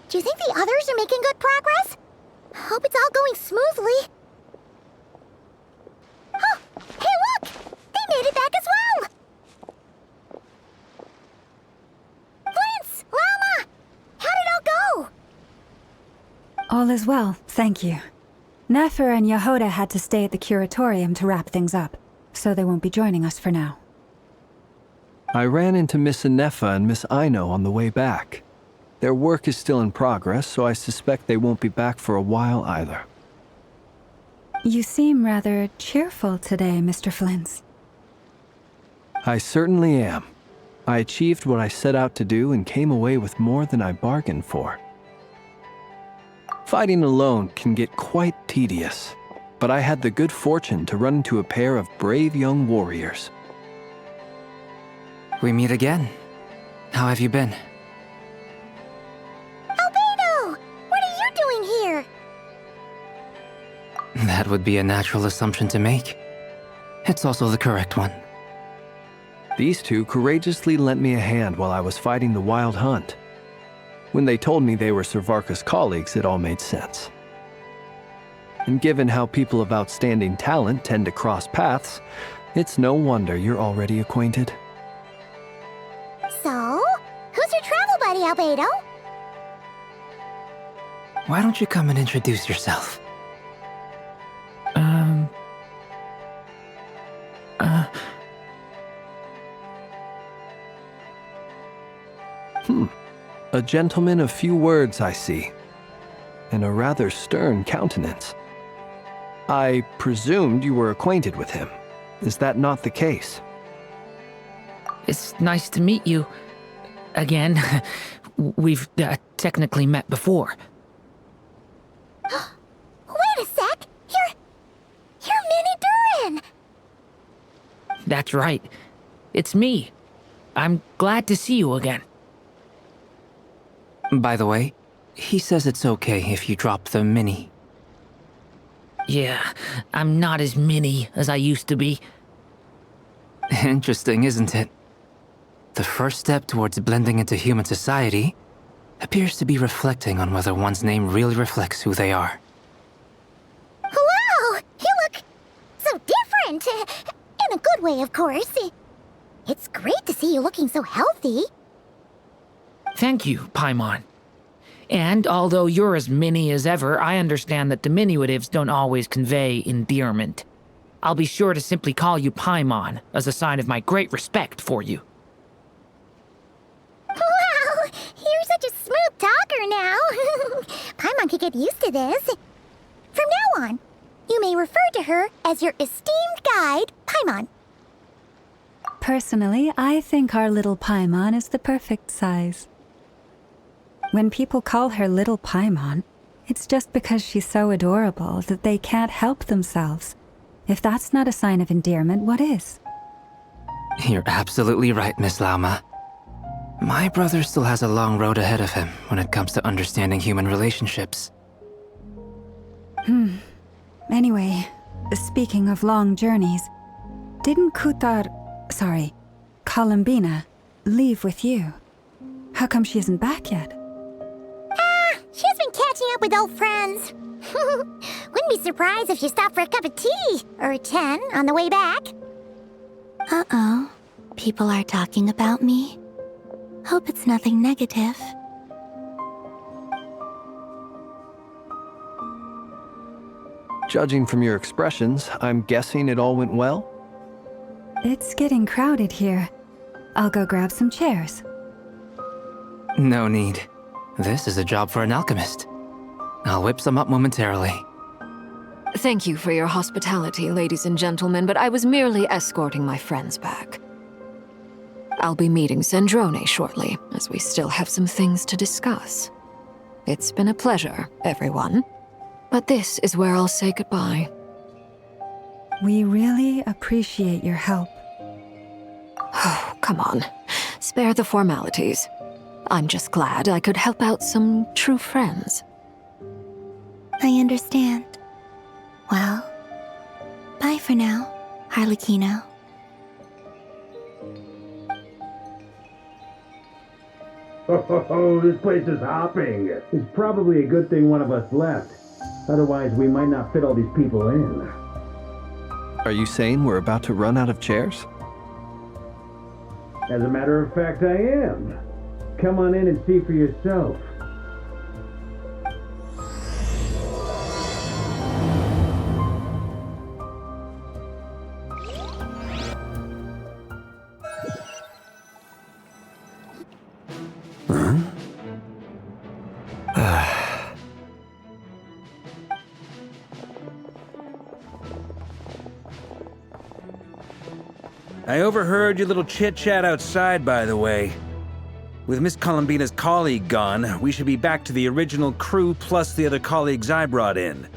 Do you think the others are making good progress? Hope it's all going smoothly. Oh, hey look! They made it back as well! Prince! Lama! How did it all go? All is well, thank you. Nefer and Yehoda had to stay at the curatorium to wrap things up, so they won't be joining us for now. I ran into Miss Nefa and Miss Aino on the way back. Their work is still in progress, so I suspect they won't be back for a while either. You seem rather cheerful today, Mr. Flintz. I certainly am. I achieved what I set out to do and came away with more than I bargained for. Fighting alone can get quite tedious, but I had the good fortune to run into a pair of brave young warriors. We meet again. How have you been? Albedo! What are you doing here? That would be a natural assumption to make. It's also the correct one. These two courageously lent me a hand while I was fighting the wild hunt. When they told me they were Servarka's colleagues, it all made sense. And given how people of outstanding talent tend to cross paths, it's no wonder you're already acquainted. So, who's your travel buddy, Albedo? Why don't you come and introduce yourself? A gentleman of few words, I see, and a rather stern countenance. I presumed you were acquainted with him. Is that not the case? It's nice to meet you. Again, we've technically met before. Wait a sec! You're Minnie Durin! That's right. It's me. I'm glad to see you again. By the way, he says it's okay if you drop the mini. Yeah, I'm not as mini as I used to be. Interesting, isn't it? The first step towards blending into human society appears to be reflecting on whether one's name really reflects who they are. Wow! You look so different! In a good way, of course. It's great to see you looking so healthy. Thank you, Paimon. And although you're as mini as ever, I understand that diminutives don't always convey endearment. I'll be sure to simply call you Paimon as a sign of my great respect for you. Wow! You're such a smooth talker now. Paimon could get used to this. From now on, you may refer to her as your esteemed guide, Paimon. Personally, I think our little Paimon is the perfect size. When people call her Little Paimon, it's just because she's so adorable that they can't help themselves. If that's not a sign of endearment, what is? You're absolutely right, Miss Lauma. My brother still has a long road ahead of him when it comes to understanding human relationships. Anyway, speaking of long journeys, didn't Columbina, leave with you? How come she isn't back yet? She's been catching up with old friends. Wouldn't be surprised if she stopped for a cup of tea or 10 on the way back. Uh-oh. People are talking about me. Hope it's nothing negative. Judging from your expressions, I'm guessing it all went well? It's getting crowded here. I'll go grab some chairs. No need. This is a job for an alchemist. I'll whip some up momentarily. Thank you for your hospitality, ladies and gentlemen, but I was merely escorting my friends back. I'll be meeting Sandrone shortly, as we still have some things to discuss. It's been a pleasure, everyone. But this is where I'll say goodbye. We really appreciate your help. Oh, come on. Spare the formalities. I'm just glad I could help out some true friends. I understand. Well, bye for now, Oh, this place is hopping. It's probably a good thing one of us left. Otherwise, we might not fit all these people in. Are you saying we're about to run out of chairs? As a matter of fact, I am. Come on in and see for yourself. I overheard your little chit-chat outside, by the way. With Miss Columbina's colleague gone, we should be back to the original crew plus the other colleagues I brought in.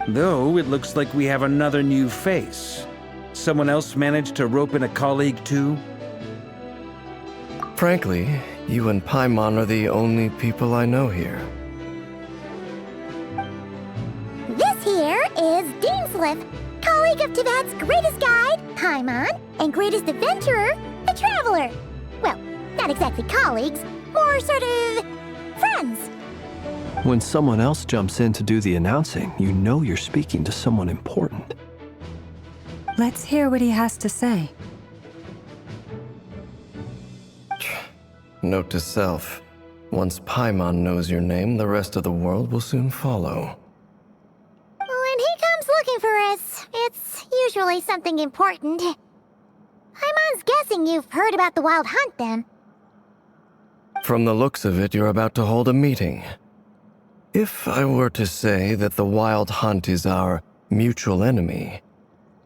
Though, it looks like we have another new face. Someone else managed to rope in a colleague too? Frankly, you and Paimon are the only people I know here. This here is Deansliff, colleague of Teyvat's greatest guide, Paimon, and greatest adventurer, the Traveler. Well, not exactly colleagues, more sort of friends. When someone else jumps in to do the announcing, you know you're speaking to someone important. Let's hear what he has to say. Note to self, once Paimon knows your name, the rest of the world will soon follow. When he comes looking for us, it's usually something important. Paimon's guessing you've heard about the Wild Hunt, then. From the looks of it, you're about to hold a meeting. If I were to say that the Wild Hunt is our mutual enemy,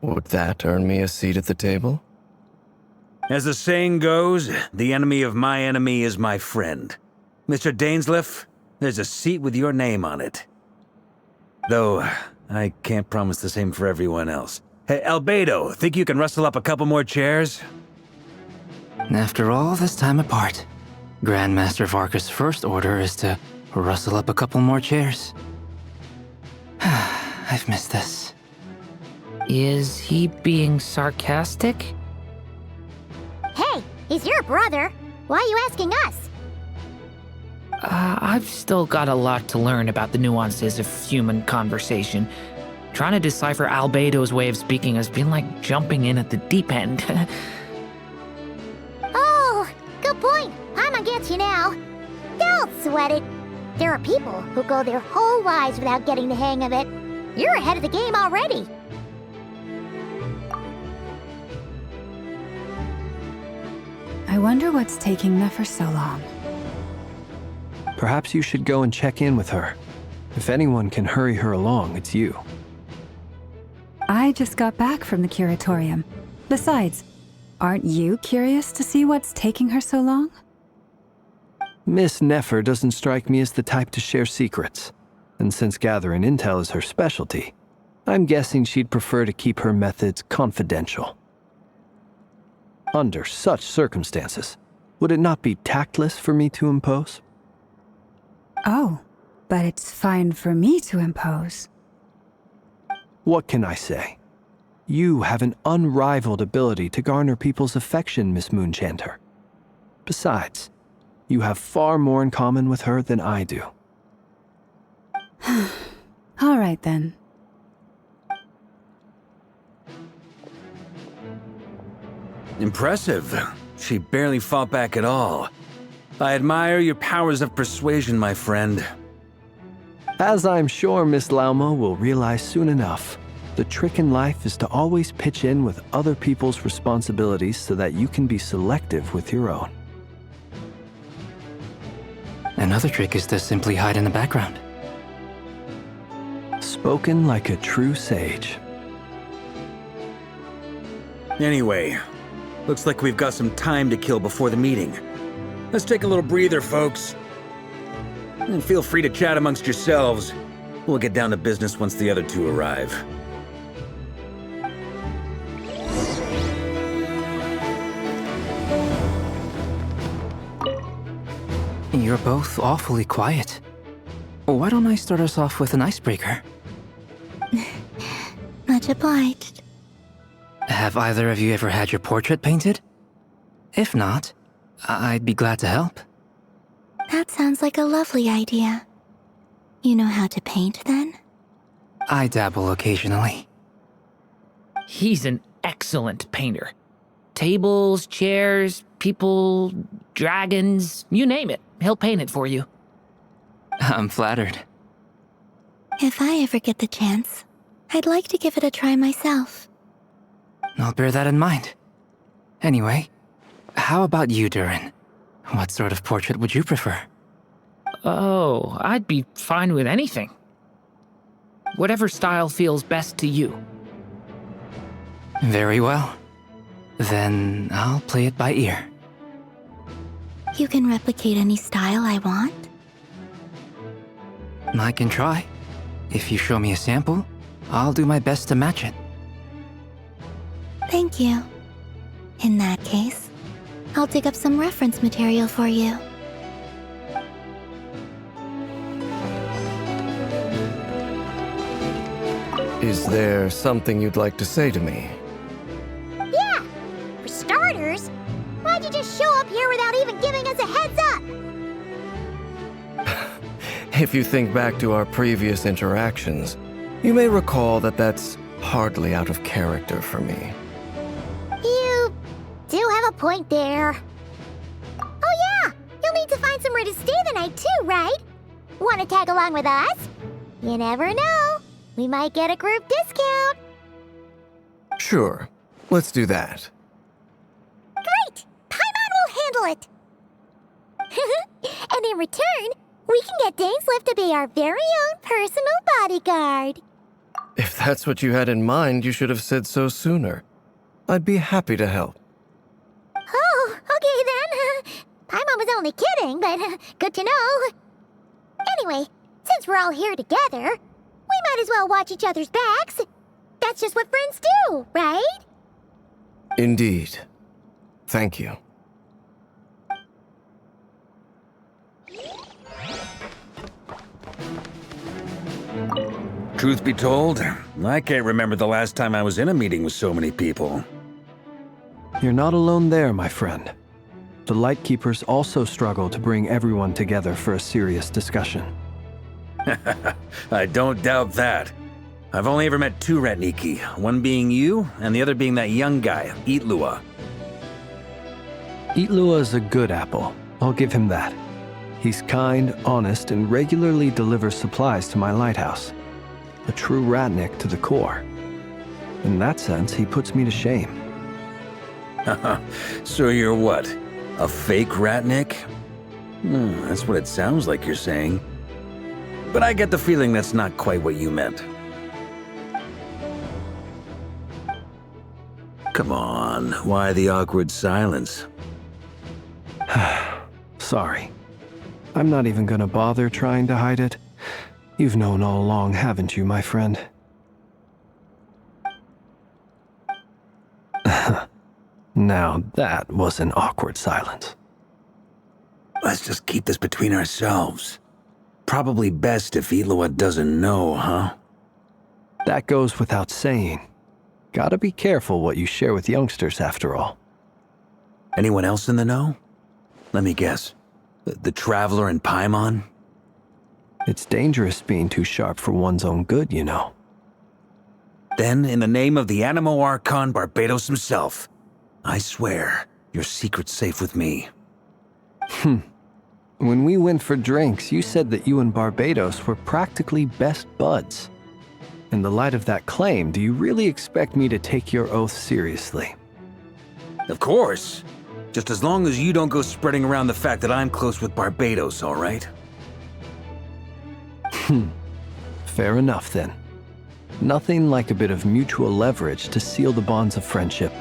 would that earn me a seat at the table? As the saying goes, the enemy of my enemy is my friend. Mr. Dainsliff, there's a seat with your name on it. Though, I can't promise the same for everyone else. Hey, Albedo, think you can rustle up a couple more chairs? After all this time apart, Grandmaster Varka's first order is to rustle up a couple more chairs. I've missed this. Is he being sarcastic? Hey, he's your brother. Why are you asking us? I've still got a lot to learn about the nuances of human conversation. Trying to decipher Albedo's way of speaking has been like jumping in at the deep end. Oh, good point. Paimon gets you now. Don't sweat it. There are people who go their whole lives without getting the hang of it. You're ahead of the game already. I wonder what's taking Nefer so long. Perhaps you should go and check in with her. If anyone can hurry her along, it's you. I just got back from the curatorium. Besides, aren't you curious to see what's taking her so long? Miss Nefer doesn't strike me as the type to share secrets. And since gathering intel is her specialty, I'm guessing she'd prefer to keep her methods confidential. Under such circumstances, would it not be tactless for me to impose? Oh, but it's fine for me to impose. What can I say? You have an unrivaled ability to garner people's affection, Miss Moonchanter. Besides, you have far more in common with her than I do. All right, then. Impressive. She barely fought back at all. I admire your powers of persuasion, my friend. As I'm sure Miss Lauma will realize soon enough, the trick in life is to always pitch in with other people's responsibilities so that you can be selective with your own. Another trick is to simply hide in the background. Spoken like a true sage. Anyway, looks like we've got some time to kill before the meeting. Let's take a little breather, folks. And feel free to chat amongst yourselves. We'll get down to business once the other two arrive. You're both awfully quiet. Why don't I start us off with an icebreaker? Much obliged. Have either of you ever had your portrait painted? If not, I'd be glad to help. That sounds like a lovely idea. You know how to paint, then? I dabble occasionally. He's an excellent painter. Tables, chairs, people, dragons, you name it. He'll paint it for you. I'm flattered. If I ever get the chance, I'd like to give it a try myself. I'll bear that in mind. Anyway, how about you, Durin? What sort of portrait would you prefer? Oh, I'd be fine with anything. Whatever style feels best to you. Very well. Then I'll play it by ear. You can replicate any style I want? I can try. If you show me a sample, I'll do my best to match it. Thank you. In that case, I'll dig up some reference material for you. Is there something you'd like to say to me? Yeah! For starters, why'd you just show up here without even giving us a heads up? If you think back to our previous interactions, you may recall that that's hardly out of character for me. You do have a point there. Oh yeah! You'll need to find somewhere to stay the night too, right? Want to tag along with us? You never know. We might get a group discount. Sure, let's do that. Great! Paimon will handle it! And in return, we can get Dainslift to be our very own personal bodyguard. If that's what you had in mind, you should have said so sooner. I'd be happy to help. Oh, okay then. Paimon was only kidding, but good to know. Anyway, since we're all here together, we might as well watch each other's backs. That's just what friends do, right? Indeed. Thank you. Truth be told, I can't remember the last time I was in a meeting with so many people. You're not alone there, my friend. The Lightkeepers also struggle to bring everyone together for a serious discussion. I don't doubt that. I've only ever met two Ratniki, one being you, and the other being that young guy, Itlua. Itlua is a good apple. I'll give him that. He's kind, honest, and regularly delivers supplies to my lighthouse. A true Ratnik to the core. In that sense, he puts me to shame. So you're what? A fake Ratnik? That's what it sounds like you're saying. But I get the feeling that's not quite what you meant. Come on, why the awkward silence? Sorry. I'm not even gonna bother trying to hide it. You've known all along, haven't you, my friend? Now that was an awkward silence. Let's just keep this between ourselves. Probably best if Itlua doesn't know, huh? That goes without saying. Gotta be careful what you share with youngsters, after all. Anyone else in the know? Let me guess. The Traveler and Paimon? It's dangerous being too sharp for one's own good, you know. Then, in the name of the Animo Archon Barbatos himself, I swear your secret's safe with me. When we went for drinks, you said that you and Barbatos were practically best buds. In the light of that claim, do you really expect me to take your oath seriously? Of course. Just as long as you don't go spreading around the fact that I'm close with Barbatos, all right? Fair enough, then. Nothing like a bit of mutual leverage to seal the bonds of friendship.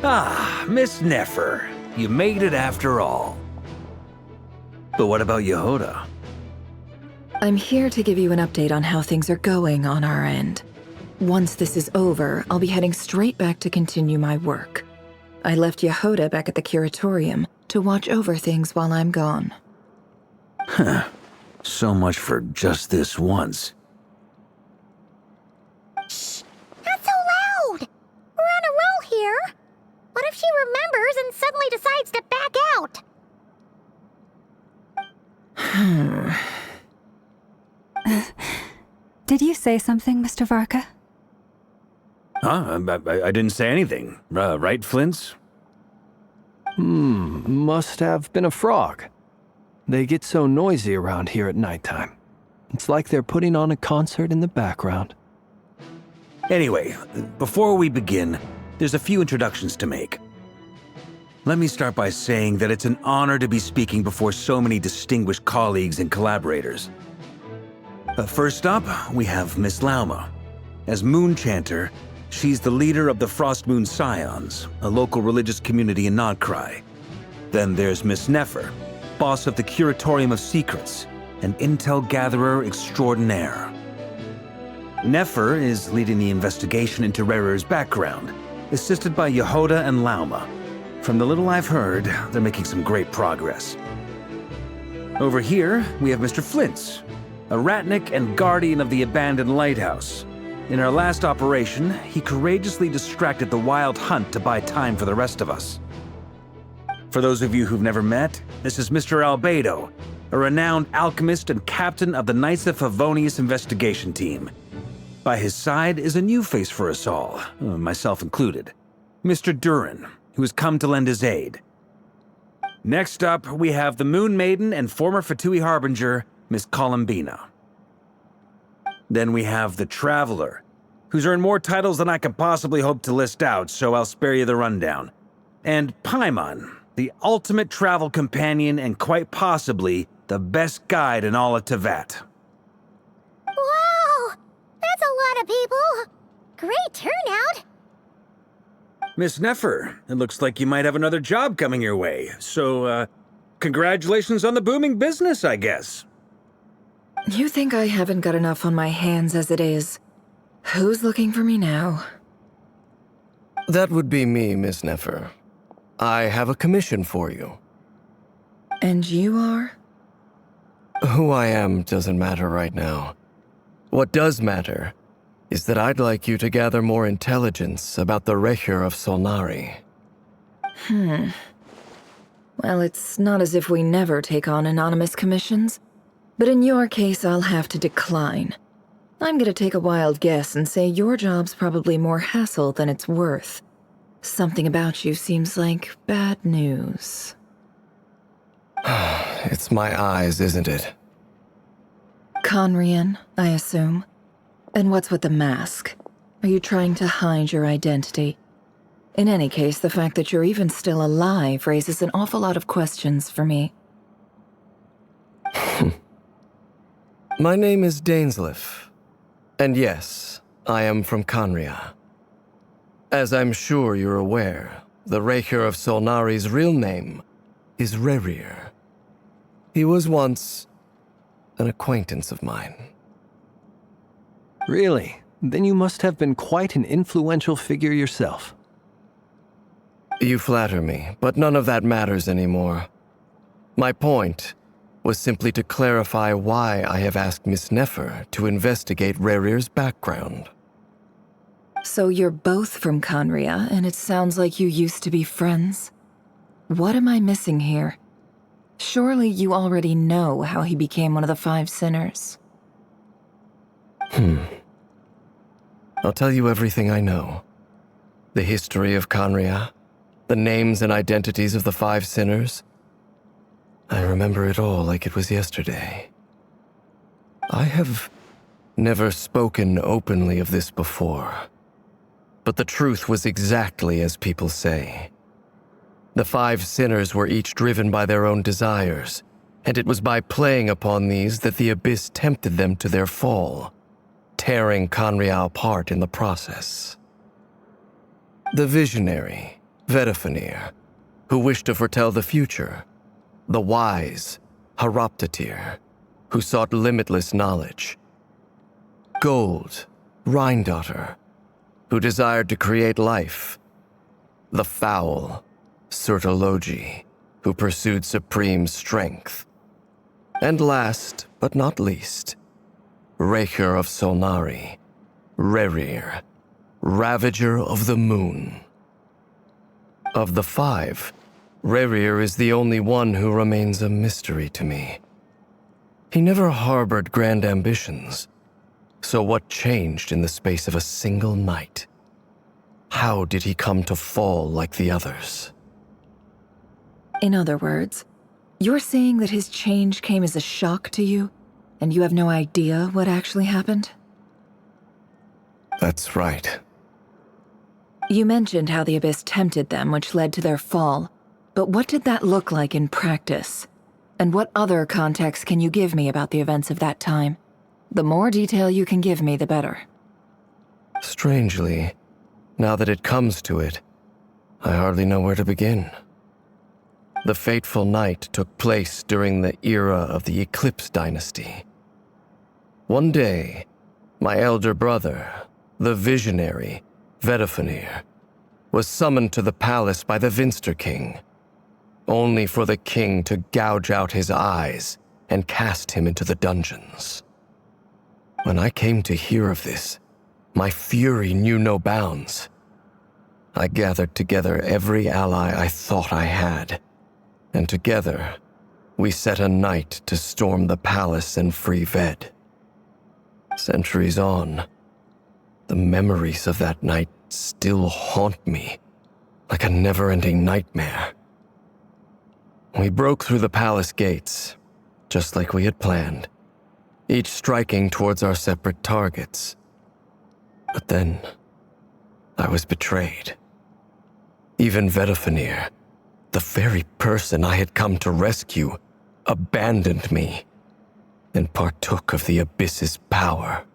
Ah, Miss Nefer. You made it after all. But what about Yehoda? I'm here to give you an update on how things are going on our end. Once this is over, I'll be heading straight back to continue my work. I left Yehoda back at the curatorium to watch over things while I'm gone. Huh. So much for just this once. Shh! Not so loud! We're on a roll here. What if she remembers and suddenly decides to back out? Did you say something, Mr. Varka? Huh? I didn't say anything. Right, Flint's? Must have been a frog. They get so noisy around here at nighttime. It's like they're putting on a concert in the background. Anyway, before we begin, there's a few introductions to make. Let me start by saying that it's an honor to be speaking before so many distinguished colleagues and collaborators. First up, we have Miss Lauma. As Moon Chanter, she's the leader of the Frost Moon Scions, a local religious community in Nod-Krai. Then there's Miss Nefer, boss of the Curatorium of Secrets, an intel gatherer extraordinaire. Nefer is leading the investigation into Rerer's background, assisted by Yehoda and Lauma. From the little I've heard, they're making some great progress. Over here, we have Mr. Flint's, a ratnik and guardian of the abandoned lighthouse. In our last operation, he courageously distracted the wild hunt to buy time for the rest of us. For those of you who've never met, this is Mr. Albedo, a renowned alchemist and captain of the Knights of Favonius investigation team. By his side is a new face for us all, myself included, Mr. Durin, who has come to lend his aid. Next up, we have the Moon Maiden and former Fatui Harbinger, Miss Columbina. Then we have the Traveler, who's earned more titles than I could possibly hope to list out, so I'll spare you the rundown. And Paimon, the ultimate travel companion and quite possibly the best guide in all of Teyvat. Wow! That's a lot of people! Great turnout! Miss Nefer, it looks like you might have another job coming your way, so, congratulations on the booming business, I guess. You think I haven't got enough on my hands as it is? Who's looking for me now? That would be me, Miss Nefer. I have a commission for you. And you are? Who I am doesn't matter right now. What does matter is that I'd like you to gather more intelligence about the Recher of Solnari. Well, it's not as if we never take on anonymous commissions, but in your case, I'll have to decline. I'm gonna take a wild guess and say your job's probably more hassle than it's worth. Something about you seems like bad news. It's my eyes, isn't it? Conrian, I assume. And what's with the mask? Are you trying to hide your identity? In any case, the fact that you're even still alive raises an awful lot of questions for me. My name is Dainsleif. And yes, I am from Conria. As I'm sure you're aware, the Recher of Solnari's real name is Rerir. He was once an acquaintance of mine. Really? Then you must have been quite an influential figure yourself. You flatter me, but none of that matters anymore. My point was simply to clarify why I have asked Miss Nefer to investigate Rerir's background. So you're both from Conria, and it sounds like you used to be friends? What am I missing here? Surely you already know how he became one of the Five Sinners. I'll tell you everything I know. The history of Conria, the names and identities of the Five Sinners. I remember it all like it was yesterday. I have never spoken openly of this before, but the truth was exactly as people say. The Five Sinners were each driven by their own desires, and it was by playing upon these that the Abyss tempted them to their fall, tearing Conria apart in the process. The visionary, Vedifenir, who wished to foretell the future. The wise, Haroptatir, who sought limitless knowledge. Gold, Rhine-daughter, who desired to create life. The foul Elégie, who pursued supreme strength. And last, but not least, Rächer of Solnari, Rerir, Ravager of the Moon. Of the five, Rerir is the only one who remains a mystery to me. He never harbored grand ambitions, so what changed in the space of a single night? How did he come to fall like the others? In other words, you're saying that his change came as a shock to you, and you have no idea what actually happened? That's right. You mentioned how the Abyss tempted them, which led to their fall. But what did that look like in practice? And what other context can you give me about the events of that time? The more detail you can give me, the better. Strangely, now that it comes to it, I hardly know where to begin. The fateful night took place during the era of the Eclipse dynasty. One day, my elder brother, the visionary, Vedifenir, was summoned to the palace by the Vinster King, only for the king to gouge out his eyes and cast him into the dungeons. When I came to hear of this, my fury knew no bounds. I gathered together every ally I thought I had, and together, we set a night to storm the palace and free Ved. Centuries on, the memories of that night still haunt me like a never-ending nightmare. We broke through the palace gates, just like we had planned, each striking towards our separate targets. But then, I was betrayed. Even Vedifenir, the very person I had come to rescue, abandoned me and partook of the Abyss's power.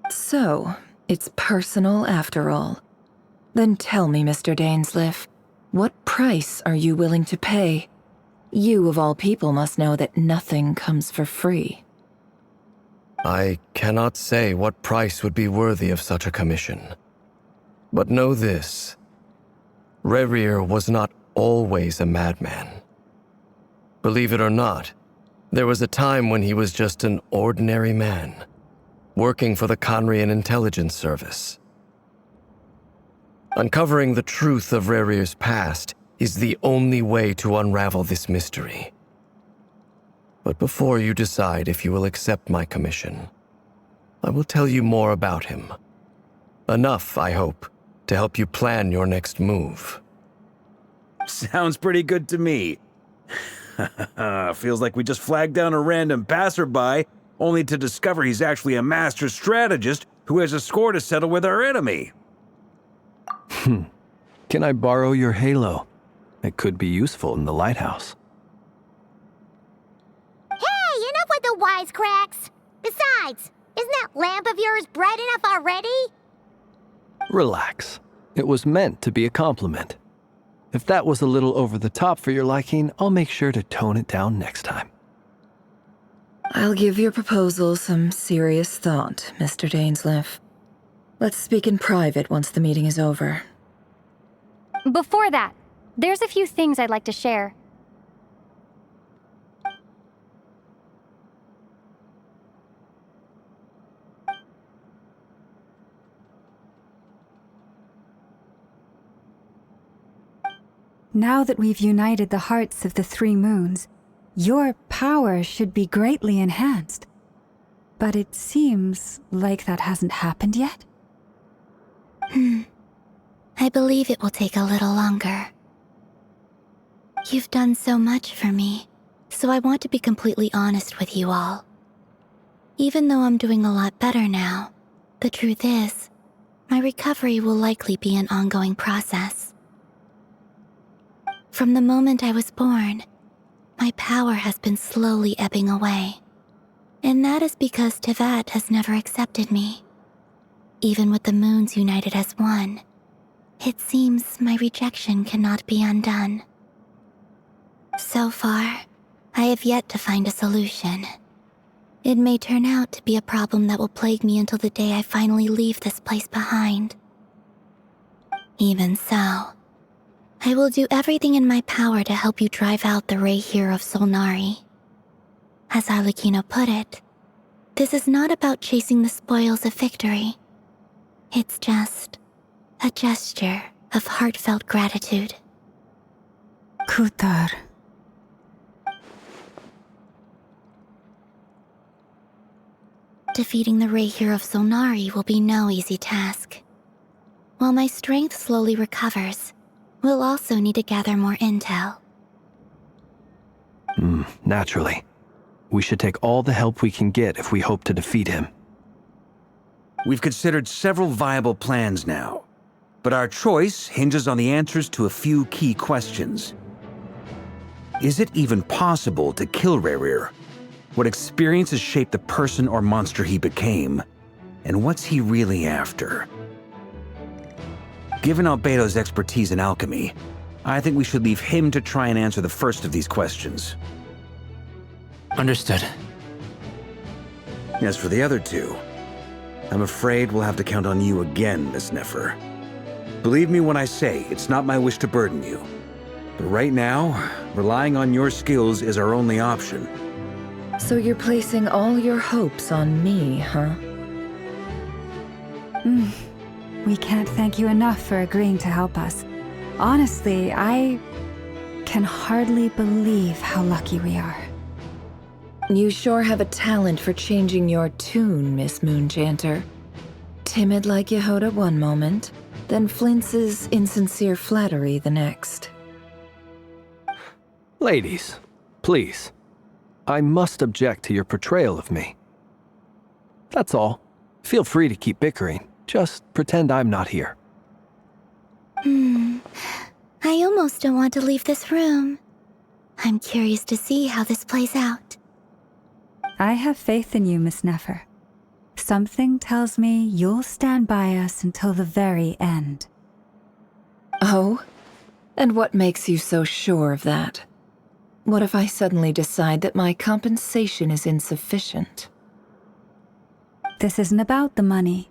So, it's personal after all. Then tell me, Mr. Dainsleif, what price are you willing to pay? You, of all people, must know that nothing comes for free. I cannot say what price would be worthy of such a commission. But know this. Rerir was not always a madman. Believe it or not, there was a time when he was just an ordinary man, working for the Conrian Intelligence Service. Uncovering the truth of Rerir's past is the only way to unravel this mystery. But before you decide if you will accept my commission, I will tell you more about him. Enough, I hope, to help you plan your next move. Sounds pretty good to me. Feels like we just flagged down a random passerby, only to discover he's actually a master strategist who has a score to settle with our enemy. Can I borrow your halo? It could be useful in the lighthouse. Hey, enough with the wisecracks! Besides, isn't that lamp of yours bright enough already? Relax. It was meant to be a compliment. If that was a little over the top for your liking, I'll make sure to tone it down next time. I'll give your proposal some serious thought, Mr. Dainsleif. Let's speak in private once the meeting is over. Before that, there's a few things I'd like to share. Now that we've united the hearts of the three moons, your power should be greatly enhanced. But it seems like that hasn't happened yet. I believe it will take a little longer. You've done so much for me, so I want to be completely honest with you all. Even though I'm doing a lot better now, the truth is, my recovery will likely be an ongoing process. From the moment I was born, my power has been slowly ebbing away. And that is because Teyvat has never accepted me. Even with the moons united as one, it seems my rejection cannot be undone. So far, I have yet to find a solution. It may turn out to be a problem that will plague me until the day I finally leave this place behind. Even so, I will do everything in my power to help you drive out the Ray here of Solnari. As Arlecchino put it, this is not about chasing the spoils of victory. It's just a gesture of heartfelt gratitude. Kutar. Defeating the Ray here of Solnari will be no easy task. While my strength slowly recovers, we'll also need to gather more intel. Naturally. We should take all the help we can get if we hope to defeat him. We've considered several viable plans now, but our choice hinges on the answers to a few key questions. Is it even possible to kill Rerir? What experiences shaped the person or monster he became? And what's he really after? Given Albedo's expertise in alchemy, I think we should leave him to try and answer the first of these questions. Understood. As for the other two, I'm afraid we'll have to count on you again, Miss Nefer. Believe me when I say it's not my wish to burden you. But right now, relying on your skills is our only option. So you're placing all your hopes on me, huh? We can't thank you enough for agreeing to help us. Honestly, I can hardly believe how lucky we are. You sure have a talent for changing your tune, Miss Moonchanter. Timid like Yehoda one moment, then flinches insincere flattery the next. Ladies, please. I must object to your portrayal of me. That's all. Feel free to keep bickering. Just pretend I'm not here. I almost don't want to leave this room. I'm curious to see how this plays out. I have faith in you, Miss Nefer. Something tells me you'll stand by us until the very end. Oh? And what makes you so sure of that? What if I suddenly decide that my compensation is insufficient? This isn't about the money.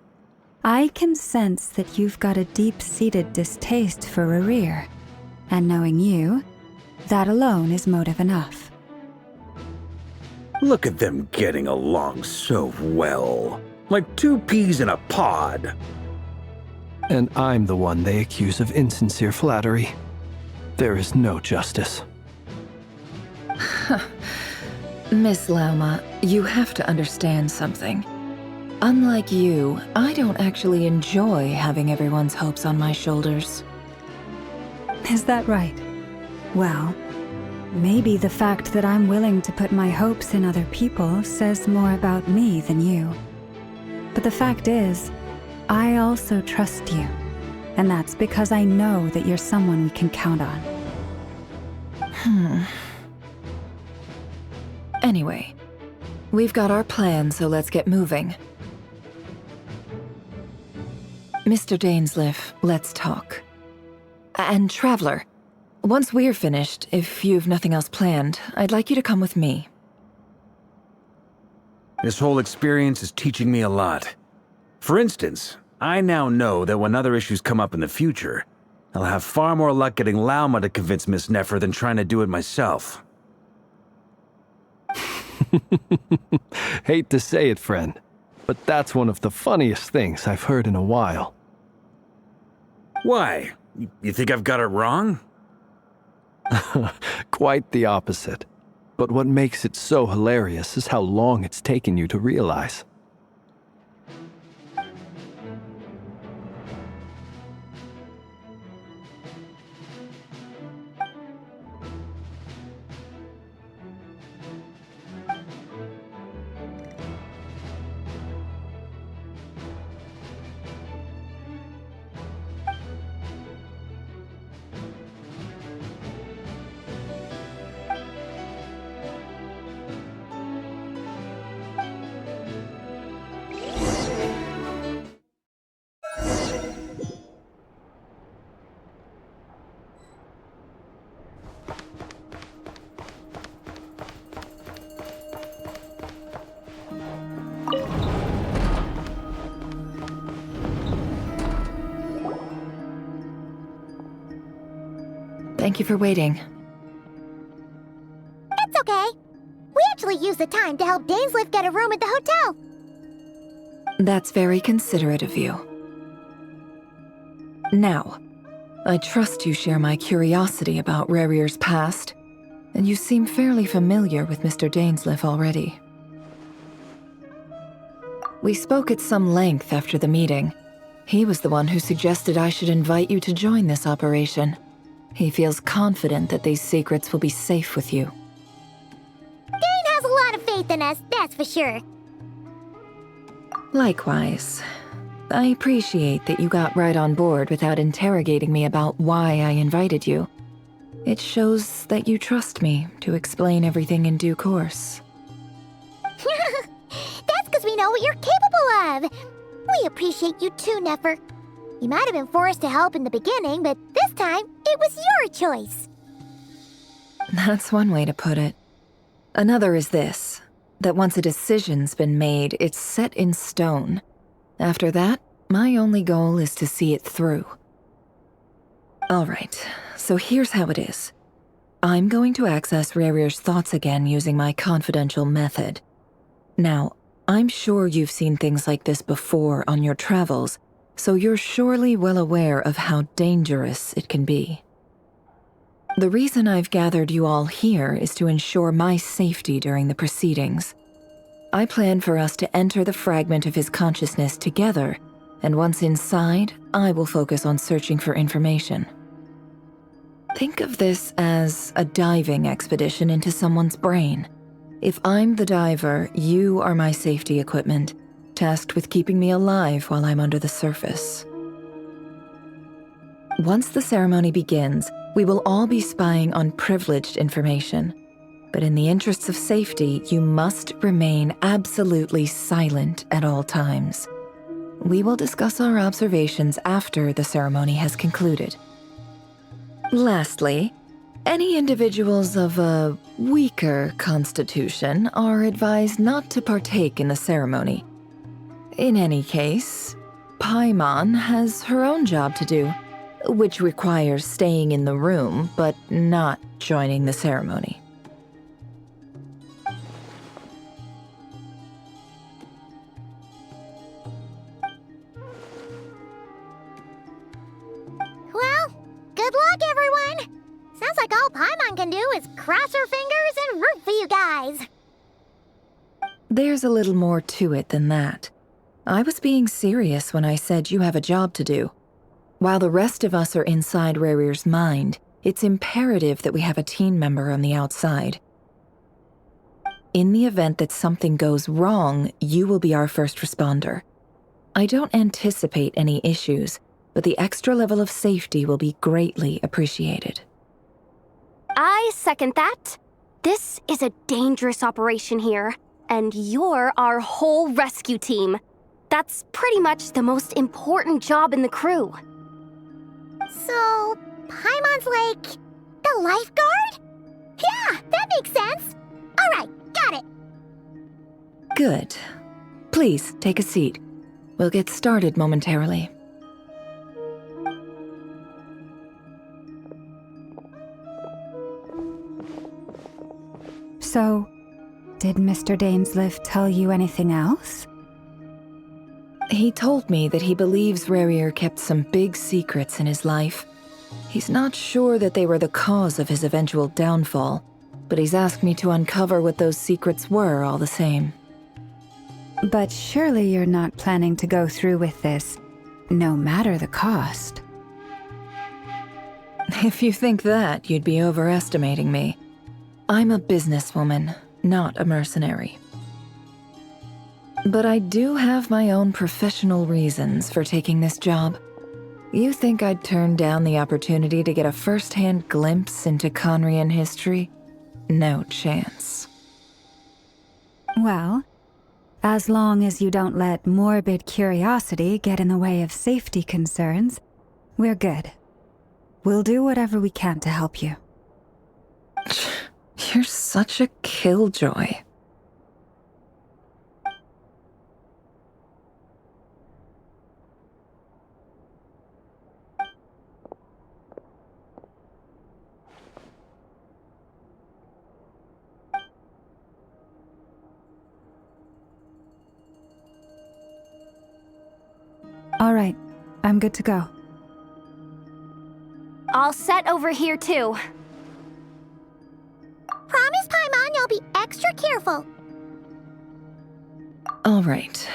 I can sense that you've got a deep-seated distaste for Rerir, and knowing you, that alone is motive enough. Look at them getting along so well. Like two peas in a pod. And I'm the one they accuse of insincere flattery. There is no justice. Miss Lauma, you have to understand something. Unlike you, I don't actually enjoy having everyone's hopes on my shoulders. Is that right? Well, maybe the fact that I'm willing to put my hopes in other people says more about me than you. But the fact is, I also trust you. And that's because I know that you're someone we can count on. Anyway, we've got our plan, so let's get moving. Mr. Dainsleif, let's talk. And Traveler, once we're finished, if you've nothing else planned, I'd like you to come with me. This whole experience is teaching me a lot. For instance, I now know that when other issues come up in the future, I'll have far more luck getting Lauma to convince Miss Nefer than trying to do it myself. Hate to say it, friend, but that's one of the funniest things I've heard in a while. Why? You think I've got it wrong? Quite the opposite. But what makes it so hilarious is how long it's taken you to realize. Thank you for waiting. It's okay. We actually used the time to help Dainsleif get a room at the hotel. That's very considerate of you. Now, I trust you share my curiosity about Rarier's past, and you seem fairly familiar with Mr. Dainsleif already. We spoke at some length after the meeting. He was the one who suggested I should invite you to join this operation. He feels confident that these secrets will be safe with you. Dane has a lot of faith in us, that's for sure. Likewise. I appreciate that you got right on board without interrogating me about why I invited you. It shows that you trust me to explain everything in due course. That's because we know what you're capable of. We appreciate you too, Nefer. You might have been forced to help in the beginning, but this time, it was your choice. That's one way to put it. Another is this, that once a decision's been made, it's set in stone. After that, my only goal is to see it through. Alright, so here's how it is. I'm going to access Rarier's thoughts again using my confidential method. Now, I'm sure you've seen things like this before on your travels, so you're surely well aware of how dangerous it can be. The reason I've gathered you all here is to ensure my safety during the proceedings. I plan for us to enter the fragment of his consciousness together, and once inside, I will focus on searching for information. Think of this as a diving expedition into someone's brain. If I'm the diver, you are my safety equipment, tasked with keeping me alive while I'm under the surface. Once the ceremony begins, we will all be spying on privileged information. But in the interests of safety, you must remain absolutely silent at all times. We will discuss our observations after the ceremony has concluded. Lastly, any individuals of a weaker constitution are advised not to partake in the ceremony. In any case, Paimon has her own job to do, which requires staying in the room but not joining the ceremony. Well, good luck, everyone. Sounds like all Paimon can do is cross her fingers and root for you guys. There's a little more to it than that. I was being serious when I said you have a job to do. While the rest of us are inside Rarier's mind, it's imperative that we have a team member on the outside. In the event that something goes wrong, you will be our first responder. I don't anticipate any issues, but the extra level of safety will be greatly appreciated. I second that. This is a dangerous operation here, and you're our whole rescue team. That's pretty much the most important job in the crew. So, Paimon's like the lifeguard? Yeah, that makes sense. All right, got it. Good. Please, take a seat. We'll get started momentarily. So, did Mr. Dainsleif tell you anything else? He told me that he believes Rarier kept some big secrets in his life. He's not sure that they were the cause of his eventual downfall, but he's asked me to uncover what those secrets were all the same. But surely you're not planning to go through with this, no matter the cost. If you think that, you'd be overestimating me. I'm a businesswoman, not a mercenary. But I do have my own professional reasons for taking this job. You think I'd turn down the opportunity to get a first-hand glimpse into Conrian history? No chance. Well, as long as you don't let morbid curiosity get in the way of safety concerns, we're good. We'll do whatever we can to help you. You're such a killjoy. I'm good to go. All set over here, too. Promise, Paimon, you'll be extra careful. All right.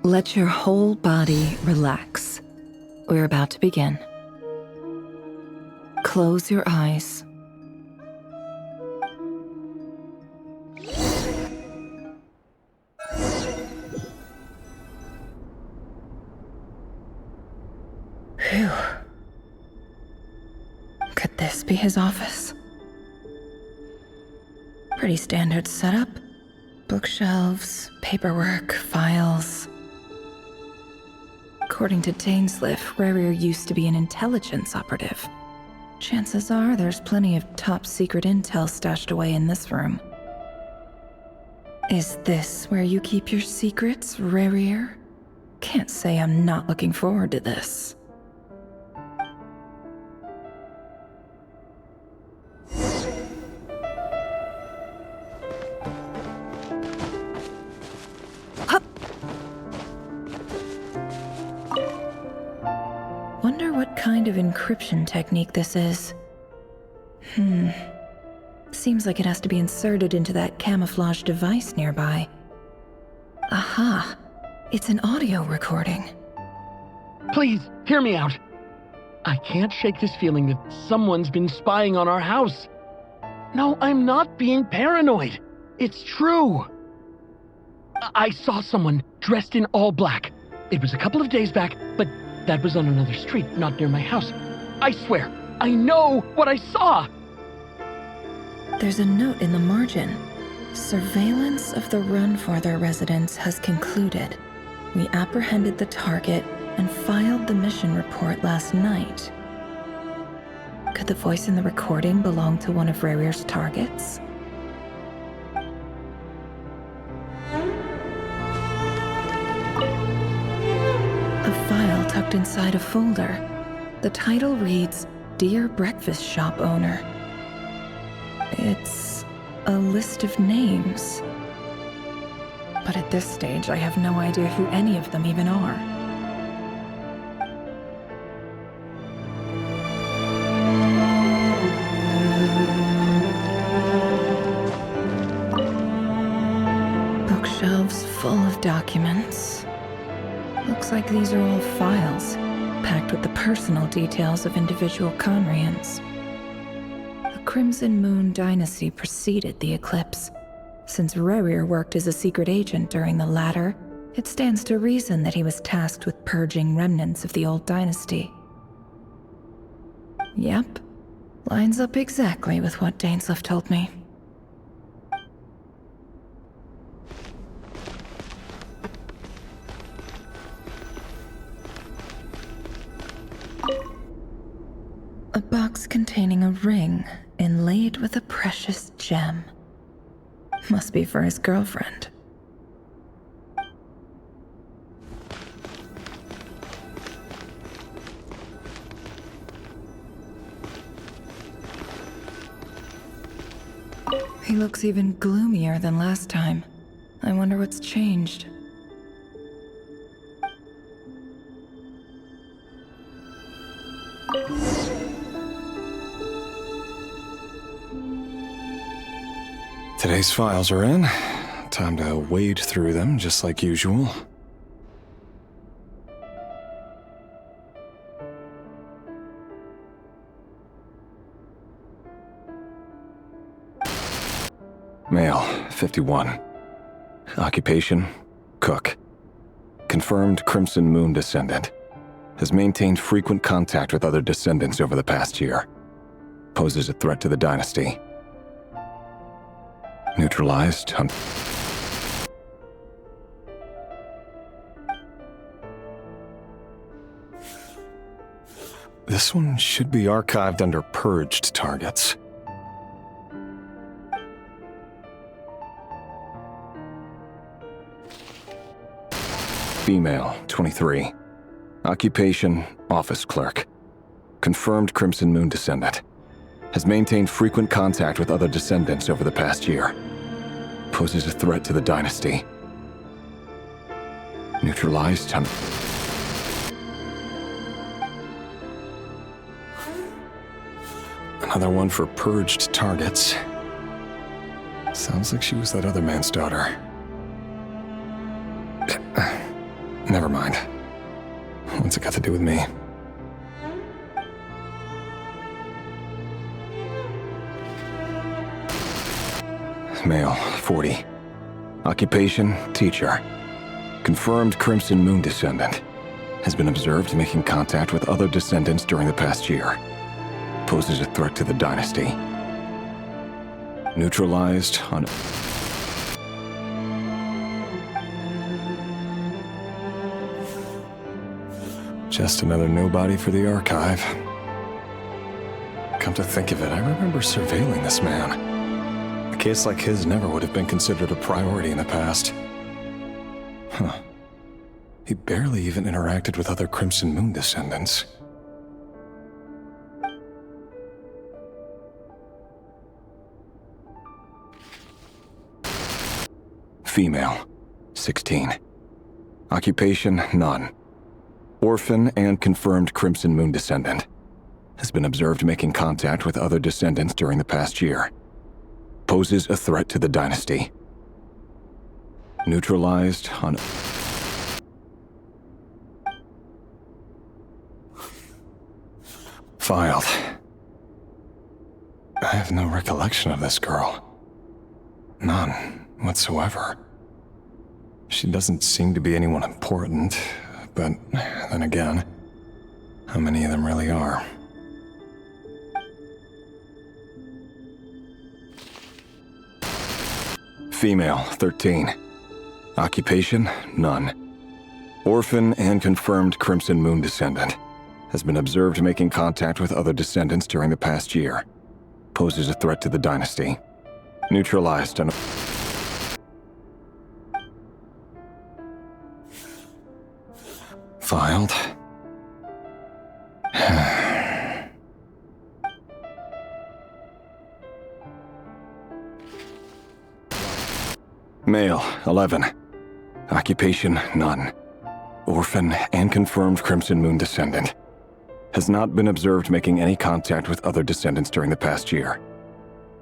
Let your whole body relax. We're about to begin. Close your eyes. Phew. Could this be his office? Pretty standard setup. Bookshelves, paperwork, files. According to Dainsleif, Rarier used to be an intelligence operative. Chances are there's plenty of top-secret intel stashed away in this room. Is this where you keep your secrets, Rarier? Can't say I'm not looking forward to this. Wonder what kind of encryption technique this is. Seems like it has to be inserted into that camouflage device nearby. Aha! It's an audio recording. Please, hear me out. I can't shake this feeling that someone's been spying on our house. No, I'm not being paranoid. It's true. I saw someone dressed in all black. It was a couple of days back, but that was on another street, not near my house. I swear, I know what I saw! There's a note in the margin. Surveillance of the Runforther residence has concluded. We apprehended the target and filed the mission report last night. Could the voice in the recording belong to one of Rarier's targets? File tucked inside a folder. The title reads, Dear Breakfast Shop Owner. It's a list of names. But at this stage, I have no idea who any of them even are. Bookshelves full of documents. Looks like these are all files, packed with the personal details of individual Conrians. The Crimson Moon dynasty preceded the eclipse. Since Rarier worked as a secret agent during the latter, it stands to reason that he was tasked with purging remnants of the old dynasty. Yep, lines up exactly with what Dainsleif told me. A box containing a ring inlaid with a precious gem. Must be for his girlfriend. He looks even gloomier than last time. I wonder what's changed. Today's files are in. Time to wade through them, just like usual. Male, 51. Occupation, cook. Confirmed Crimson Moon descendant. Has maintained frequent contact with other descendants over the past year. Poses a threat to the dynasty. Neutralized. This one should be archived under purged targets. Female, 23. Occupation, office clerk. Confirmed Crimson Moon descendant. Has maintained frequent contact with other descendants over the past year. Poses a threat to the dynasty. Neutralized. Another one for purged targets. Sounds like she was that other man's daughter. Never mind. What's it got to do with me? Male, 40. Occupation, teacher. Confirmed Crimson Moon descendant. Has been observed making contact with other descendants during the past year. Poses a threat to the dynasty. Neutralized on... Just another nobody for the archive. Come to think of it, I remember surveilling this man. A case like his never would have been considered a priority in the past. Huh. He barely even interacted with other Crimson Moon descendants. Female, 16. Occupation, none. Orphan and confirmed Crimson Moon descendant. Has been observed making contact with other descendants during the past year. Poses a threat to the dynasty. Neutralized on... Filed. I have no recollection of this girl. None whatsoever. She doesn't seem to be anyone important, but then again, how many of them really are? Female, 13. Occupation, none. Orphan and confirmed Crimson Moon descendant. Has been observed making contact with other descendants during the past year. Poses a threat to the dynasty. Neutralized on... Filed. Male, 11. Occupation, none. Orphan and confirmed Crimson Moon descendant. Has not been observed making any contact with other descendants during the past year.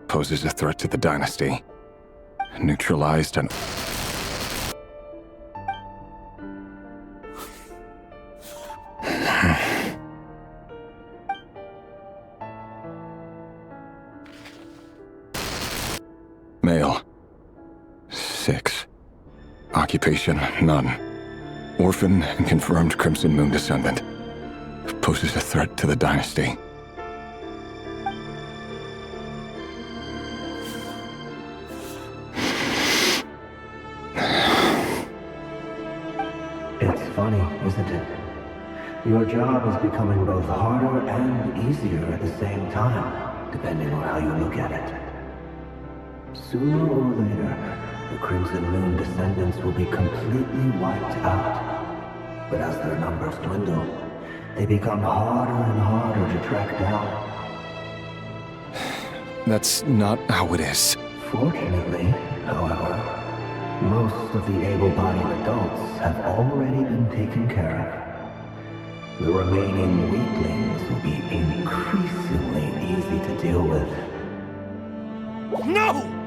Poses a threat to the dynasty. Neutralized on... Male. 6. Occupation, none. Orphan and confirmed Crimson Moon descendant. Poses a threat to the dynasty. It's funny, isn't it? Your job is becoming both harder and easier at the same time, depending on how you look at it. Sooner or later, the Crimson Moon descendants will be completely wiped out. But as their numbers dwindle, they become harder and harder to track down. That's not how it is. Fortunately, however, most of the able-bodied adults have already been taken care of. The remaining weaklings will be increasingly easy to deal with. No!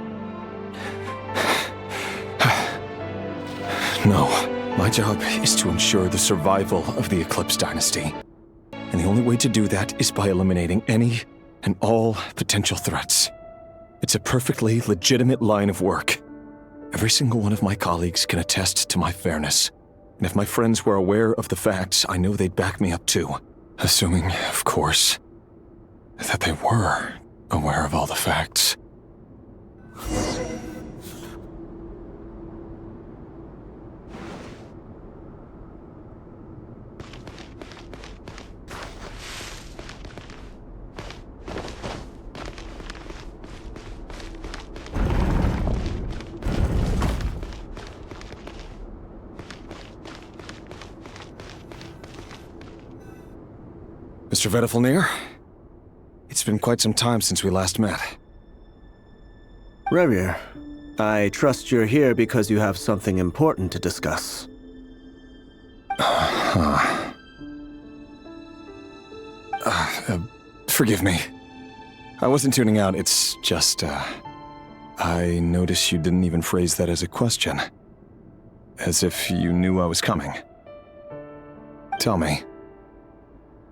No. My job is to ensure the survival of the Eclipse Dynasty. And the only way to do that is by eliminating any and all potential threats. It's a perfectly legitimate line of work. Every single one of my colleagues can attest to my fairness. And if my friends were aware of the facts, I know they'd back me up too. Assuming, of course, that they were aware of all the facts. Mr. Vedifalnir, it's been quite some time since we last met. Revier, I trust you're here because you have something important to discuss. Forgive me. I wasn't tuning out, it's just, I noticed you didn't even phrase that as a question. As if you knew I was coming. Tell me,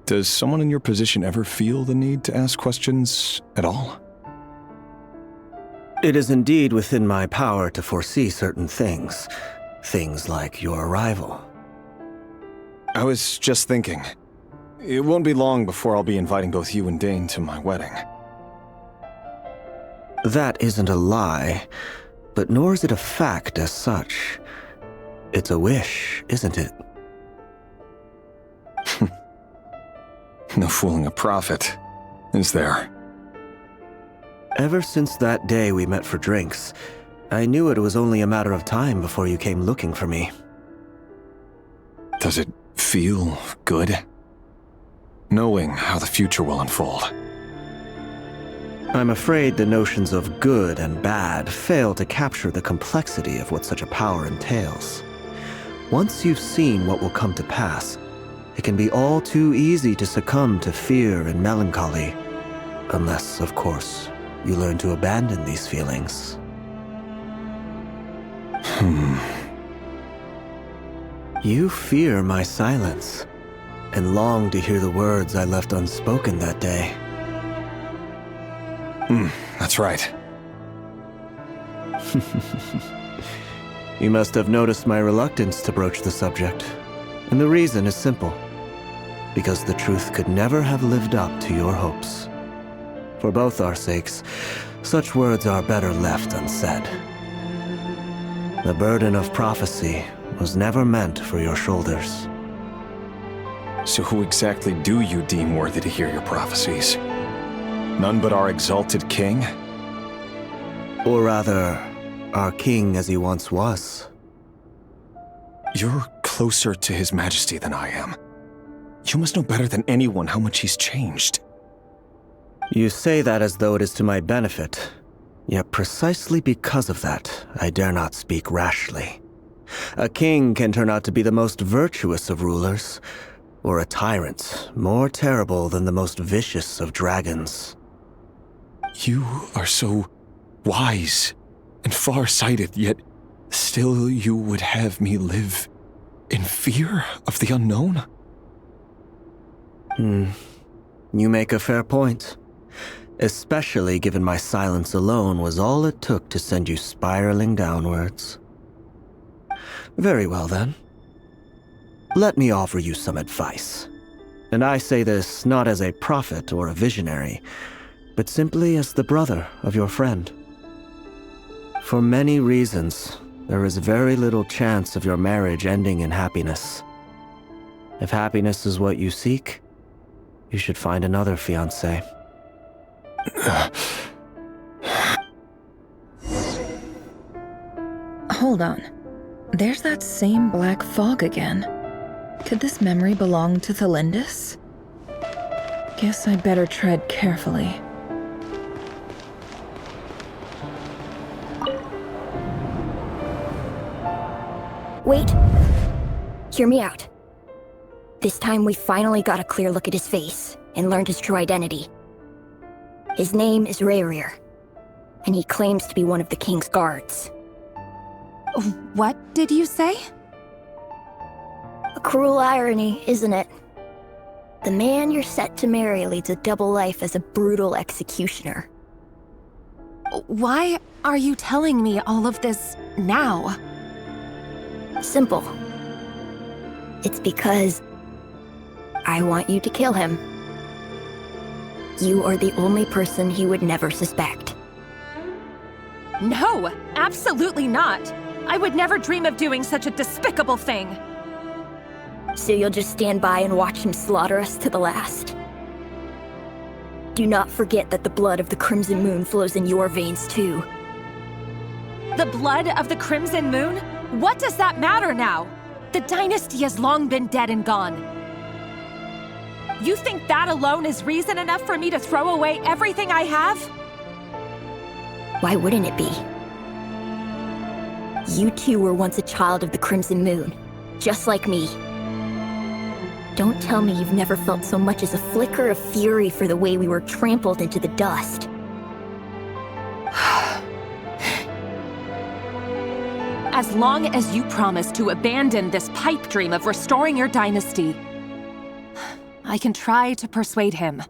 does someone in your position ever feel the need to ask questions at all? It is indeed within my power to foresee certain things. Things like your arrival. I was just thinking, it won't be long before I'll be inviting both you and Dane to my wedding. That isn't a lie, but nor is it a fact as such. It's a wish, isn't it? No fooling a prophet, is there? Ever since that day we met for drinks, I knew it was only a matter of time before you came looking for me. Does it feel good? Knowing how the future will unfold. I'm afraid the notions of good and bad fail to capture the complexity of what such a power entails. Once you've seen what will come to pass, it can be all too easy to succumb to fear and melancholy. Unless, of course, you learn to abandon these feelings. You fear my silence, and long to hear the words I left unspoken that day. That's right. You must have noticed my reluctance to broach the subject, and the reason is simple. Because the truth could never have lived up to your hopes. For both our sakes, such words are better left unsaid. The burden of prophecy was never meant for your shoulders. So who exactly do you deem worthy to hear your prophecies? None but our exalted king? Or rather, our king as he once was. You're closer to his majesty than I am. You must know better than anyone how much he's changed. You say that as though it is to my benefit. Yet precisely because of that, I dare not speak rashly. A king can turn out to be the most virtuous of rulers, or a tyrant more terrible than the most vicious of dragons. You are so wise and far-sighted, yet still you would have me live in fear of the unknown? You make a fair point. Especially given my silence alone was all it took to send you spiraling downwards. Very well then. Let me offer you some advice. And I say this not as a prophet or a visionary, but simply as the brother of your friend. For many reasons, there is very little chance of your marriage ending in happiness. If happiness is what you seek, you should find another fiancé. Hold on. There's that same black fog again. Could this memory belong to Thelindis? Guess I'd better tread carefully. Wait. Hear me out. This time we finally got a clear look at his face and learned his true identity. His name is Rayrir, and he claims to be one of the king's guards. What did you say? A cruel irony, isn't it? The man you're set to marry leads a double life as a brutal executioner. Why are you telling me all of this now? Simple. It's because I want you to kill him. You are the only person he would never suspect. No, absolutely not. I would never dream of doing such a despicable thing. So you'll just stand by and watch him slaughter us to the last? Do not forget that the blood of the Crimson Moon flows in your veins too. The blood of the Crimson Moon? What does that matter now? The dynasty has long been dead and gone. You think that alone is reason enough for me to throw away everything I have? Why wouldn't it be? You two were once a child of the Crimson Moon, just like me. Don't tell me you've never felt so much as a flicker of fury for the way we were trampled into the dust. As long as you promise to abandon this pipe dream of restoring your dynasty, I can try to persuade him.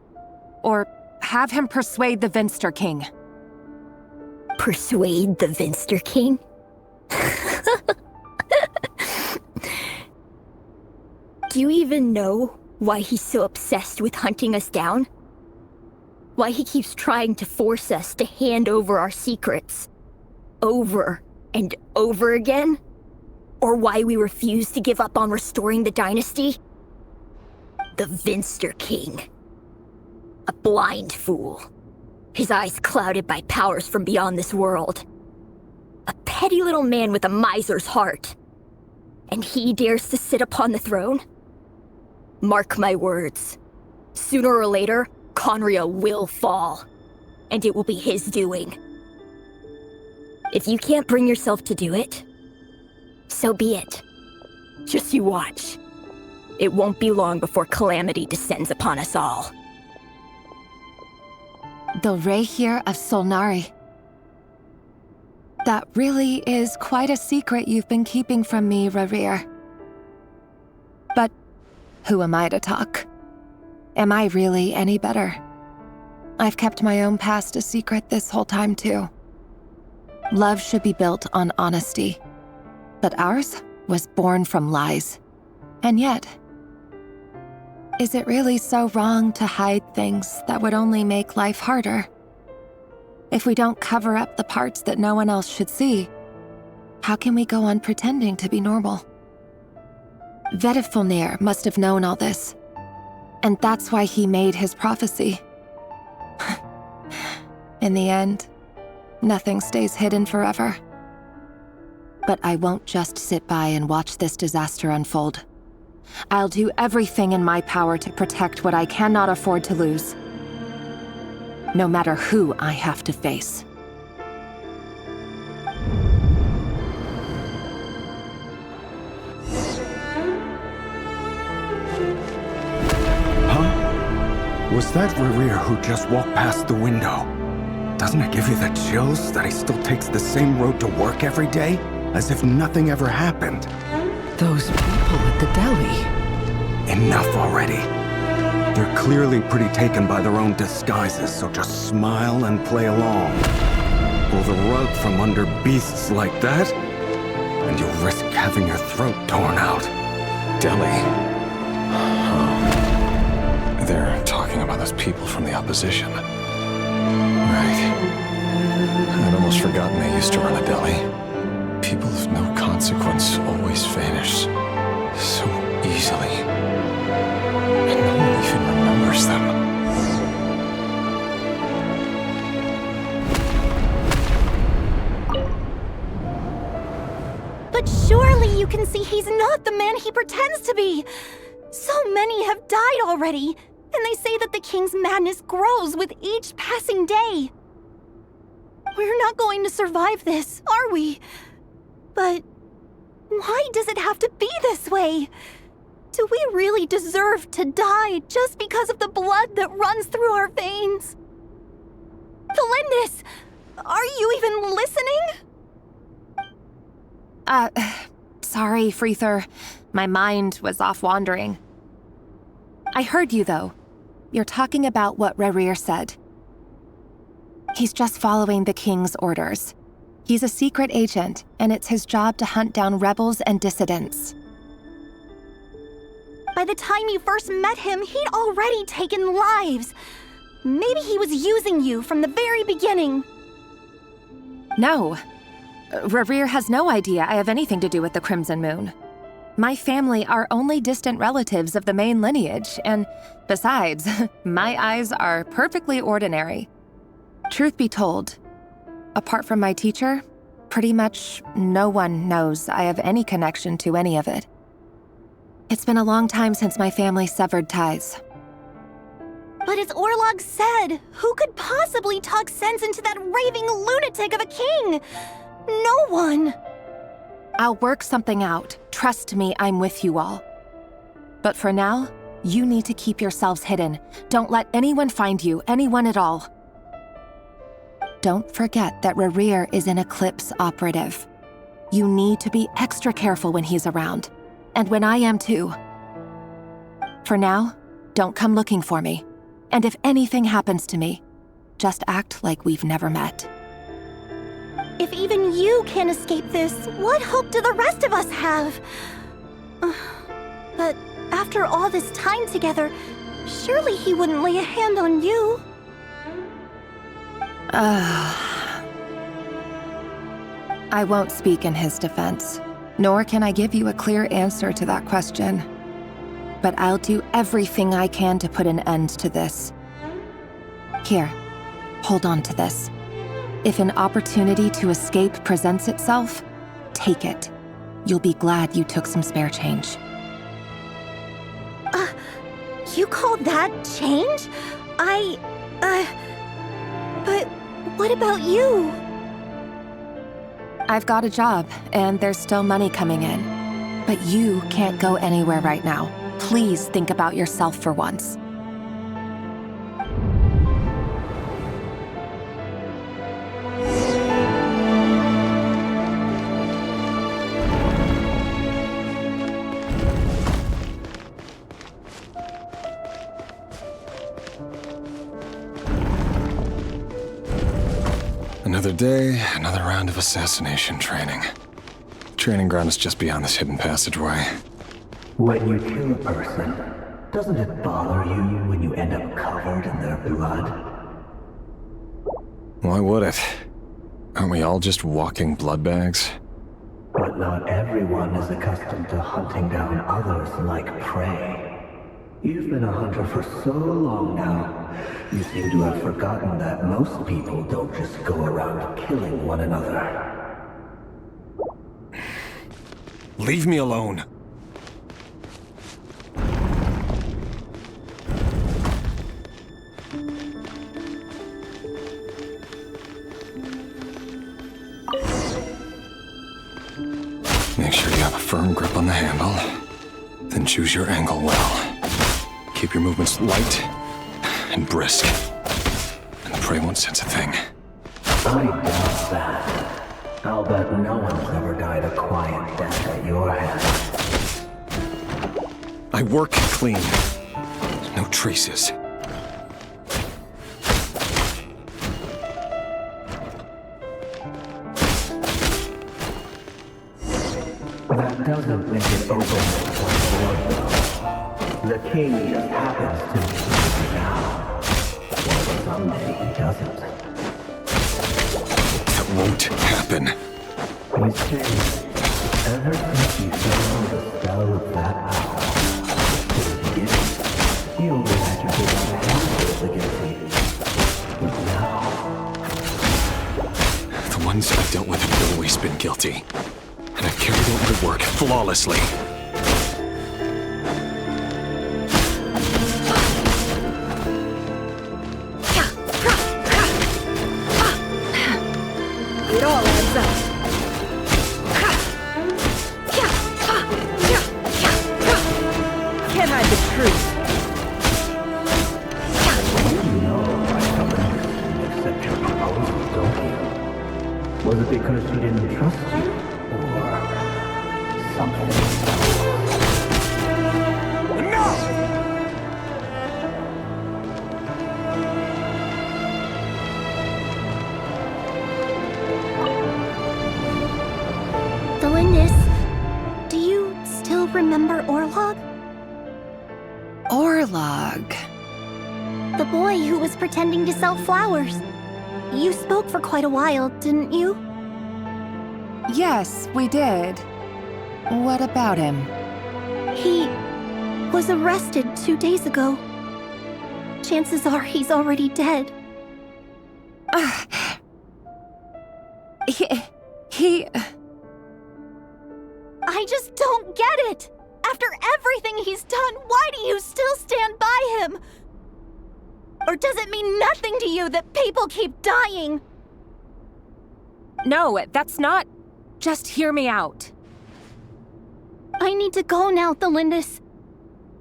Or have him persuade the Vinster King. Persuade the Vinster King? Do you even know why he's so obsessed with hunting us down? Why he keeps trying to force us to hand over our secrets? Over and over again? Or why we refuse to give up on restoring the dynasty? The Vinster King. A blind fool. His eyes clouded by powers from beyond this world. A petty little man with a miser's heart. And he dares to sit upon the throne? Mark my words. Sooner or later, Conria will fall. And it will be his doing. If you can't bring yourself to do it, so be it. Just you watch. It won't be long before calamity descends upon us all. The Rehir of Solnari. That really is quite a secret you've been keeping from me, Rerir. But who am I to talk? Am I really any better? I've kept my own past a secret this whole time, too. Love should be built on honesty. But ours was born from lies. And yet, is it really so wrong to hide things that would only make life harder? If we don't cover up the parts that no one else should see, how can we go on pretending to be normal? Vedifulnir must have known all this, and that's why he made his prophecy. In the end, nothing stays hidden forever. But I won't just sit by and watch this disaster unfold. I'll do everything in my power to protect what I cannot afford to lose. No matter who I have to face. Was that Rerir who just walked past the window? Doesn't it give you the chills that he still takes the same road to work every day? As if nothing ever happened. Those people at the deli. Enough already. They're clearly pretty taken by their own disguises, so just smile and play along. Pull the rug from under beasts like that, and you'll risk having your throat torn out. Deli? They're talking about those people from the opposition. Right. I'd almost forgotten they used to run a deli. People of no consequence always vanish so easily. And no one even remembers them. But surely you can see he's not the man he pretends to be! So many have died already, and they say that the king's madness grows with each passing day. We're not going to survive this, are we? But why does it have to be this way? Do we really deserve to die just because of the blood that runs through our veins? Felindis, are you even listening? Sorry, Freether. My mind was off wandering. I heard you, though. You're talking about what Rerir said. He's just following the king's orders. He's a secret agent, and it's his job to hunt down rebels and dissidents. By the time you first met him, he'd already taken lives. Maybe he was using you from the very beginning. No. Rerir has no idea I have anything to do with the Crimson Moon. My family are only distant relatives of the main lineage, and besides, my eyes are perfectly ordinary. Truth be told, apart from my teacher, pretty much no one knows I have any connection to any of it. It's been a long time since my family severed ties. But as Orlog said, who could possibly talk sense into that raving lunatic of a king? No one. I'll work something out. Trust me, I'm with you all. But for now, you need to keep yourselves hidden. Don't let anyone find you, anyone at all. Don't forget that Rerir is an Eclipse operative. You need to be extra careful when he's around, and when I am too. For now, don't come looking for me, and if anything happens to me, just act like we've never met. If even you can't escape this, what hope do the rest of us have? But after all this time together, surely he wouldn't lay a hand on you. I won't speak in his defense, nor can I give you a clear answer to that question. But I'll do everything I can to put an end to this. Here, hold on to this. If an opportunity to escape presents itself, take it. You'll be glad you took some spare change. You call that change? But what about you? I've got a job, and there's still money coming in. But you can't go anywhere right now. Please think about yourself for once. Another day, another round of assassination training. Training ground is just beyond this hidden passageway. When you kill a person, doesn't it bother you when you end up covered in their blood? Why would it? Aren't we all just walking blood bags? But not everyone is accustomed to hunting down others like prey. You've been a hunter for so long now, you seem to have forgotten that most people don't just go around killing one another. Leave me alone. Make sure you have a firm grip on the handle, then choose your angle well. Keep your movements light and brisk, and the prey won't sense a thing. I doubt that. I'll bet no one's ever died a quiet death at your hands. I work clean. No traces. That doesn't make it open for blood, though. The king just happens to be now. Well, someday he doesn't. That won't happen. He's changed. Ever since you fell the spell of that hour. In the beginning, he only had to take out a handful of the guilty. But now... The ones I've dealt with have always been guilty. And I've carried out my work flawlessly. It all adds up. Can't hide the truth. You know I don't accept your proposal, don't you? Was it because she didn't trust you? Or something else? Enough! Delindis, do you still remember Orlog? Orlog. The boy who was pretending to sell flowers. You spoke for quite a while, didn't you? Yes, we did. What about him? He was arrested 2 days ago. Chances are he's already dead. He... I just don't get it! After everything he's done, why do you still stand by him? Or does it mean nothing to you that people keep dying? No, that's not... Just hear me out. I need to go now, Delindis.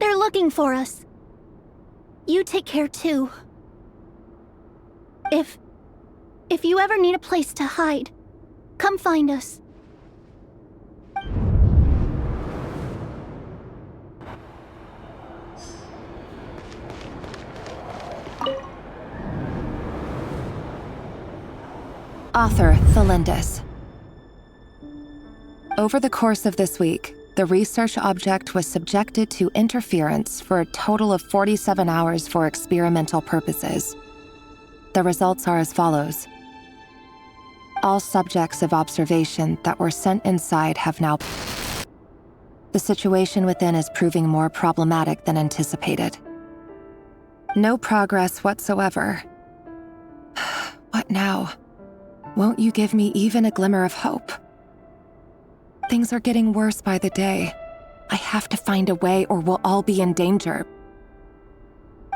They're looking for us. You take care too. If you ever need a place to hide, come find us. Author Thelindis. Over the course of this week, the research object was subjected to interference for a total of 47 hours for experimental purposes. The results are as follows. All subjects of observation that were sent inside have now... The situation within is proving more problematic than anticipated. No progress whatsoever. What now? Won't you give me even a glimmer of hope? Things are getting worse by the day. I have to find a way or we'll all be in danger.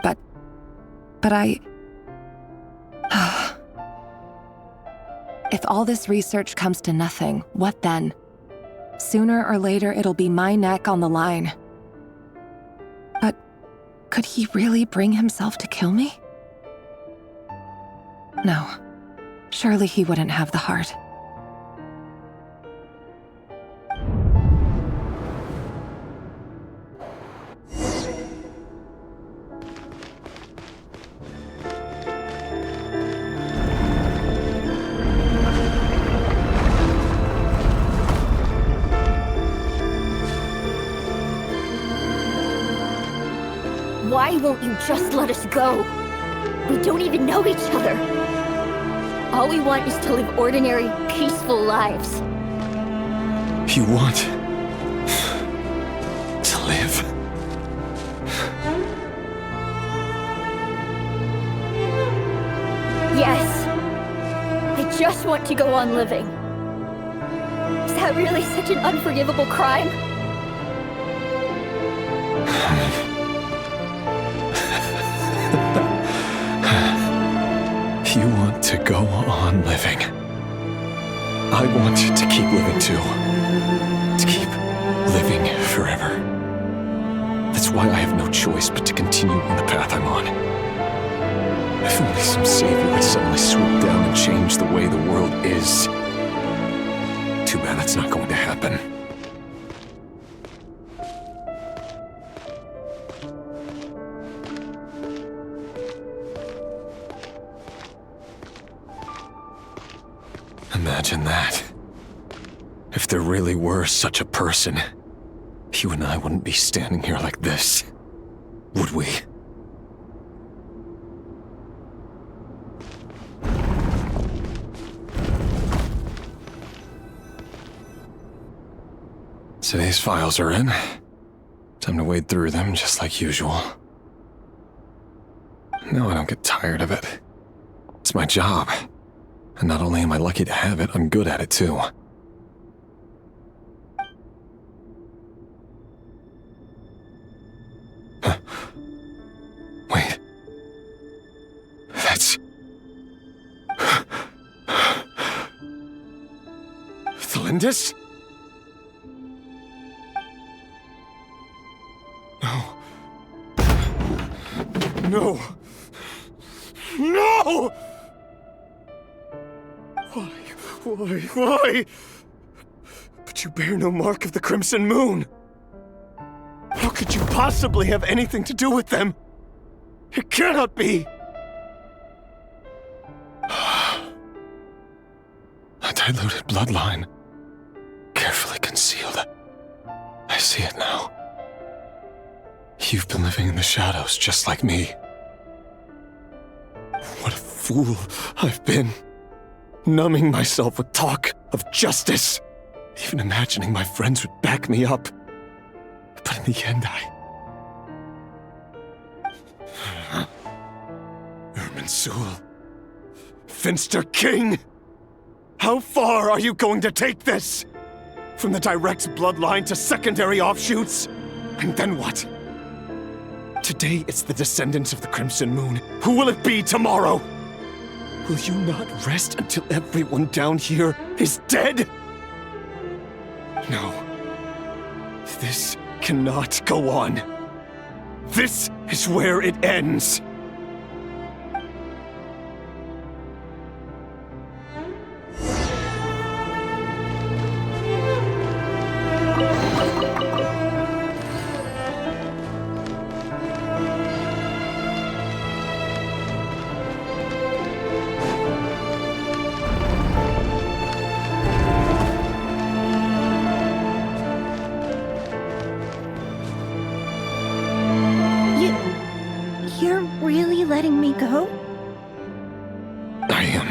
But I... If all this research comes to nothing, what then? Sooner or later, it'll be my neck on the line. But could he really bring himself to kill me? No. Surely he wouldn't have the heart. Why won't you just let us go? We don't even know each other. All we want is to live ordinary, peaceful lives. You want to live? Yes. I just want to go on living. Is that really such an unforgivable crime? You want to go on living. I want to keep living too. To keep living forever. That's why I have no choice but to continue on the path I'm on. If only some savior would suddenly swoop down and change the way the world is. Too bad that's not going to happen. Imagine that. If there really were such a person, you and I wouldn't be standing here like this, would we? Today's files are in. Time to wade through them just like usual. No, I don't get tired of it. It's my job. And not only am I lucky to have it, I'm good at it too. Huh. Wait. That's... Thelindis? No. No! No! Why? But you bear no mark of the Crimson Moon. How could you possibly have anything to do with them? It cannot be! A diluted bloodline. Carefully concealed. I see it now. You've been living in the shadows just like me. What a fool I've been. Numbing myself with talk of justice. Even imagining my friends would back me up. But in the end, Irminsul. Finster King! How far are you going to take this? From the direct bloodline to secondary offshoots? And then what? Today it's the descendants of the Crimson Moon. Who will it be tomorrow? Will you not rest until everyone down here is dead? No. This cannot go on. This is where it ends! You're really letting me go? I am.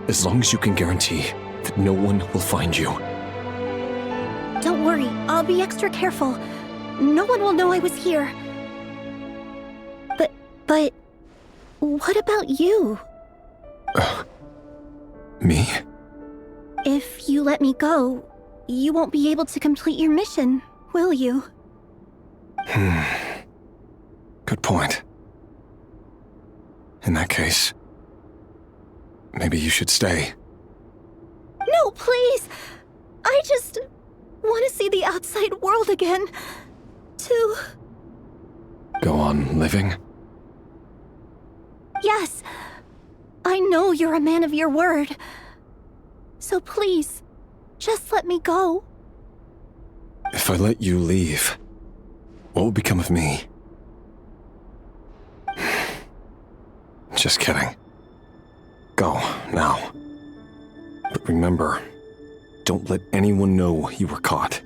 As long as you can guarantee that no one will find you. Don't worry, I'll be extra careful. No one will know I was here. But... what about you? Me? If you let me go, you won't be able to complete your mission, will you? Good point. In that case, maybe you should stay. No, please! I just want to see the outside world again. To... Go on living? Yes. I know you're a man of your word. So please, just let me go. If I let you leave, what will become of me? Just kidding. Go, now. But remember, don't let anyone know you were caught.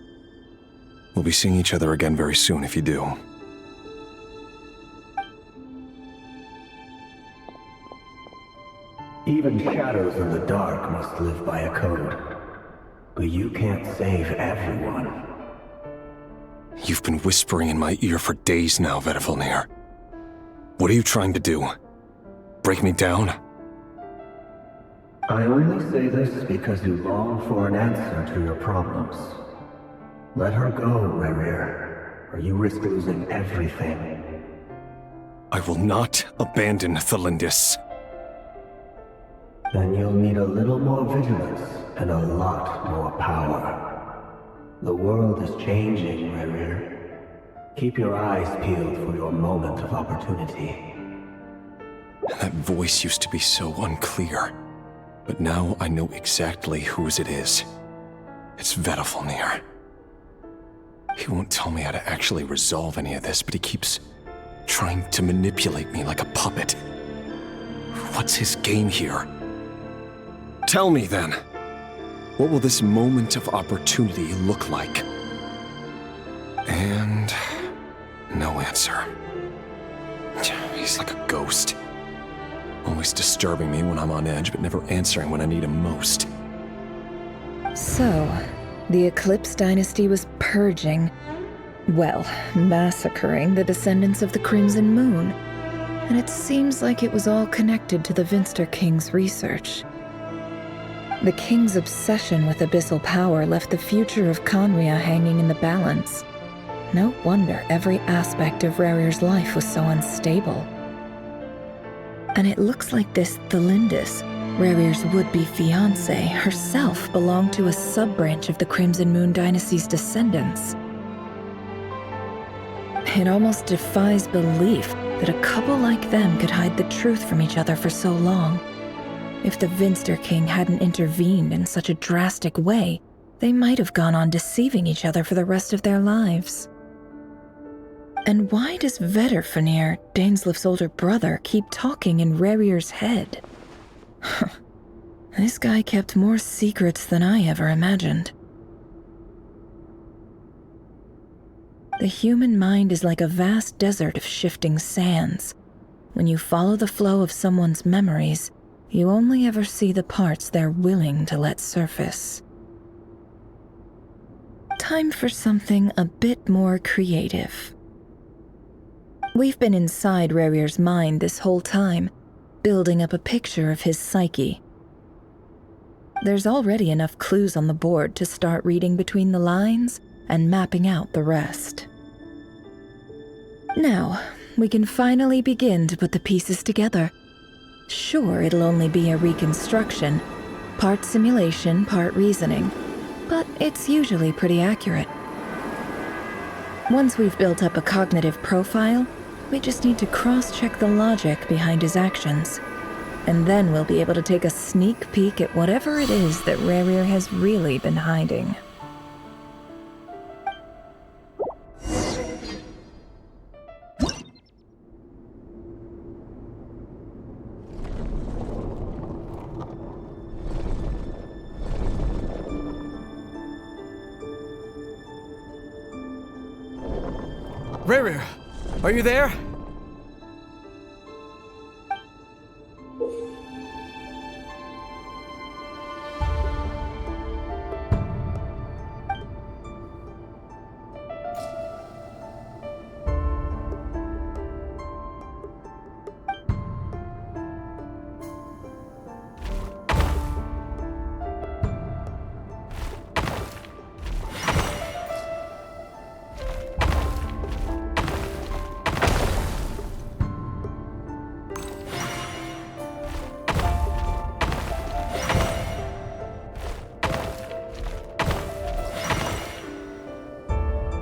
We'll be seeing each other again very soon if you do. Even shadows in the dark must live by a code. But you can't save everyone. You've been whispering in my ear for days now, Vedifilnir. What are you trying to do? Break me down? I only say this because you long for an answer to your problems. Let her go, Rerir, or you risk losing everything. I will not abandon Thelindis. Then you'll need a little more vigilance and a lot more power. The world is changing, Rerir. Keep your eyes peeled for your moment of opportunity. That voice used to be so unclear, but now I know exactly whose it is. It's Vedifilnir. He won't tell me how to actually resolve any of this, but he keeps trying to manipulate me like a puppet. What's his game here? Tell me then, what will this moment of opportunity look like? And no answer. He's like a ghost. Always disturbing me when I'm on edge, but never answering when I need him most. So, the Eclipse Dynasty was purging, well, massacring the descendants of the Crimson Moon. And it seems like it was all connected to the Vinster King's research. The King's obsession with abyssal power left the future of Khaenri'ah hanging in the balance. No wonder every aspect of Rerir's life was so unstable. And it looks like this Thelindis, Rerir's would-be fiancé, herself belonged to a sub-branch of the Crimson Moon Dynasty's descendants. It almost defies belief that a couple like them could hide the truth from each other for so long. If the Vinster King hadn't intervened in such a drastic way, they might have gone on deceiving each other for the rest of their lives. And why does Vedifilnir, Dainslif's older brother, keep talking in Rerir's head? This guy kept more secrets than I ever imagined. The human mind is like a vast desert of shifting sands. When you follow the flow of someone's memories, you only ever see the parts they're willing to let surface. Time for something a bit more creative. We've been inside Rerir's mind this whole time, building up a picture of his psyche. There's already enough clues on the board to start reading between the lines and mapping out the rest. Now, we can finally begin to put the pieces together. Sure, it'll only be a reconstruction, part simulation, part reasoning, but it's usually pretty accurate. Once we've built up a cognitive profile, we just need to cross-check the logic behind his actions. And then we'll be able to take a sneak peek at whatever it is that Rerir has really been hiding. Rerir, are you there?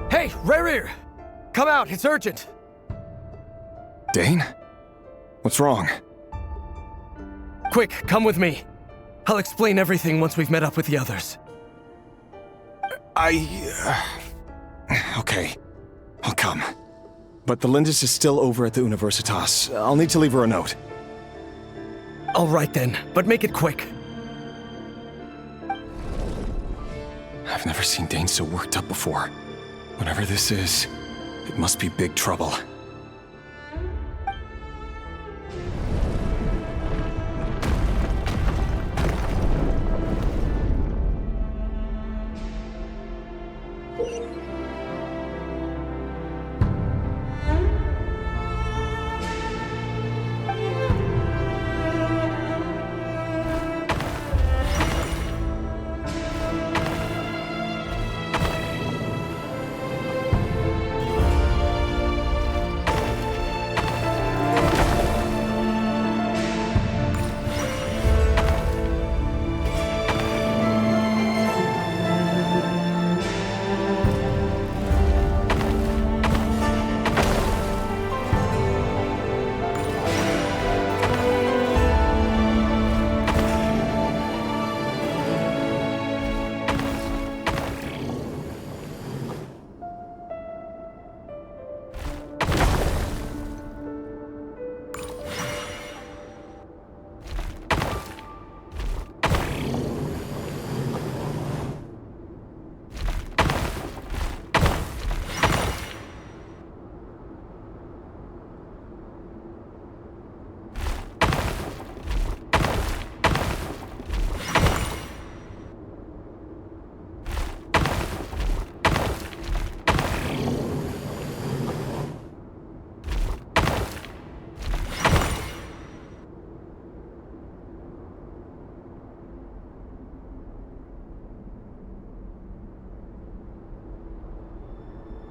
Hey, Rerir! Come out, it's urgent! Dane? What's wrong? Quick, come with me. I'll explain everything once we've met up with the others. Okay. I'll come. But the Lindis is still over at the Universitas. I'll need to leave her a note. All right then, but make it quick. I've never seen Dane so worked up before. Whatever this is, it must be big trouble.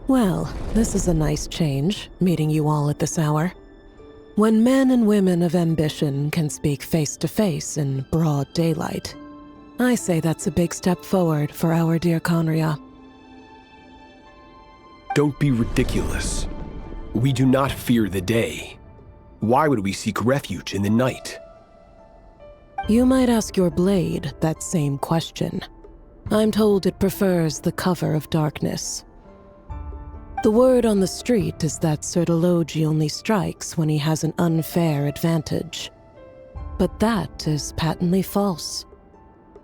Well, this is a nice change, meeting you all at this hour. When men and women of ambition can speak face to face in broad daylight, I say that's a big step forward for our dear Conria. Don't be ridiculous. We do not fear the day. Why would we seek refuge in the night? You might ask your blade that same question. I'm told it prefers the cover of darkness. The word on the street is that Elégie only strikes when he has an unfair advantage. But that is patently false.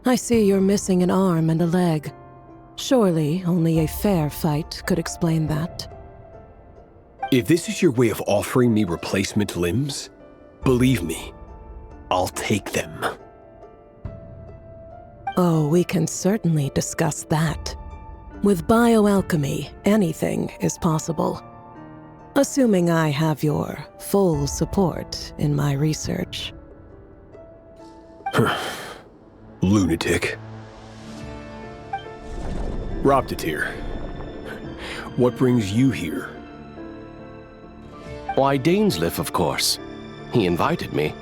I see you're missing an arm and a leg. Surely only a fair fight could explain that. If this is your way of offering me replacement limbs, believe me, I'll take them. Oh, we can certainly discuss that. With bioalchemy, anything is possible. Assuming I have your full support in my research. Lunatic. Roptatir, what brings you here? Why, Dainsleif, of course. He invited me.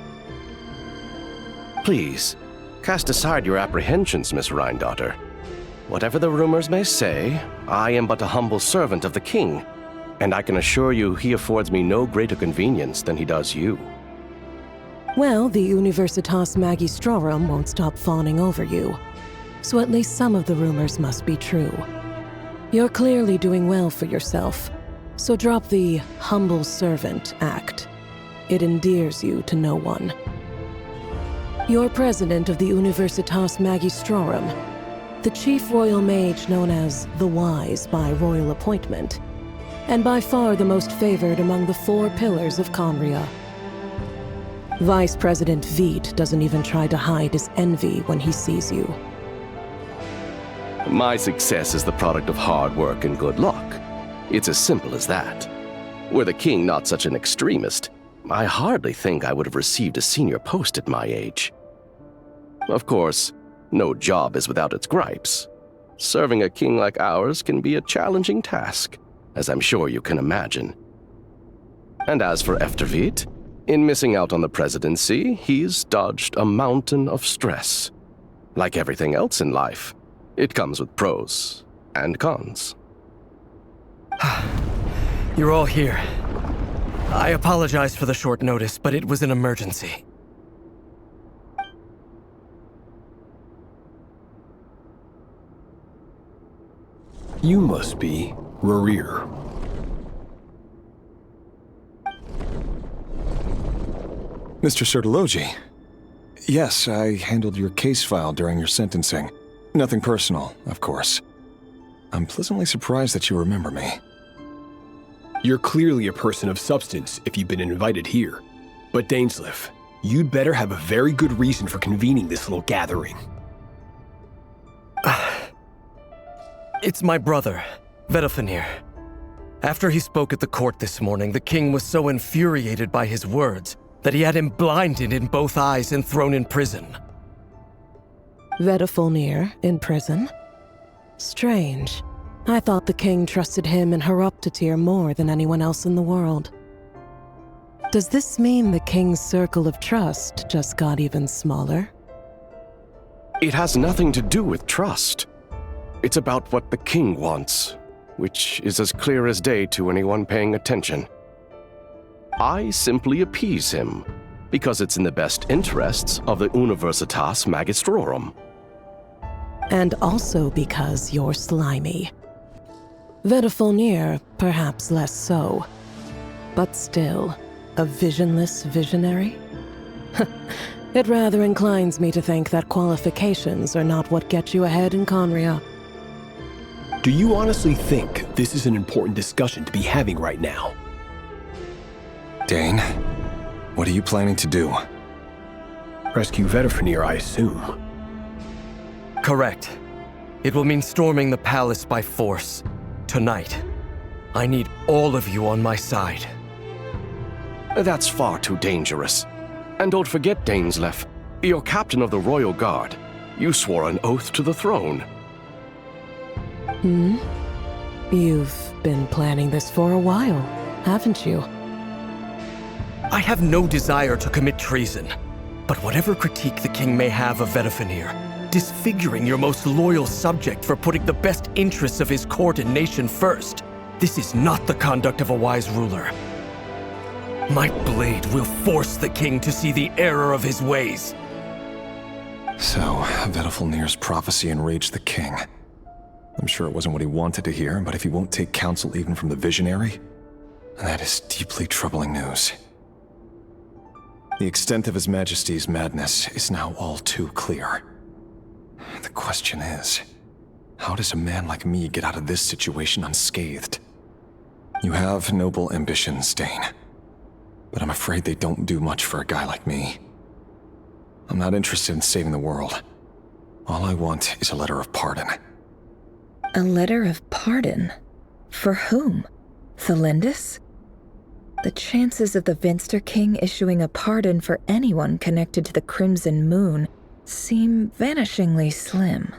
Please, cast aside your apprehensions, Miss Rhindaughter. whatever the rumors may say, I am but a humble servant of the king, and I can assure you he affords me no greater convenience than he does you. Well, the Universitas Magistrorum won't stop fawning over you, so at least some of the rumors must be true. You're clearly doing well for yourself, so drop the humble servant act. It endears you to no one. You're president of the Universitas Magistrorum, the chief royal mage known as the Wise by royal appointment, and by far the most favored among the 4 pillars of Conria. Vice President Veit doesn't even try to hide his envy when he sees you. My success is the product of hard work and good luck. It's as simple as that. Were the king not such an extremist, I hardly think I would have received a senior post at my age. Of course, no job is without its gripes. Serving a king like ours can be a challenging task, as I'm sure you can imagine. And as for Veit, in missing out on the presidency, he's dodged a mountain of stress. Like everything else in life, it comes with pros and cons. You're all here. I apologize for the short notice, but it was an emergency. You must be Rerir. Mr. Elégie. Yes, I handled your case file during your sentencing. Nothing personal, of course. I'm pleasantly surprised that you remember me. You're clearly a person of substance if you've been invited here. But Dainsleif, you'd better have a very good reason for convening this little gathering. It's my brother, Vedofenir. After he spoke at the court this morning, the king was so infuriated by his words that he had him blinded in both eyes and thrown in prison. Vedofenir in prison? Strange. I thought the king trusted him and Horoptatyr more than anyone else in the world. Does this mean the king's circle of trust just got even smaller? It has nothing to do with trust. It's about what the king wants, which is as clear as day to anyone paying attention. I simply appease him, because it's in the best interests of the Universitas Magistrorum. And also because you're slimy. Vedofenir, perhaps less so. But still, a visionless visionary? It rather inclines me to think that qualifications are not what get you ahead in Conria. Do you honestly think this is an important discussion to be having right now? Dane, what are you planning to do? Rescue Vedofenir, I assume. Correct. It will mean storming the palace by force. Tonight. I need all of you on my side. That's far too dangerous. And don't forget, Dainsleif, you're captain of the Royal Guard. You swore an oath to the throne. You've been planning this for a while, haven't you? I have no desire to commit treason, but whatever critique the king may have of Vedofenir, disfiguring your most loyal subject for putting the best interests of his court and nation first, this is not the conduct of a wise ruler. My blade will force the king to see the error of his ways. So, Vedofenir's prophecy enraged the king. I'm sure it wasn't what he wanted to hear, but if he won't take counsel even from the visionary, that is deeply troubling news. The extent of His Majesty's madness is now all too clear. The question is, how does a man like me get out of this situation unscathed? You have noble ambitions, Dane, but I'm afraid they don't do much for a guy like me. I'm not interested in saving the world. All I want is a letter of pardon. A letter of pardon? For whom? Thelindis? The chances of the Vinster King issuing a pardon for anyone connected to the Crimson Moon seem vanishingly slim.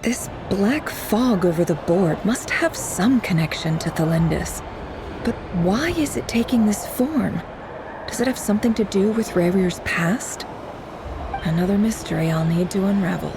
This black fog over the board must have some connection to Thelindis. But why is it taking this form? Does it have something to do with Rarir's past? Another mystery I'll need to unravel.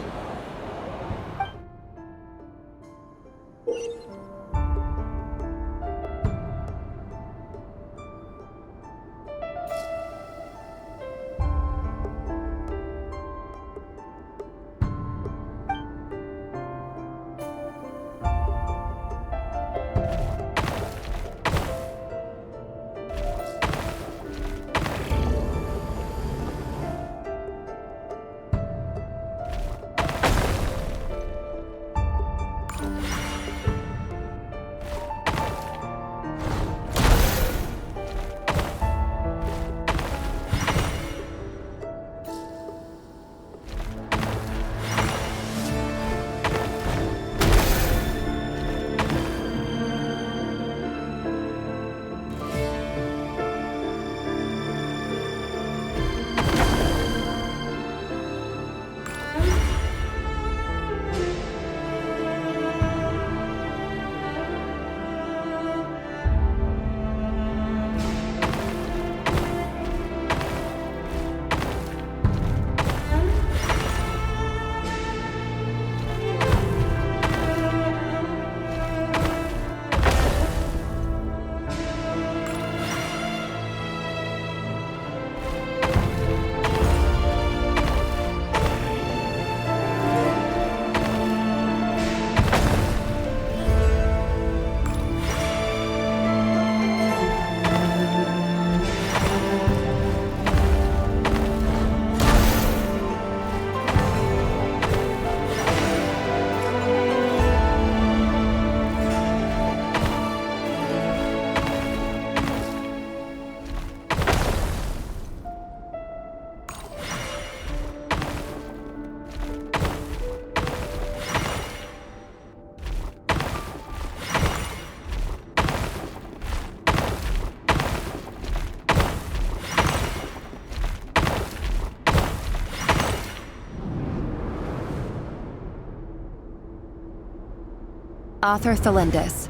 Author Thelindis.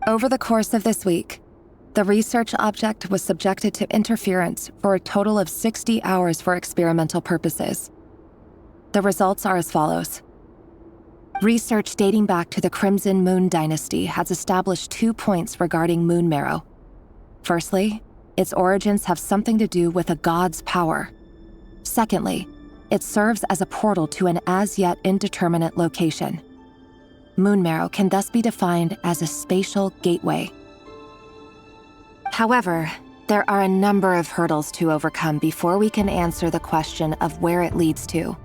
Over the course of this week, the research object was subjected to interference for a total of 60 hours for experimental purposes. The results are as follows. Research dating back to the Crimson Moon dynasty has established 2 points regarding moon marrow. Firstly, its origins have something to do with a god's power. Secondly, it serves as a portal to an as-yet indeterminate location. Moon marrow can thus be defined as a spatial gateway. However, there are a number of hurdles to overcome before we can answer the question of where it leads to.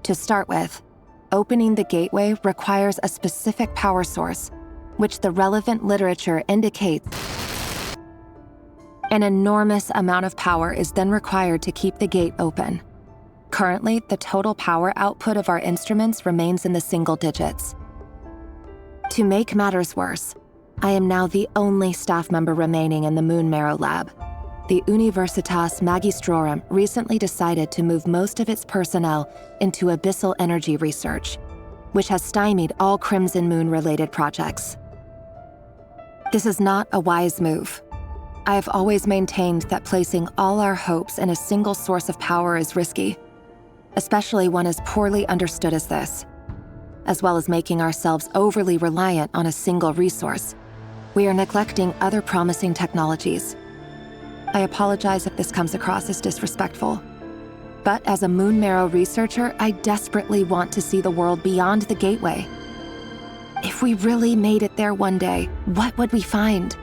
To start with, opening the gateway requires a specific power source, which the relevant literature indicates. An enormous amount of power is then required to keep the gate open. Currently, the total power output of our instruments remains in the single digits. To make matters worse, I am now the only staff member remaining in the Moon Marrow lab. The Universitas Magistrorum recently decided to move most of its personnel into abyssal energy research, which has stymied all Crimson Moon-related projects. This is not a wise move. I have always maintained that placing all our hopes in a single source of power is risky, especially one as poorly understood as this. As well as making ourselves overly reliant on a single resource, we are neglecting other promising technologies. I apologize if this comes across as disrespectful. But as a Moon Marrow researcher, I desperately want to see the world beyond the gateway. If we really made it there one day, what would we find?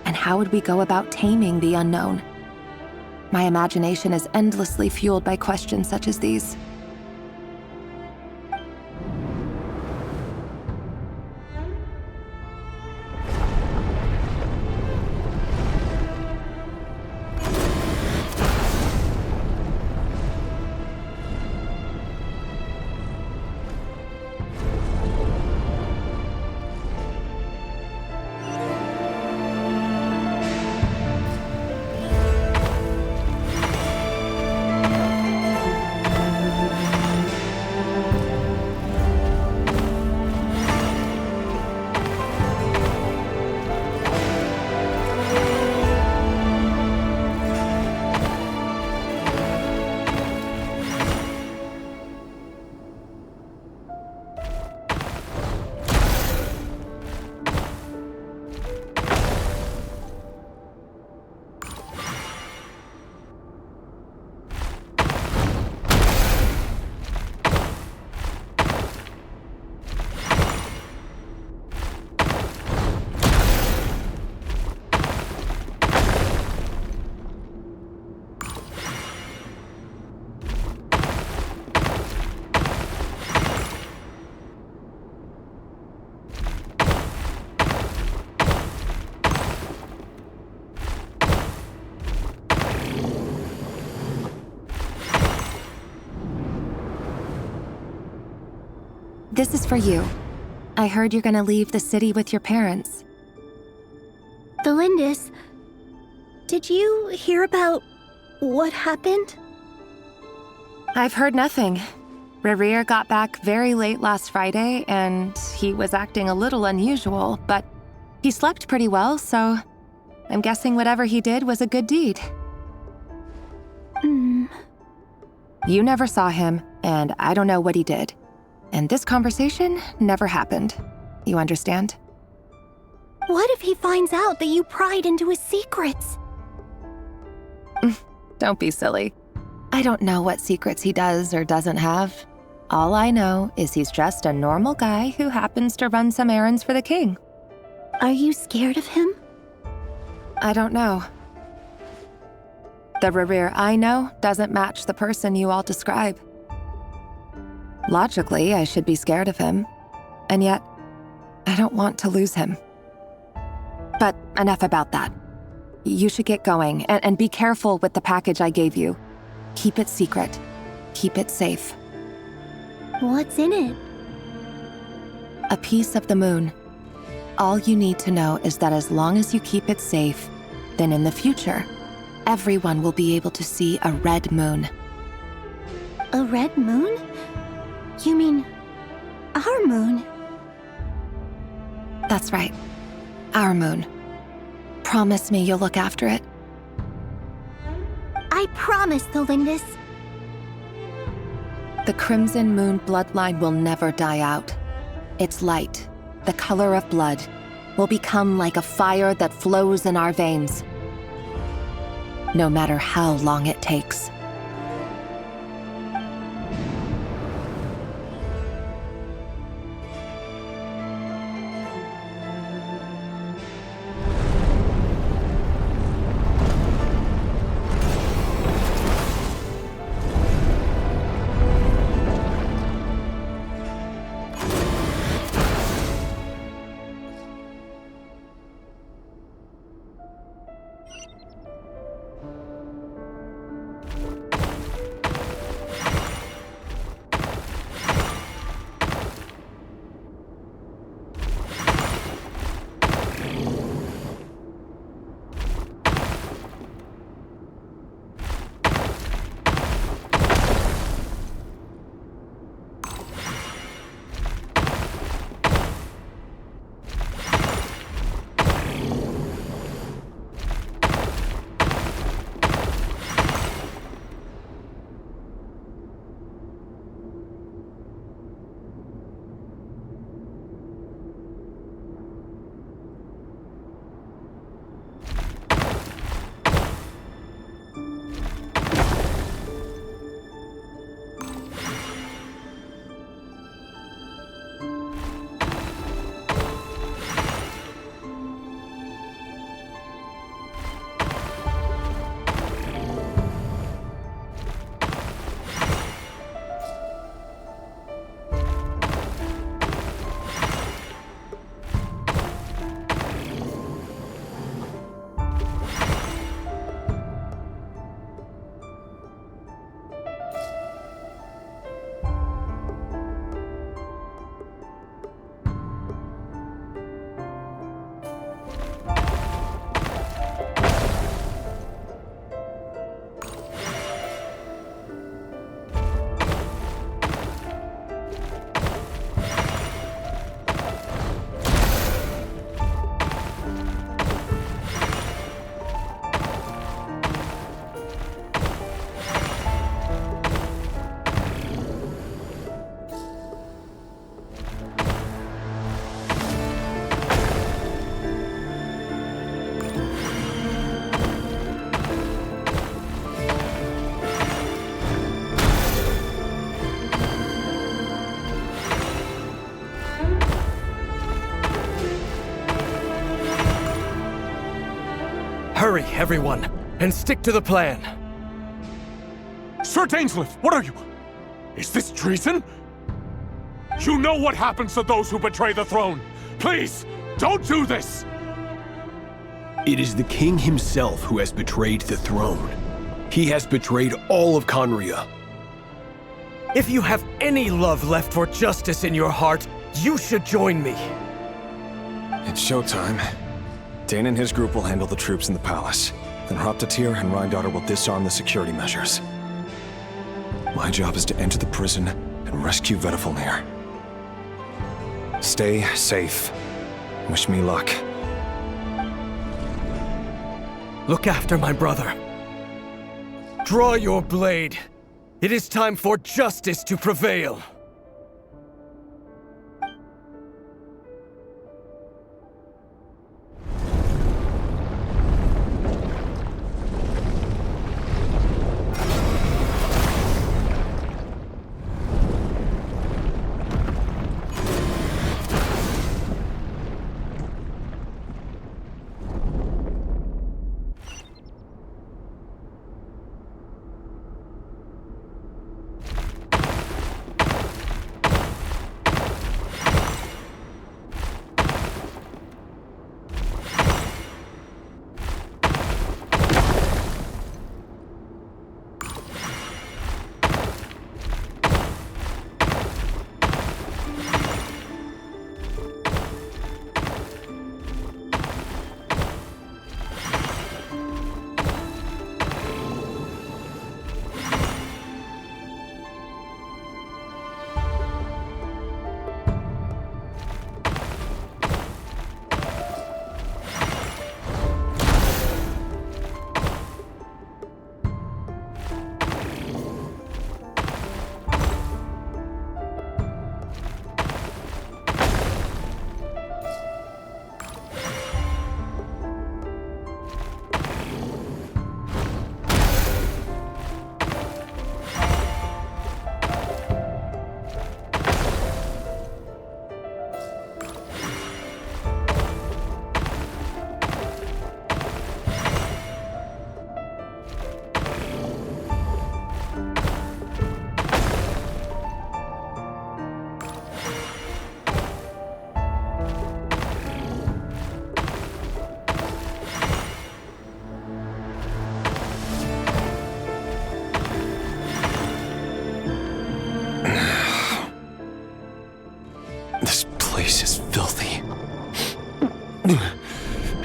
And how would we go about taming the unknown? My imagination is endlessly fueled by questions such as these. This is for you. I heard you're gonna leave the city with your parents. The Lindis, did you hear about what happened? I've heard nothing. Rerir got back very late last Friday, and he was acting a little unusual, but he slept pretty well, so I'm guessing whatever he did was a good deed. You never saw him, and I don't know what he did. And this conversation never happened. You understand? What if he finds out that you pried into his secrets? Don't be silly. I don't know what secrets he does or doesn't have. All I know is he's just a normal guy who happens to run some errands for the king. Are you scared of him? I don't know. The Rerir I know doesn't match the person you all describe. Logically, I should be scared of him, and yet, I don't want to lose him. But enough about that. You should get going, and be careful with the package I gave you. Keep it secret. Keep it safe. What's in it? A piece of the moon. All you need to know is that as long as you keep it safe, then in the future, everyone will be able to see a red moon. A red moon? You mean our moon? That's right. Our moon. Promise me you'll look after it. I promise, the Lindis. The Crimson Moon bloodline will never die out. Its light, the color of blood, will become like a fire that flows in our veins. No matter how long it takes. Hurry, everyone, and stick to the plan. Sir Dainsleif, what are you? Is this treason? You know what happens to those who betray the throne. Please, don't do this! It is the king himself who has betrayed the throne. He has betrayed all of Conria. If you have any love left for justice in your heart, you should join me. It's showtime. Dane and his group will handle the troops in the palace. Then Hraptatyr and Rheindater will disarm the security measures. My job is to enter the prison and rescue Vedifalnir. Stay safe. Wish me luck. Look after my brother. Draw your blade. It is time for justice to prevail.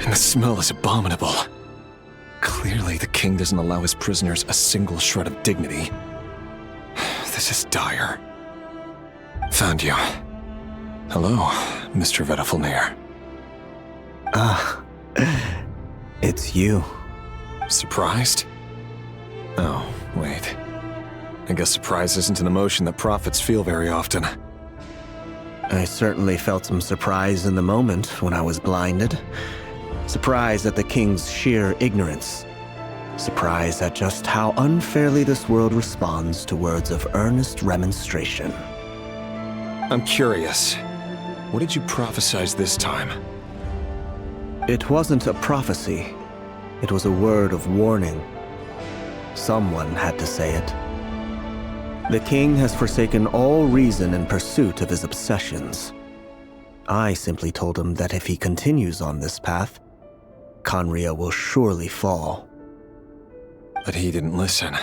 And the smell is abominable. Clearly, the king doesn't allow his prisoners a single shred of dignity. This is dire. Found you. Hello, Mr. Vedifalnir. Ah, it's you. Surprised? Oh, wait. I guess surprise isn't an emotion that prophets feel very often. I certainly felt some surprise in the moment when I was blinded. Surprise at the king's sheer ignorance. Surprise at just how unfairly this world responds to words of earnest remonstration. I'm curious. What did you prophesize this time? It wasn't a prophecy. It was a word of warning. Someone had to say it. The king has forsaken all reason in pursuit of his obsessions. I simply told him that if he continues on this path, Khaenri'ah will surely fall. But he didn't listen.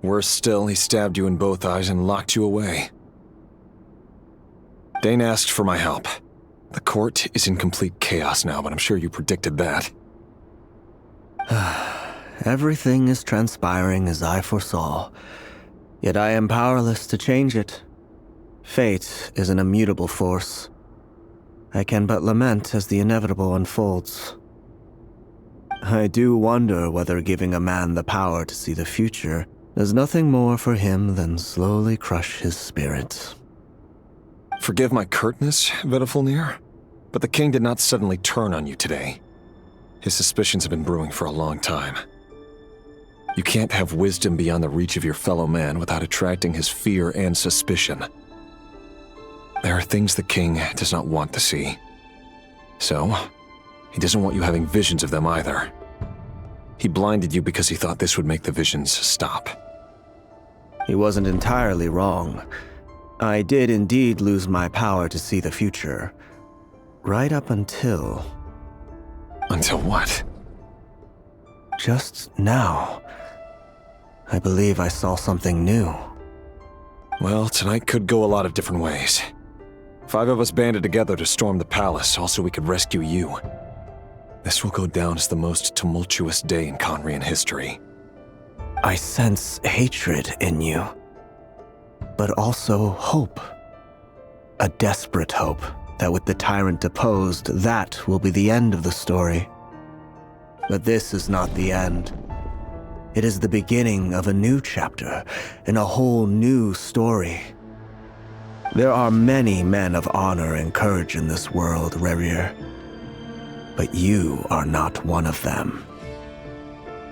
Worse still, he stabbed you in both eyes and locked you away. Dane asked for my help. The court is in complete chaos now, but I'm sure you predicted that. Everything is transpiring as I foresaw. Yet I am powerless to change it. Fate is an immutable force. I can but lament as the inevitable unfolds. I do wonder whether giving a man the power to see the future does nothing more for him than slowly crush his spirit. Forgive my curtness, Vedifalnir, but the king did not suddenly turn on you today. His suspicions have been brewing for a long time. You can't have wisdom beyond the reach of your fellow man without attracting his fear and suspicion. There are things the king does not want to see. So, he doesn't want you having visions of them either. He blinded you because he thought this would make the visions stop. He wasn't entirely wrong. I did indeed lose my power to see the future. Right up until... Until what? Just now. I believe I saw something new. Well, tonight could go a lot of different ways. 5 of us banded together to storm the palace, also we could rescue you. This will go down as the most tumultuous day in Conrian history. I sense hatred in you, but also hope. A desperate hope that with the tyrant deposed, that will be the end of the story. But this is not the end. It is the beginning of a new chapter in a whole new story. There are many men of honor and courage in this world, Rerir. But you are not one of them.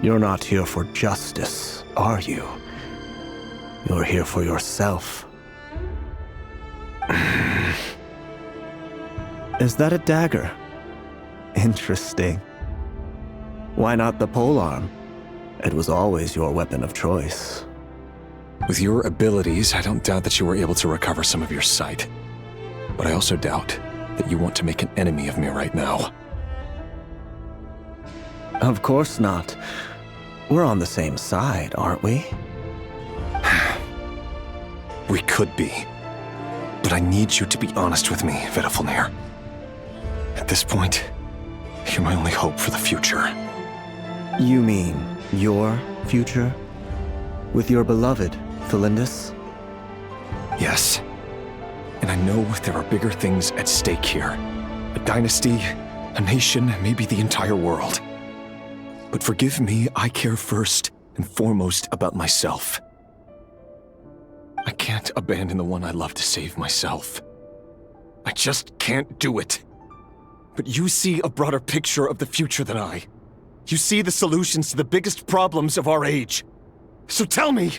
You're not here for justice, are you? You're here for yourself. Is that a dagger? Interesting. Why not the polearm? It was always your weapon of choice. With your abilities, I don't doubt that you were able to recover some of your sight. But I also doubt that you want to make an enemy of me right now. Of course not. We're on the same side, aren't we? We could be. But I need you to be honest with me, Vedafilnir. At this point, you're my only hope for the future. You mean your future? With your beloved, Thelindis? Yes. And I know there are bigger things at stake here. A dynasty, a nation, maybe the entire world. But forgive me, I care first and foremost about myself. I can't abandon the one I love to save myself. I just can't do it. But you see a broader picture of the future than I. You see the solutions to the biggest problems of our age. So tell me,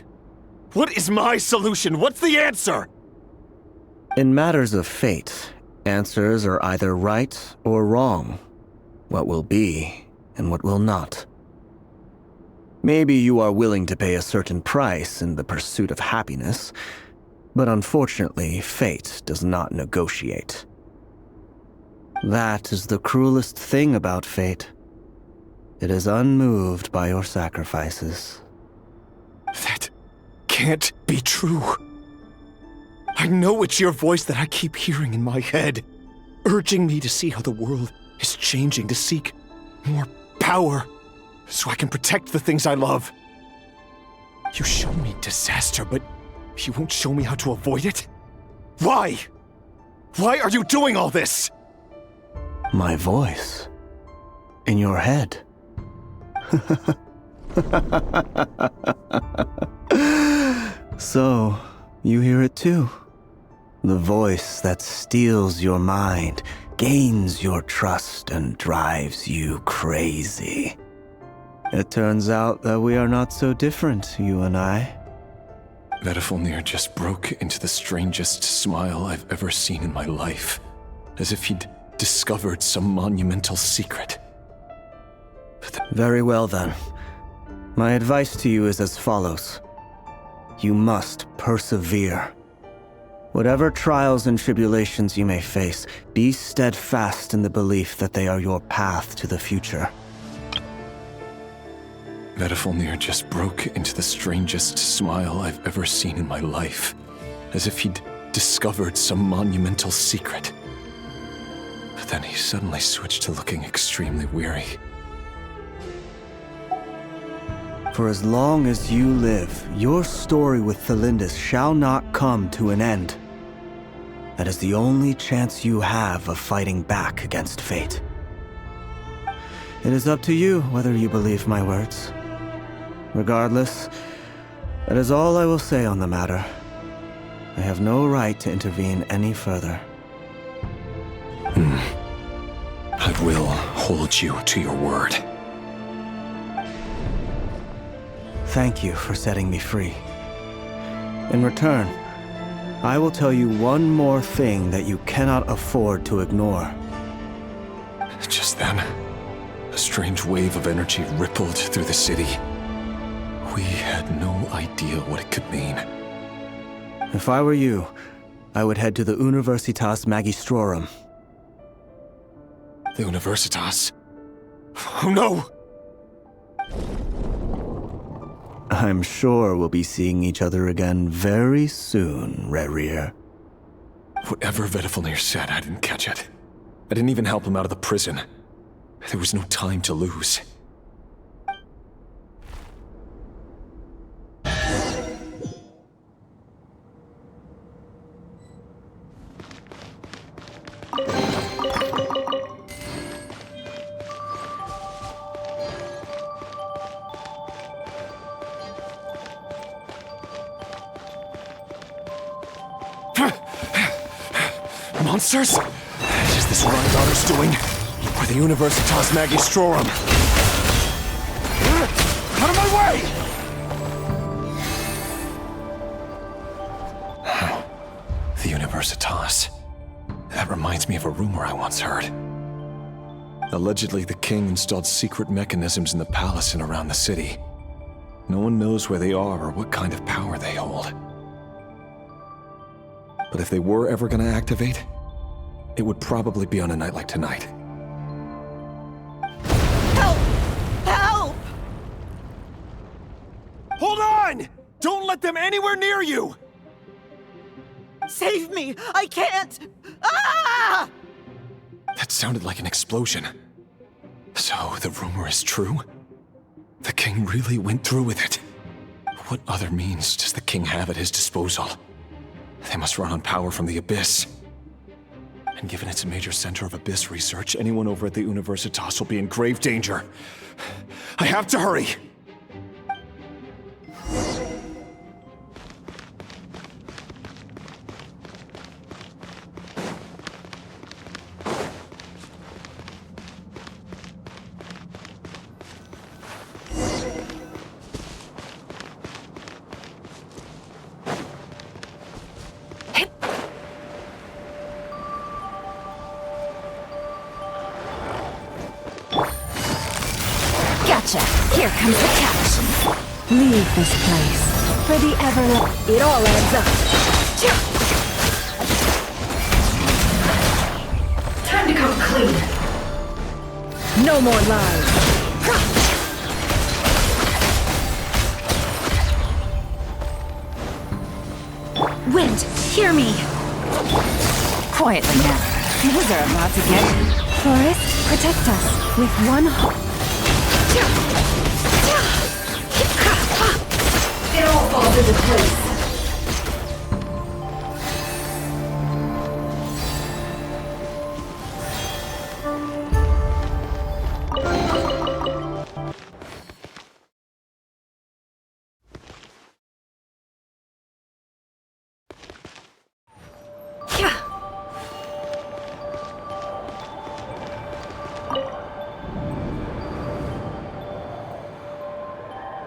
what is my solution? What's the answer? In matters of fate, answers are either right or wrong. What will be and what will not. Maybe you are willing to pay a certain price in the pursuit of happiness, but unfortunately, fate does not negotiate. That is the cruelest thing about fate. It is unmoved by your sacrifices. That can't be true. I know it's your voice that I keep hearing in my head, urging me to see how the world is changing, to seek more power, so I can protect the things I love. You show me disaster, but you won't show me how to avoid it? Why? Why are you doing all this? My voice. In your head. So, you hear it too? The voice that steals your mind, gains your trust, and drives you crazy. It turns out that we are not so different, you and I. Vedafilnir just broke into the strangest smile I've ever seen in my life, as if he'd discovered some monumental secret. Very well then. My advice to you is as follows. You must persevere. Whatever trials and tribulations you may face, be steadfast in the belief that they are your path to the future. Vedafilnir just broke into the strangest smile I've ever seen in my life, as if he'd discovered some monumental secret. But then he suddenly switched to looking extremely weary. For as long as you live, your story with Thelindis shall not come to an end. That is the only chance you have of fighting back against fate. It is up to you whether you believe my words. Regardless, that is all I will say on the matter. I have no right to intervene any further. I will hold you to your word. Thank you for setting me free. In return, I will tell you one more thing that you cannot afford to ignore. Just then, a strange wave of energy rippled through the city. We had no idea what it could mean. If I were you, I would head to the Universitas Magistrorum. The Universitas? Oh no! I'm sure we'll be seeing each other again very soon, Rerir. Whatever Vedifalnir said, I didn't catch it. I didn't even help him out of the prison. There was no time to lose. Monsters? Is this what our daughter's doing? Or the Universitas Magistrorum? Out of my way! The Universitas. That reminds me of a rumor I once heard. Allegedly, the king installed secret mechanisms in the palace and around the city. No one knows where they are or what kind of power they hold. But if they were ever going to activate, it would probably be on a night like tonight. Help! Help! Hold on! Don't let them anywhere near you! Save me! I can't! Ah! That sounded like an explosion. So, the rumor is true? The king really went through with it. What other means does the king have at his disposal? They must run on power from the Abyss. And given it's a major center of Abyss research, anyone over at the Universitas will be in grave danger. I have to hurry! Here comes the catch. Leave this place for the It all adds up. Time to come clean. No more lies. Wind, hear me. Quietly now. Things are about to get... Forest, protect us with one hope. It all falls into place.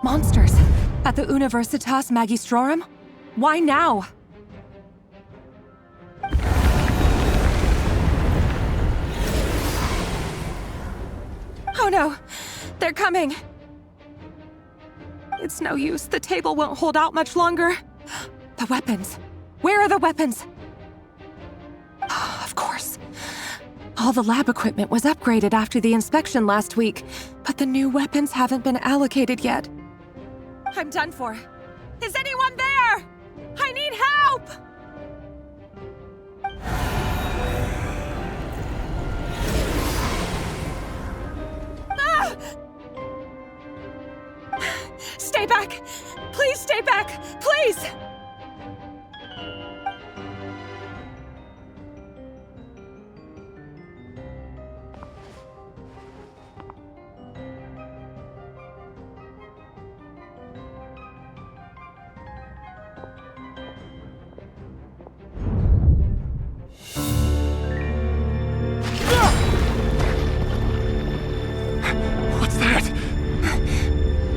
Monsters! At the Universitas Magistrorum? Why now? Oh no! They're coming! It's no use. The table won't hold out much longer. The weapons. Where are the weapons? Of course. All the lab equipment was upgraded after the inspection last week, but the new weapons haven't been allocated yet. I'm done for. Is anyone there? I need help! Ah! Stay back! Please stay back! Please!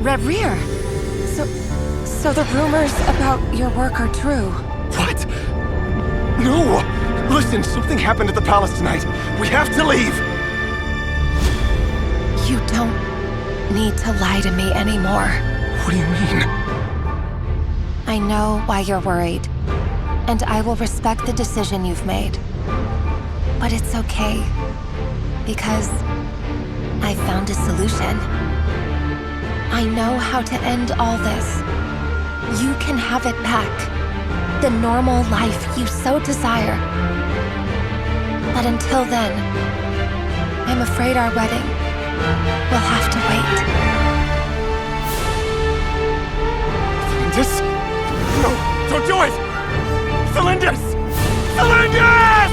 Rerir! So the rumors about your work are true. What? No! Listen, something happened at the palace tonight. We have to leave! You don't need to lie to me anymore. What do you mean? I know why you're worried, and I will respect the decision you've made. But it's okay, because I found a solution. I know how to end all this. You can have it back. The normal life you so desire. But until then, I'm afraid our wedding will have to wait. Cylindus? No, don't do it! Cylindus! Cylindus!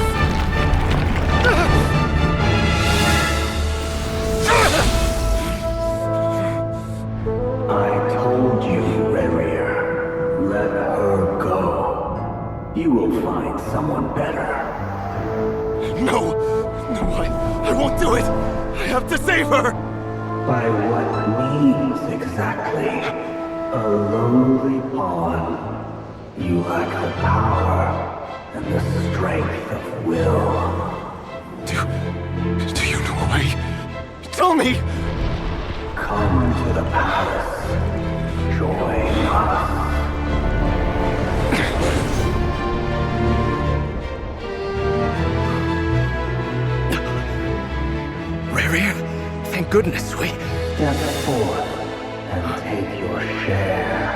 I told you, Rarier. Let her go. You will find someone better. No! I won't do it! I have to save her! By what means exactly? A lowly pawn. You lack the power and the strength of will. Do you know a way? Tell me! Come to the palace. Join us. Rarier, thank goodness we... Step forth and take your share.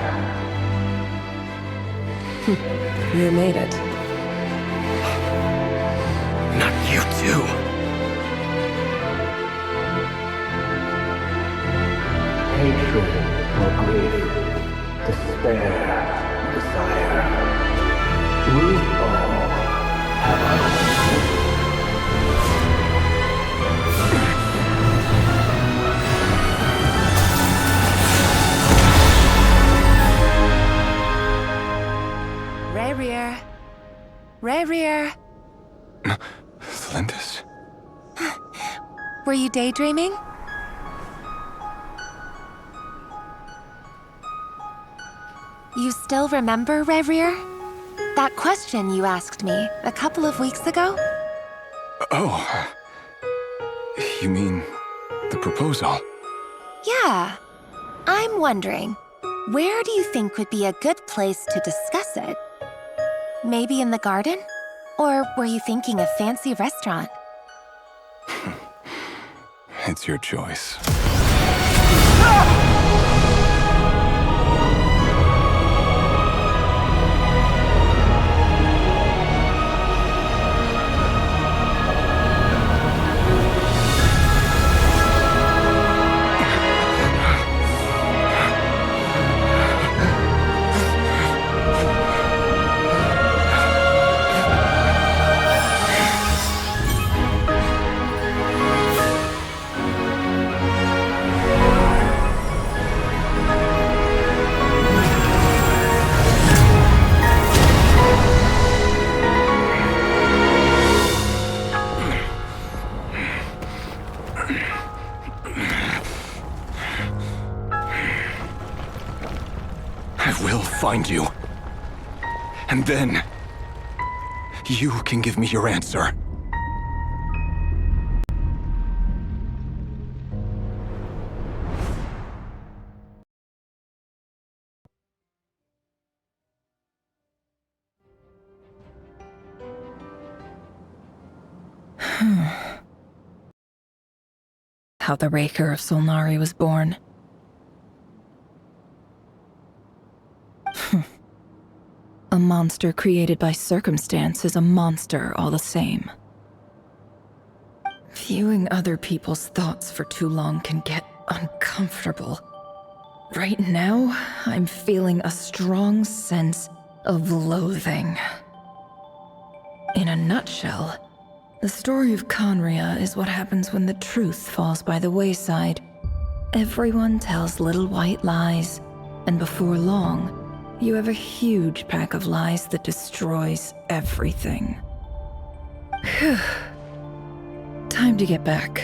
You made it. Not you too. Hatred or grief, despair, desire. We all have our own. Rarier. Cylindus? Were you daydreaming? You still remember, Rarier? That question you asked me a couple of weeks ago? Oh. You mean the proposal? Yeah. I'm wondering, where do you think would be a good place to discuss it? Maybe in the garden? Or were you thinking a fancy restaurant? It's your choice. Find you. And then, you can give me your answer. How the Raker of Solnari was born. A monster created by circumstance is a monster all the same. Viewing other people's thoughts for too long can get uncomfortable. Right now, I'm feeling a strong sense of loathing. In a nutshell, the story of Conria is what happens when the truth falls by the wayside. Everyone tells little white lies, and before long, you have a huge pack of lies that destroys everything. Whew. Time to get back.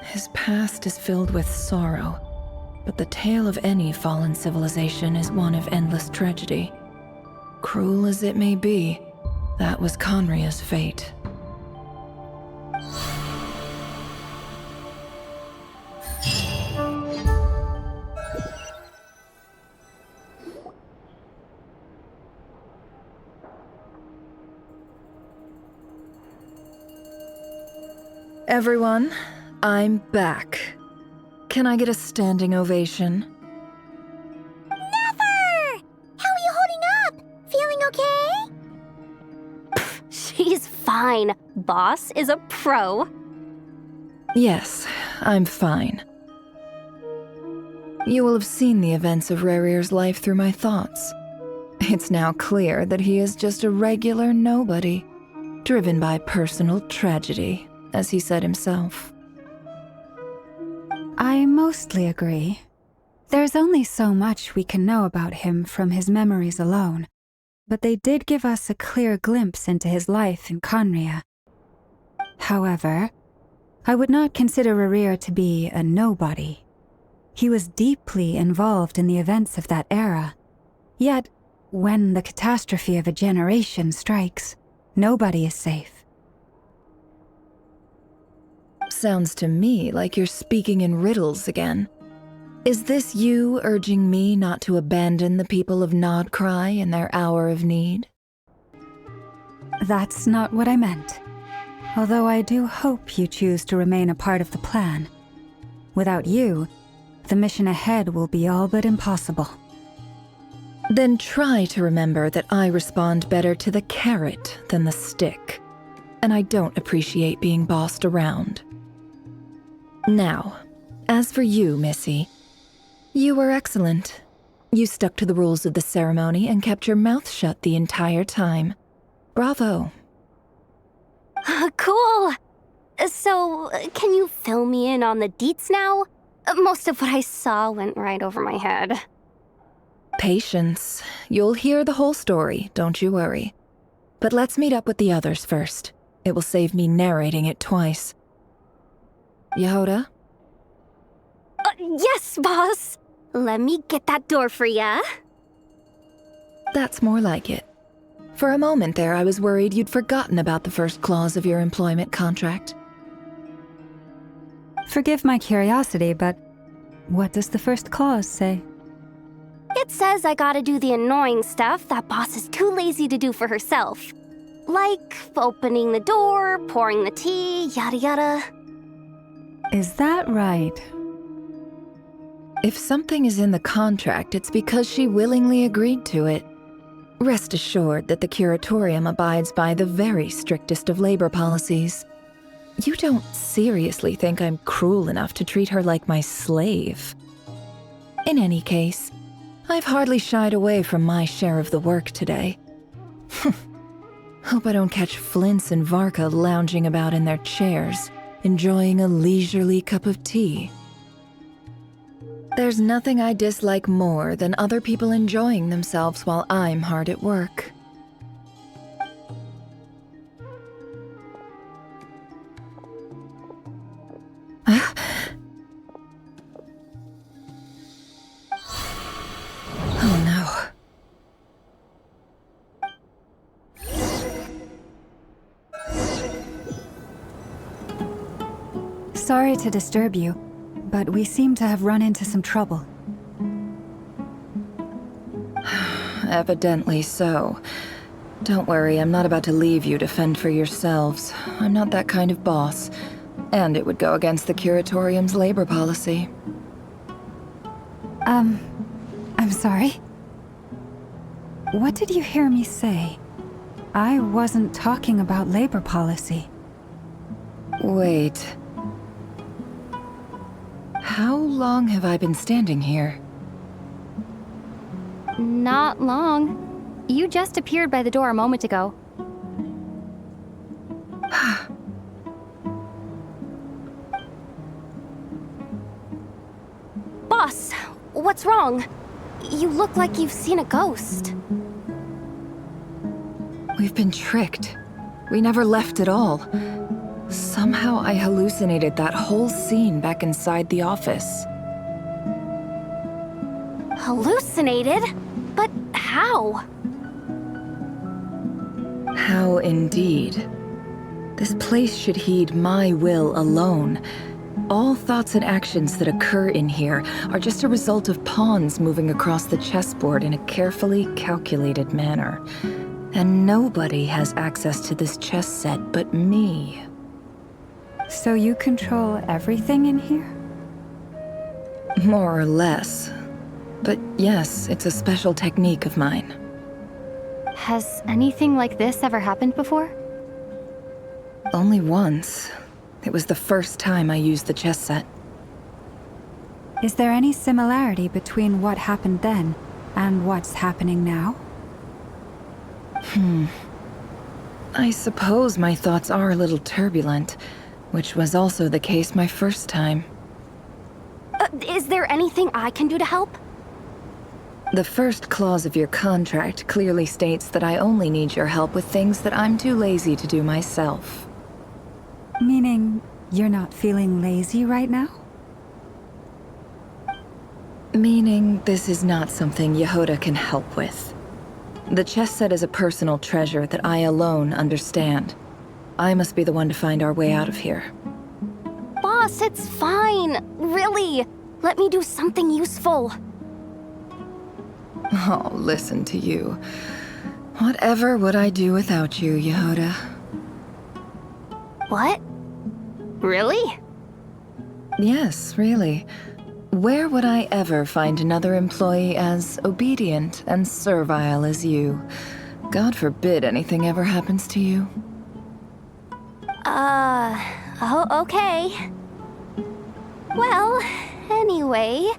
His past is filled with sorrow, but the tale of any fallen civilization is one of endless tragedy. Cruel as it may be, that was Conria's fate. Everyone, I'm back. Can I get a standing ovation? Never! How are you holding up? Feeling okay? She's fine. Boss is a pro. Yes, I'm fine. You will have seen the events of Rarir's life through my thoughts. It's now clear that he is just a regular nobody, driven by personal tragedy, as he said himself. I mostly agree. There's only so much we can know about him from his memories alone, but they did give us a clear glimpse into his life in Conria. However, I would not consider Rarir to be a nobody. He was deeply involved in the events of that era. Yet, when the catastrophe of a generation strikes, nobody is safe. Sounds to me like you're speaking in riddles again. Is this you urging me not to abandon the people of Nod-Krai in their hour of need? That's not what I meant. Although I do hope you choose to remain a part of the plan. Without you, the mission ahead will be all but impossible. Then try to remember that I respond better to the carrot than the stick, and I don't appreciate being bossed around. Now, as for you, Missy, you were excellent. You stuck to the rules of the ceremony and kept your mouth shut the entire time. Bravo. Cool! So, can you fill me in on the deets now? Most of what I saw went right over my head. Patience. You'll hear the whole story, don't you worry. But let's meet up with the others first. It will save me narrating it twice. Yehoda? Yes, boss! Let me get that door for ya. That's more like it. For a moment there, I was worried you'd forgotten about the first clause of your employment contract. Forgive my curiosity, but what does the first clause say? It says I gotta do the annoying stuff that boss is too lazy to do for herself. Like opening the door, pouring the tea, yada yada. Is that right? If something is in the contract, it's because she willingly agreed to it. Rest assured that the curatorium abides by the very strictest of labor policies. You don't seriously think I'm cruel enough to treat her like my slave? In any case, I've hardly shied away from my share of the work today. Hope I don't catch Flintz and Varka lounging about in their chairs, enjoying a leisurely cup of tea. There's nothing I dislike more than other people enjoying themselves while I'm hard at work. Oh no. Sorry to disturb you, but we seem to have run into some trouble. Evidently so. Don't worry, I'm not about to leave you to fend for yourselves. I'm not that kind of boss. And it would go against the curatorium's labor policy. I'm sorry? What did you hear me say? I wasn't talking about labor policy. Wait. How long have I been standing here? Not long. You just appeared by the door a moment ago. Boss, what's wrong? You look like you've seen a ghost. We've been tricked. We never left at all. Somehow I hallucinated that whole scene back inside the office. Hallucinated? But how? How indeed. This place should heed my will alone. All thoughts and actions that occur in here are just a result of pawns moving across the chessboard in a carefully calculated manner. And nobody has access to this chess set but me. So you control everything in here? More or less. But yes, it's a special technique of mine. Has anything like this ever happened before? Only once. It was the first time I used the chess set. Is there any similarity between what happened then and what's happening now? I suppose my thoughts are a little turbulent, which was also the case my first time. Is there anything I can do to help? The first clause of your contract clearly states that I only need your help with things that I'm too lazy to do myself. Meaning, you're not feeling lazy right now? Meaning, this is not something Yehoda can help with. The chess set is a personal treasure that I alone understand. I must be the one to find our way out of here. Boss, it's fine. Really. Let me do something useful. Oh, listen to you. Whatever would I do without you, Yehoda? What? Really? Yes, really. Where would I ever find another employee as obedient and servile as you? God forbid anything ever happens to you. Oh, okay. Well, anyway,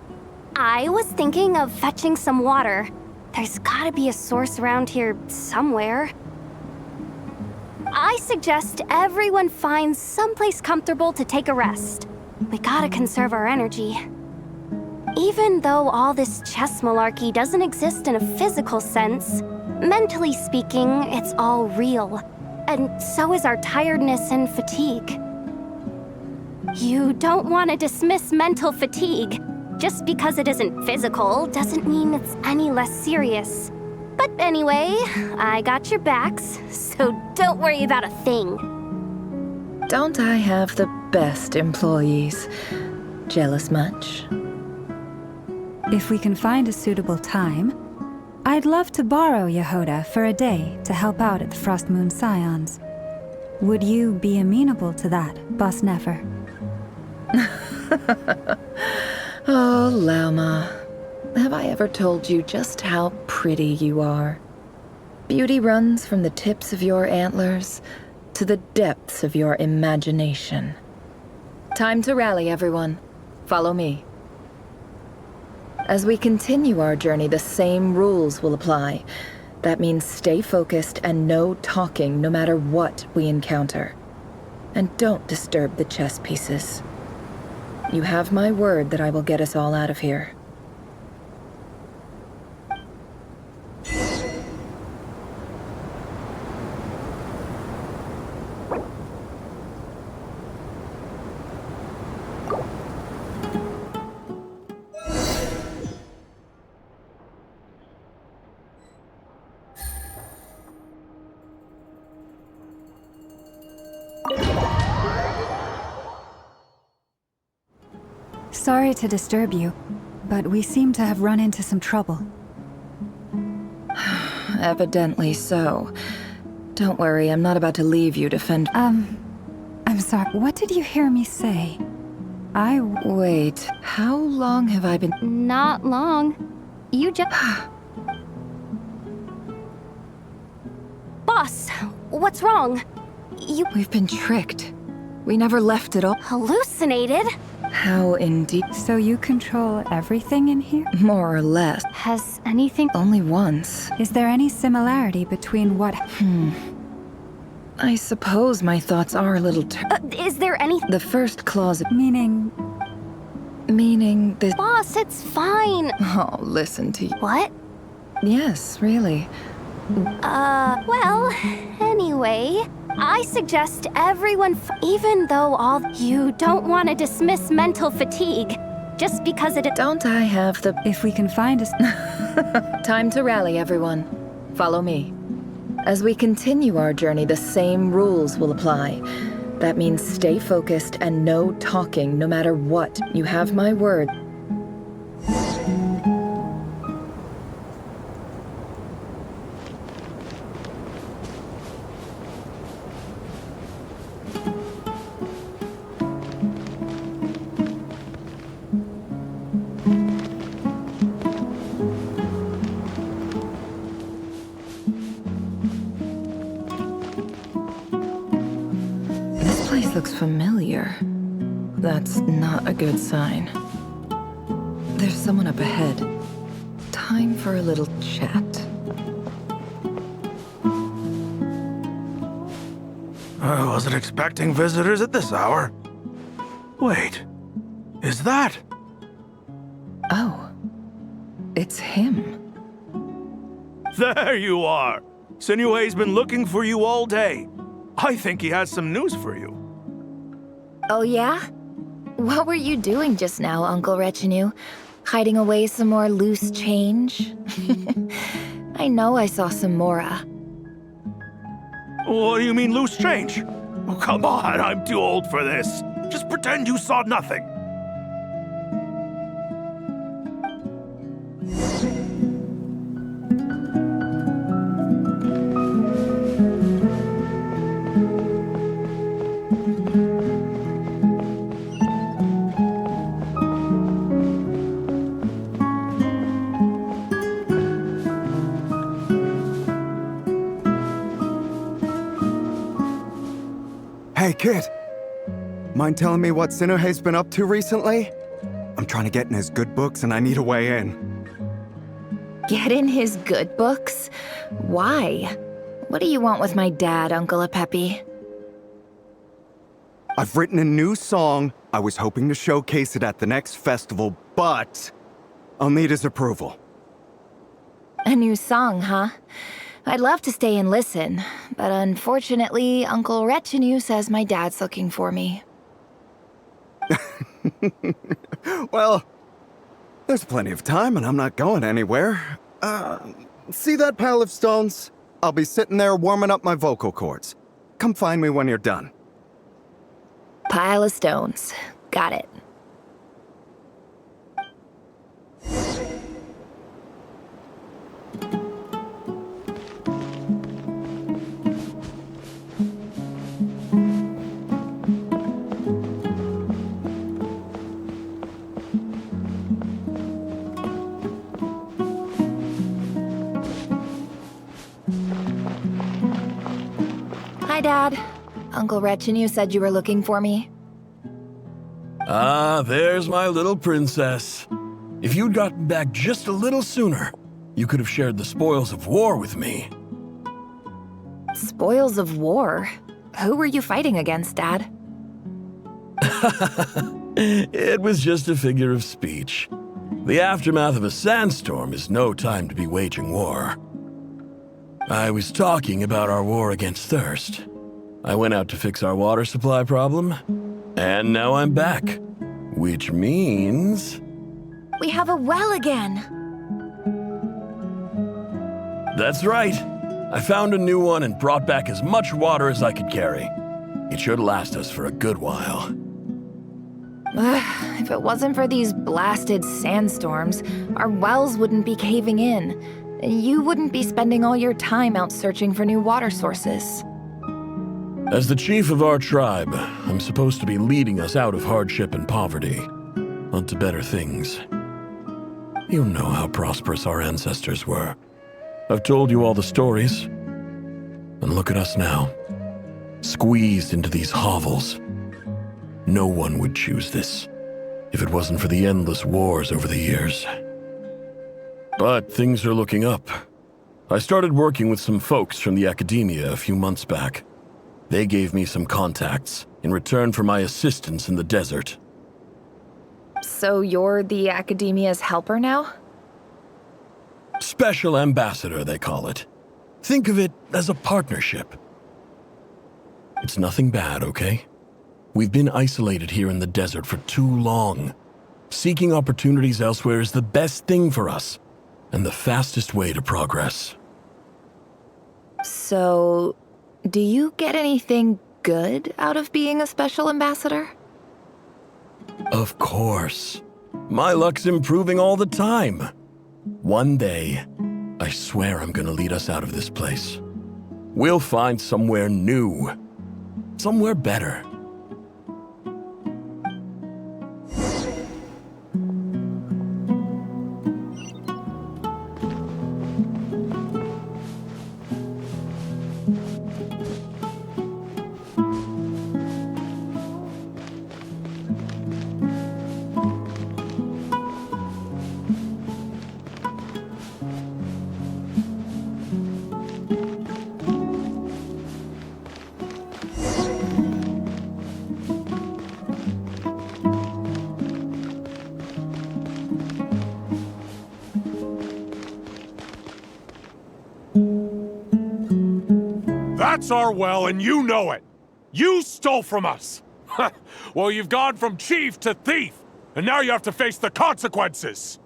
I was thinking of fetching some water. There's gotta be a source around here somewhere. I suggest everyone finds someplace comfortable to take a rest. We gotta conserve our energy. Even though all this chess malarkey doesn't exist in a physical sense, mentally speaking, it's all real. And so is our tiredness and fatigue. You don't want to dismiss mental fatigue. Just because it isn't physical doesn't mean it's any less serious. But anyway, I got your backs, so don't worry about a thing. Don't I have the best employees? Jealous much? If we can find a suitable time, I'd love to borrow Yehoda for a day to help out at the Frost Moon Scions. Would you be amenable to that, Boss Nefer? Oh, Lauma. Have I ever told you just how pretty you are? Beauty runs from the tips of your antlers to the depths of your imagination. Time to rally, everyone. Follow me. As we continue our journey, the same rules will apply. That means stay focused and no talking no matter what we encounter. And don't disturb the chess pieces. You have my word that I will get us all out of here. Sorry to disturb you, but we seem to have run into some trouble. Evidently so. Don't worry, I'm not about to leave you to fend— I'm sorry, what did you hear me say? Wait, how long have I been— Not long. You just— Boss, what's wrong? We've been tricked. We never left at all. Hallucinated? How indeed. So you control everything in here? More or less. Has anything— Only once. Is there any similarity between what— I suppose my thoughts are a little is there any— The first clause— Meaning this— Boss, it's fine. Oh, listen to you. What? Yes, really. Well, anyway, I suggest everyone even though all— You don't want to dismiss mental fatigue, just because it— Don't I have the— If we can find a— Time to rally, everyone. Follow me. As we continue our journey, the same rules will apply. That means stay focused and no talking no matter what. You have my word. here. That's not a good sign. There's someone up ahead. Time for a little chat. I wasn't expecting visitors at this hour. Wait, is that? Oh, it's him. There you are! Sinue's been looking for you all day. I think he has some news for you. Oh yeah? What were you doing just now, Uncle Retinue? Hiding away some more loose change? I know I saw some Mora. What do you mean loose change? Oh, come on, I'm too old for this. Just pretend you saw nothing. Hey, kid. Mind telling me what Sinuhe's been up to recently? I'm trying to get in his good books and I need a way in. Get in his good books? Why? What do you want with my dad, Uncle Apepi? I've written a new song. I was hoping to showcase it at the next festival, but I'll need his approval. A new song, huh? I'd love to stay and listen, but unfortunately, Uncle Retinue says my dad's looking for me. Well, there's plenty of time and I'm not going anywhere. See that pile of stones? I'll be sitting there warming up my vocal cords. Come find me when you're done. Pile of stones. Got it. Hi, Dad. Uncle Retinue said you were looking for me. Ah, there's my little princess. If you'd gotten back just a little sooner, you could have shared the spoils of war with me. Spoils of war? Who were you fighting against, Dad? It was just a figure of speech. The aftermath of a sandstorm is no time to be waging war. I was talking about our war against thirst. I went out to fix our water supply problem, and now I'm back. Which means... We have a well again! That's right. I found a new one and brought back as much water as I could carry. It should last us for a good while. If it wasn't for these blasted sandstorms, our wells wouldn't be caving in. You wouldn't be spending all your time out searching for new water sources. As the chief of our tribe, I'm supposed to be leading us out of hardship and poverty, onto better things. You know how prosperous our ancestors were. I've told you all the stories. And look at us now, squeezed into these hovels. No one would choose this, if it wasn't for the endless wars over the years. But things are looking up. I started working with some folks from the academia a few months back. They gave me some contacts in return for my assistance in the desert. So you're the academia's helper now? Special ambassador, they call it. Think of it as a partnership. It's nothing bad, okay? We've been isolated here in the desert for too long. Seeking opportunities elsewhere is the best thing for us, and the fastest way to progress. So, do you get anything good out of being a special ambassador? Of course. My luck's improving all the time. One day, I swear I'm gonna lead us out of this place. We'll find somewhere new. Somewhere better. That's our well, and you know it. You stole from us. Well, you've gone from chief to thief, and now you have to face the consequences.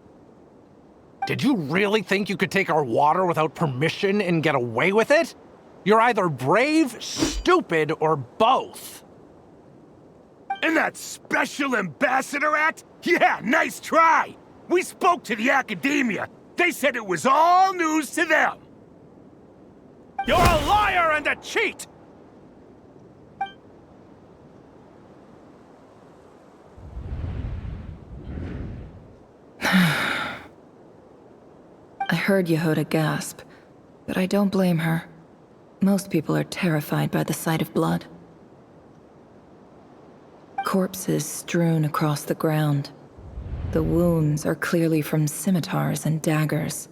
Did you really think you could take our water without permission and get away with it? You're either brave, stupid, or both. And that Special Ambassador Act? Yeah, nice try! We spoke to the academia. They said it was all news to them. You're a liar and a cheat! I heard Yehuda gasp, but I don't blame her. Most people are terrified by the sight of blood. Corpses strewn across the ground. The wounds are clearly from scimitars and daggers.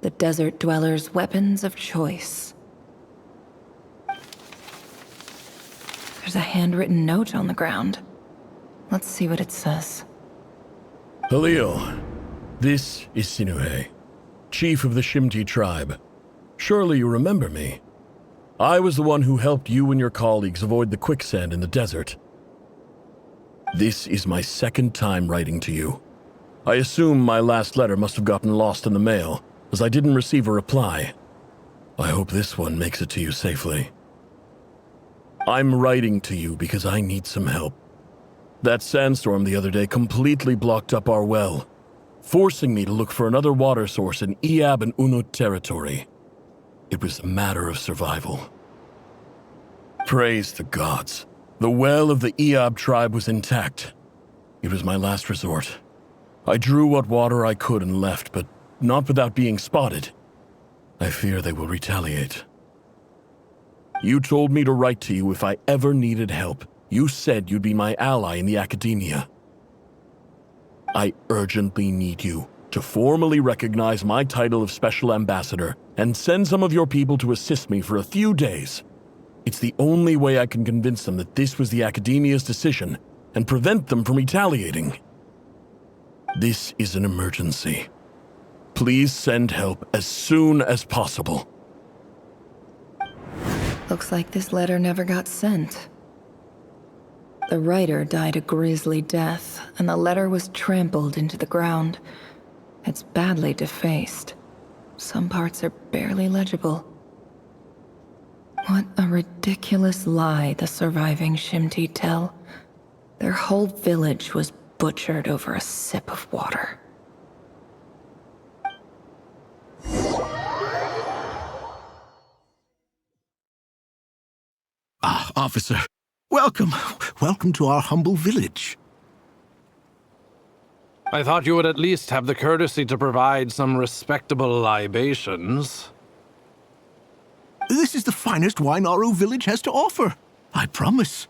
The desert dwellers' weapons of choice. There's a handwritten note on the ground. Let's see what it says. Halil, this is Sinuhe, chief of the Shimti tribe. Surely you remember me. I was the one who helped you and your colleagues avoid the quicksand in the desert. This is my second time writing to you. I assume my last letter must have gotten lost in the mail, as I didn't receive a reply. I hope this one makes it to you safely. I'm writing to you because I need some help. That sandstorm the other day completely blocked up our well, forcing me to look for another water source in Iab and Unut territory. It was a matter of survival. Praise the gods. The well of the Iab tribe was intact. It was my last resort. I drew what water I could and left, but not without being spotted. I fear they will retaliate. You told me to write to you if I ever needed help. You said you'd be my ally in the academia. I urgently need you to formally recognize my title of Special Ambassador and send some of your people to assist me for a few days. It's the only way I can convince them that this was the academia's decision and prevent them from retaliating. This is an emergency. Please send help as soon as possible. Looks like this letter never got sent. The writer died a grisly death, and the letter was trampled into the ground. It's badly defaced. Some parts are barely legible. What a ridiculous lie the surviving Shimti tell. Their whole village was butchered over a sip of water. Ah, officer. Welcome. Welcome to our humble village. I thought you would at least have the courtesy to provide some respectable libations. This is the finest wine our village has to offer. I promise.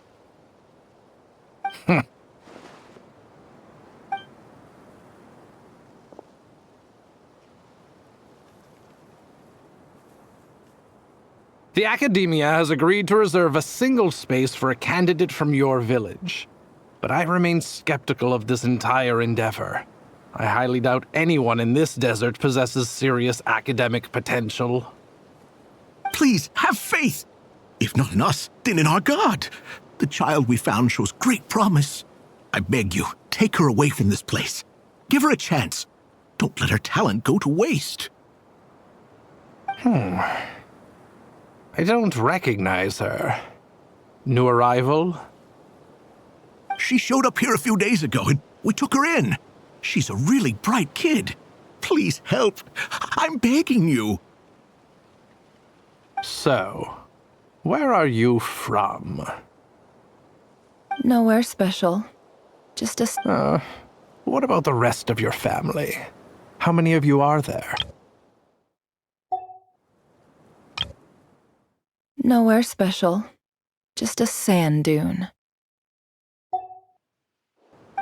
The Academia has agreed to reserve a single space for a candidate from your village. But I remain skeptical of this entire endeavor. I highly doubt anyone in this desert possesses serious academic potential. Please, have faith. If not in us, then in our God. The child we found shows great promise. I beg you, take her away from this place. Give her a chance. Don't let her talent go to waste. I don't recognize her. New arrival? She showed up here a few days ago and we took her in. She's a really bright kid. Please help. I'm begging you. So, where are you from? Nowhere special. Just a... What about the rest of your family? How many of you are there? Nowhere special. Just a sand dune.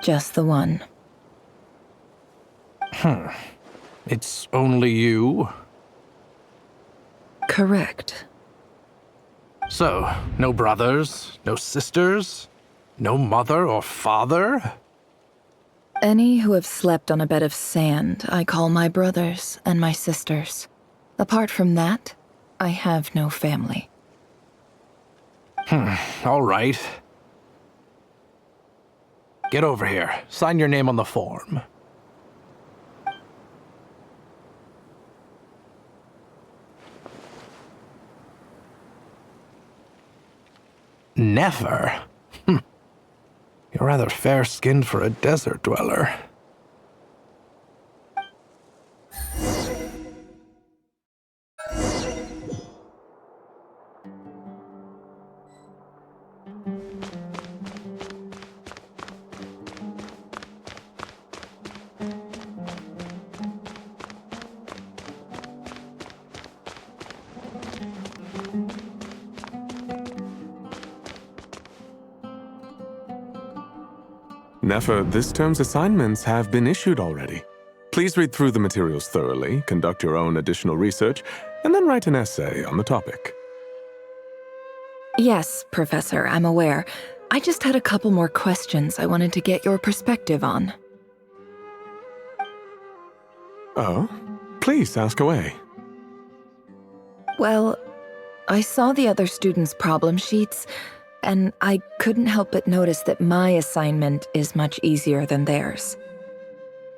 Just the one. It's only you? Correct. So, no brothers, no sisters, no mother or father? Any who have slept on a bed of sand, I call my brothers and my sisters. Apart from that, I have no family. All right. Get over here. Sign your name on the form. Never? You're rather fair-skinned for a desert dweller. Nefer, this term's assignments have been issued already. Please read through the materials thoroughly, conduct your own additional research, and then write an essay on the topic. Yes, Professor, I'm aware. I just had a couple more questions I wanted to get your perspective on. Oh? Please, ask away. Well, I saw the other students' problem sheets, and I couldn't help but notice that my assignment is much easier than theirs.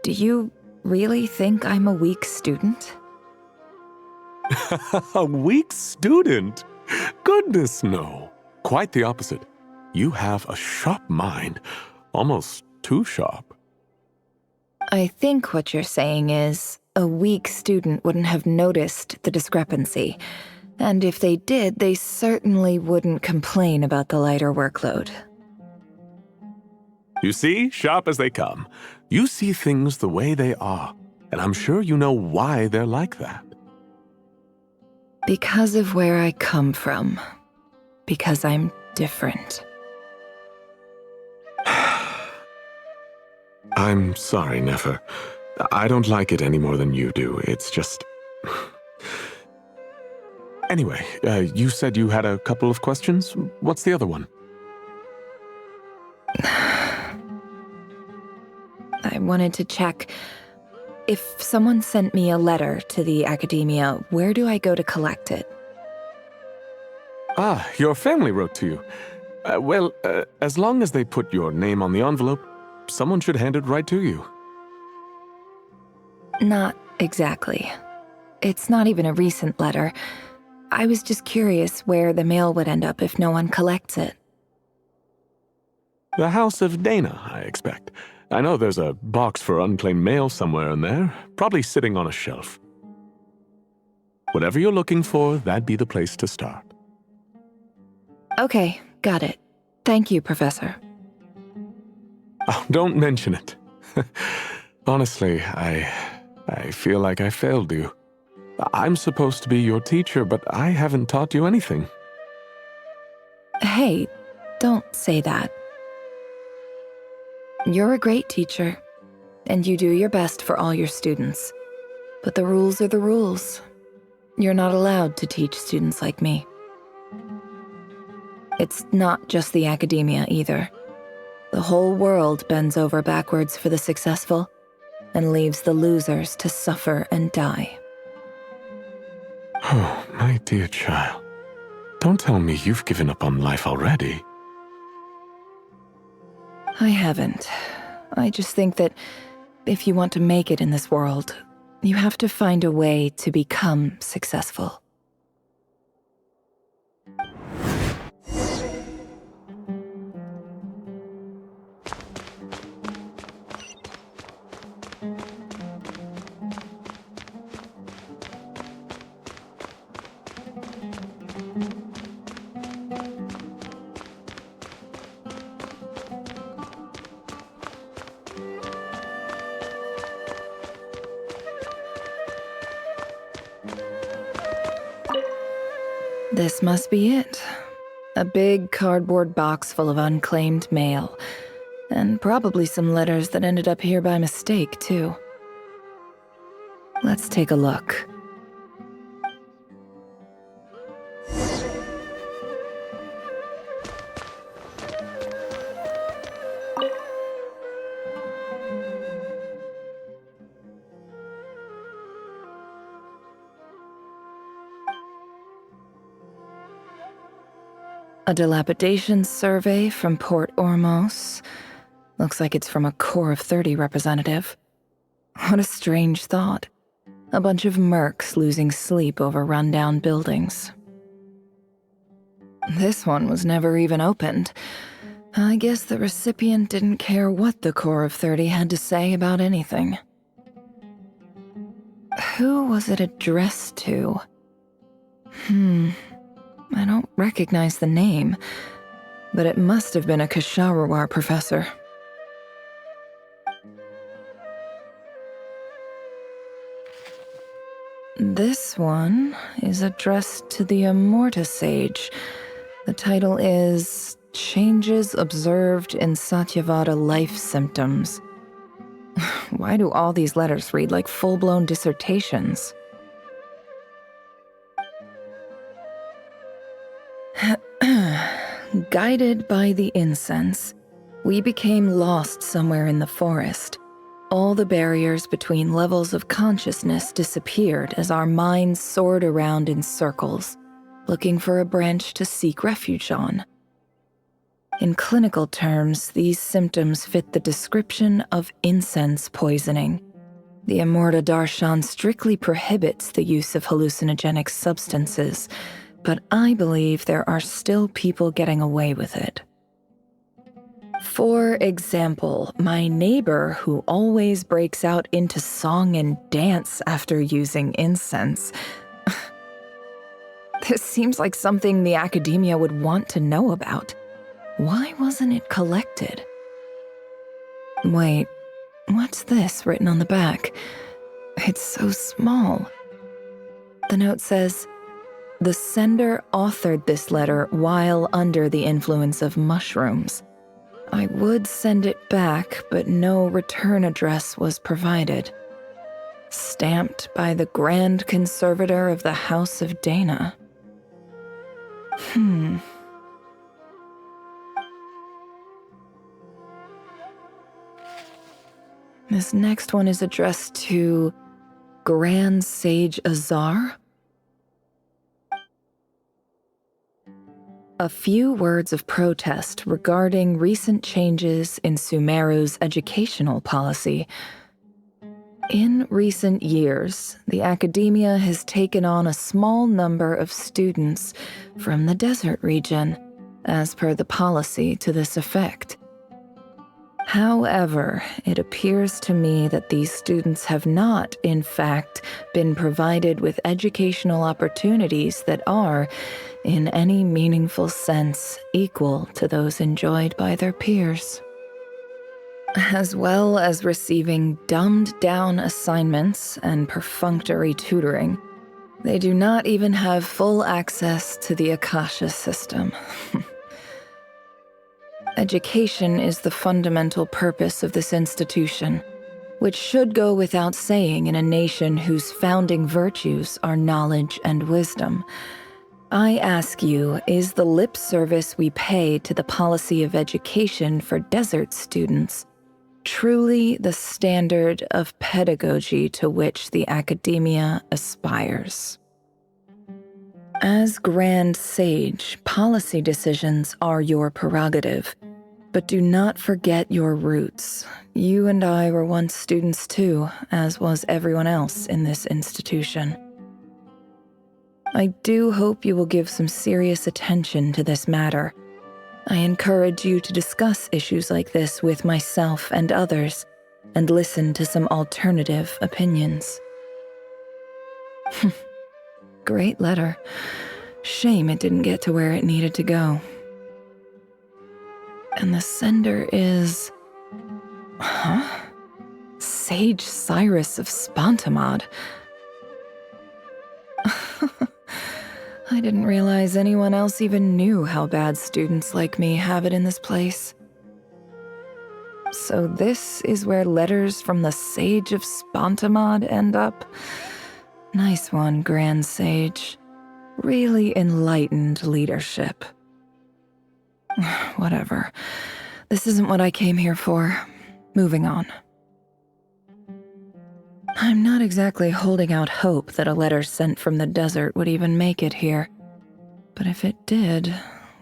Do you really think I'm a weak student? A weak student? Goodness, no. Quite the opposite. You have a sharp mind. Almost too sharp. I think what you're saying is, a weak student wouldn't have noticed the discrepancy. And if they did, they certainly wouldn't complain about the lighter workload. You see, sharp as they come. You see things the way they are, and I'm sure you know why they're like that. Because of where I come from. Because I'm different. I'm sorry, Nefer. I don't like it any more than you do. It's just... Anyway, you said you had a couple of questions. What's the other one? I wanted to check. If someone sent me a letter to the academia, where do I go to collect it? Ah, your family wrote to you. Well, as long as they put your name on the envelope, someone should hand it right to you. Not exactly. It's not even a recent letter. I was just curious where the mail would end up if no one collects it. The House of Dana, I expect. I know there's a box for unclaimed mail somewhere in there, probably sitting on a shelf. Whatever you're looking for, that'd be the place to start. Okay, got it. Thank you, Professor. Oh, don't mention it. Honestly, I feel like I failed you. I'm supposed to be your teacher, but I haven't taught you anything. Hey, don't say that. You're a great teacher, and you do your best for all your students. But the rules are the rules. You're not allowed to teach students like me. It's not just the academia either. The whole world bends over backwards for the successful and leaves the losers to suffer and die. Oh, my dear child. Don't tell me you've given up on life already. I haven't. I just think that if you want to make it in this world, you have to find a way to become successful. This must be it. A big cardboard box full of unclaimed mail. And probably some letters that ended up here by mistake, too. Let's take a look. A dilapidation survey from Port Ormos. Looks like it's from a Core of 30 representative. What a strange thought. A bunch of mercs losing sleep over rundown buildings. This one was never even opened. I guess the recipient didn't care what the Core of 30 had to say about anything. Who was it addressed to? I don't recognize the name, but it must have been a Ksharawar professor. This one is addressed to the Immorta Sage. The title is Changes Observed in Satyavada Life Symptoms. Why do all these letters read like full-blown dissertations? Guided by the incense, we became lost somewhere in the forest. All the barriers between levels of consciousness disappeared as our minds soared around in circles, looking for a branch to seek refuge on. In clinical terms, these symptoms fit the description of incense poisoning. The Immorta Darshan strictly prohibits the use of hallucinogenic substances, but I believe there are still people getting away with it. For example, my neighbor who always breaks out into song and dance after using incense. This seems like something the academia would want to know about. Why wasn't it collected? Wait, what's this written on the back? It's so small. The note says, "The sender authored this letter while under the influence of mushrooms. I would send it back, but no return address was provided. Stamped by the Grand Conservator of the House of Dana." This next one is addressed to Grand Sage Azar. A few words of protest regarding recent changes in Sumeru's educational policy. In recent years, the academia has taken on a small number of students from the desert region, as per the policy to this effect. However, it appears to me that these students have not, in fact, been provided with educational opportunities that are, in any meaningful sense, equal to those enjoyed by their peers. As well as receiving dumbed-down assignments and perfunctory tutoring, they do not even have full access to the Akasha system. Education is the fundamental purpose of this institution, which should go without saying in a nation whose founding virtues are knowledge and wisdom. I ask you, is the lip service we pay to the policy of education for desert students truly the standard of pedagogy to which the academia aspires? As Grand Sage, policy decisions are your prerogative, but do not forget your roots. You and I were once students too, as was everyone else in this institution. I do hope you will give some serious attention to this matter. I encourage you to discuss issues like this with myself and others, and listen to some alternative opinions. Great letter. Shame it didn't get to where it needed to go. And the sender is... Sage Cyrus of Spontamod. I didn't realize anyone else even knew how bad students like me have it in this place. So this is where letters from the Sage of Spontamod end up? Nice one, Grand Sage. Really enlightened leadership. Whatever. This isn't what I came here for. Moving on. I'm not exactly holding out hope that a letter sent from the desert would even make it here. But if it did,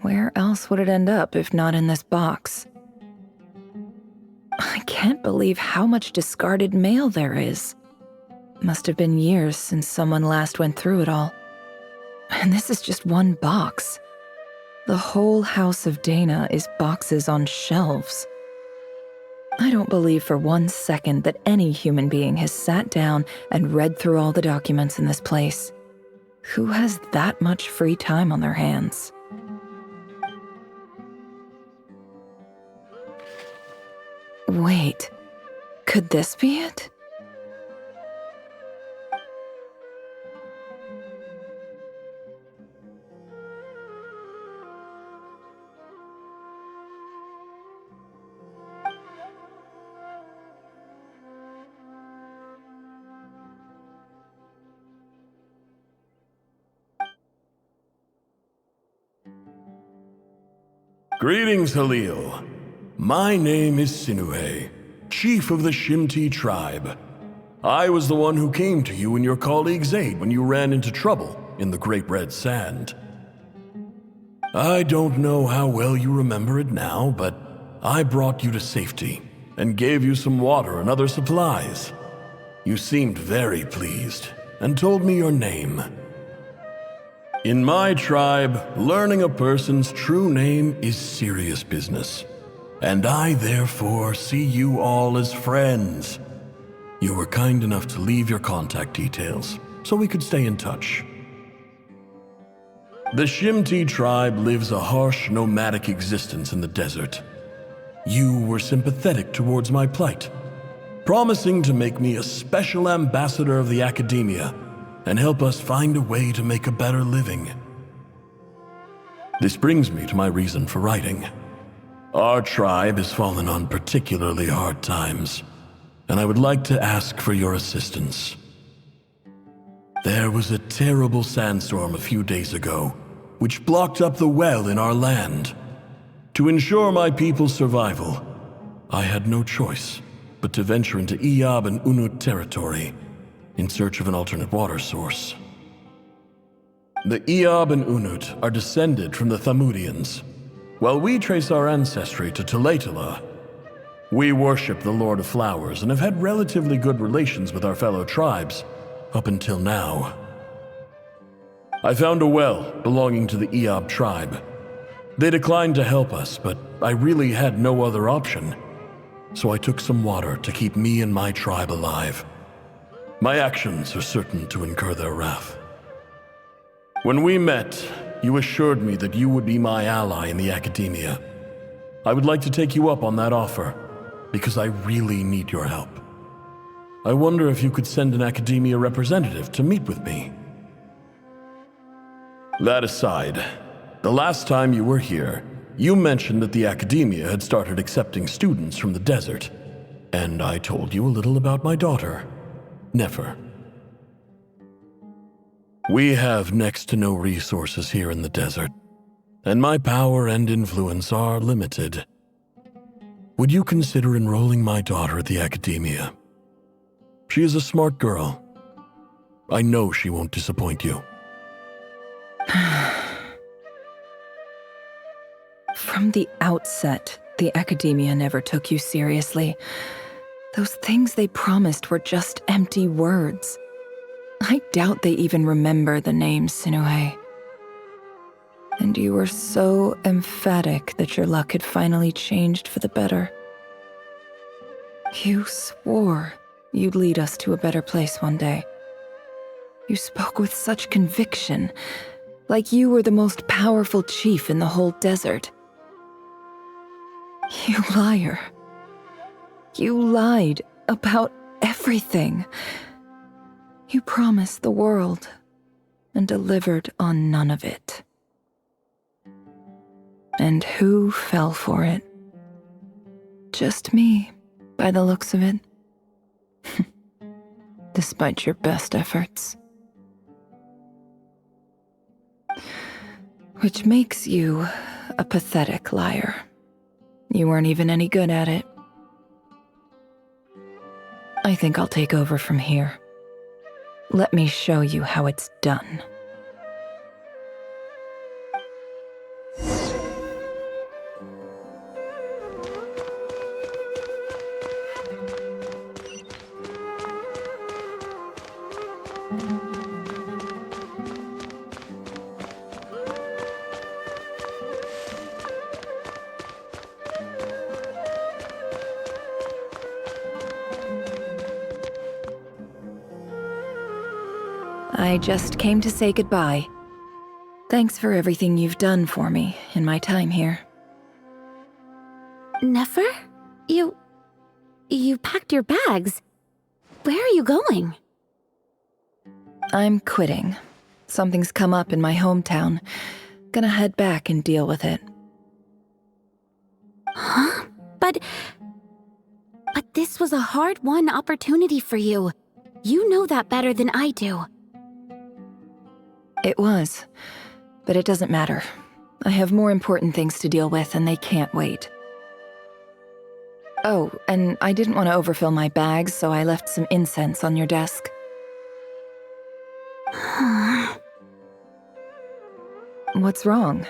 Where else would it end up if not in this box? I can't believe how much discarded mail there is. Must have been years since someone last went through it all. And this is just one box. The whole house of Dana is boxes on shelves. I don't believe for 1 second that any human being has sat down and read through all the documents in this place. Who has that much free time on their hands? Wait, could this be it? Greetings, Halil. My name is Sinuhe, chief of the Shimti tribe. I was the one who came to you and your colleague's aid when you ran into trouble in the Great Red Sand. I don't know how well you remember it now, but I brought you to safety and gave you some water and other supplies. You seemed very pleased and told me your name. In my tribe, learning a person's true name is serious business, and I therefore see you all as friends. You were kind enough to leave your contact details so we could stay in touch. The Shimti tribe lives a harsh, nomadic existence in the desert. You were sympathetic towards my plight, promising to make me a special ambassador of the academia and help us find a way to make a better living. This brings me to my reason for writing. Our tribe has fallen on particularly hard times, and I would like to ask for your assistance. There was a terrible sandstorm a few days ago, which blocked up the well in our land. To ensure my people's survival, I had no choice but to venture into Iyab and Unut territory in search of an alternate water source. The Iyab and Unut are descended from the Thamudians, while we trace our ancestry to Tulatala. We worship the Lord of Flowers and have had relatively good relations with our fellow tribes up until now. I found a well belonging to the Iyab tribe. They declined to help us, but I really had no other option, so I took some water to keep me and my tribe alive. My actions are certain to incur their wrath. When we met, you assured me that you would be my ally in the academia. I would like to take you up on that offer, because I really need your help. I wonder if you could send an academia representative to meet with me. That aside, the last time you were here, you mentioned that the academia had started accepting students from the desert, and I told you a little about my daughter, Nefer. We have next to no resources here in the desert, and my power and influence are limited. Would you consider enrolling my daughter at the academia? She is a smart girl. I know she won't disappoint you. From the outset, the academia never took you seriously. Those things they promised were just empty words. I doubt they even remember the name Sinuhe. And you were so emphatic that your luck had finally changed for the better. You swore you'd lead us to a better place one day. You spoke with such conviction, like you were the most powerful chief in the whole desert. You liar. You lied about everything. You promised the world and delivered on none of it. And who fell for it? Just me, by the looks of it. Despite your best efforts. Which makes you a pathetic liar. You weren't even any good at it. I think I'll take over from here. Let me show you how it's done. I just came to say goodbye. Thanks for everything you've done for me in my time here. Nefer? You packed your bags. Where are you going? I'm quitting. Something's come up in my hometown. Gonna head back and deal with it. Huh? But this was a hard-won opportunity for you. You know that better than I do. It was, but it doesn't matter. I have more important things to deal with and they can't wait. Oh, and I didn't want to overfill my bags, so I left some incense on your desk. What's wrong?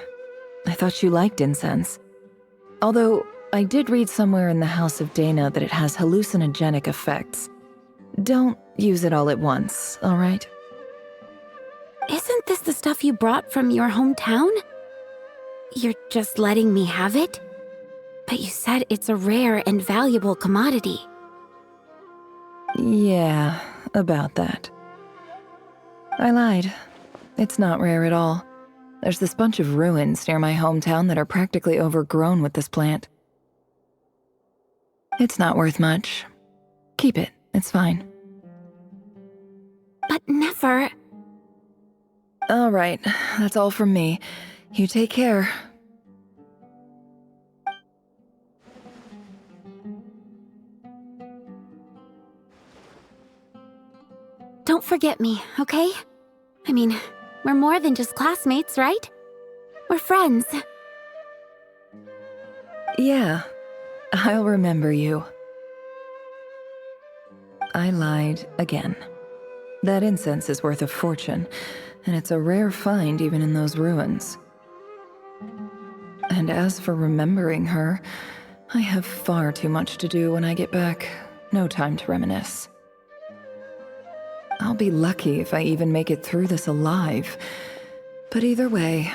I thought you liked incense. Although, I did read somewhere in the House of Dana that it has hallucinogenic effects. Don't use it all at once, all right? Isn't this the stuff you brought from your hometown? You're just letting me have it? But you said it's a rare and valuable commodity. Yeah, about that. I lied. It's not rare at all. There's this bunch of ruins near my hometown that are practically overgrown with this plant. It's not worth much. Keep it, it's fine. But Nefer... All right, that's all from me. You take care. Don't forget me, okay? I mean, we're more than just classmates, right? We're friends. Yeah, I'll remember you. I lied again. That incense is worth a fortune, and it's a rare find even in those ruins. And as for remembering her, I have far too much to do when I get back. No time to reminisce. I'll be lucky if I even make it through this alive. But either way,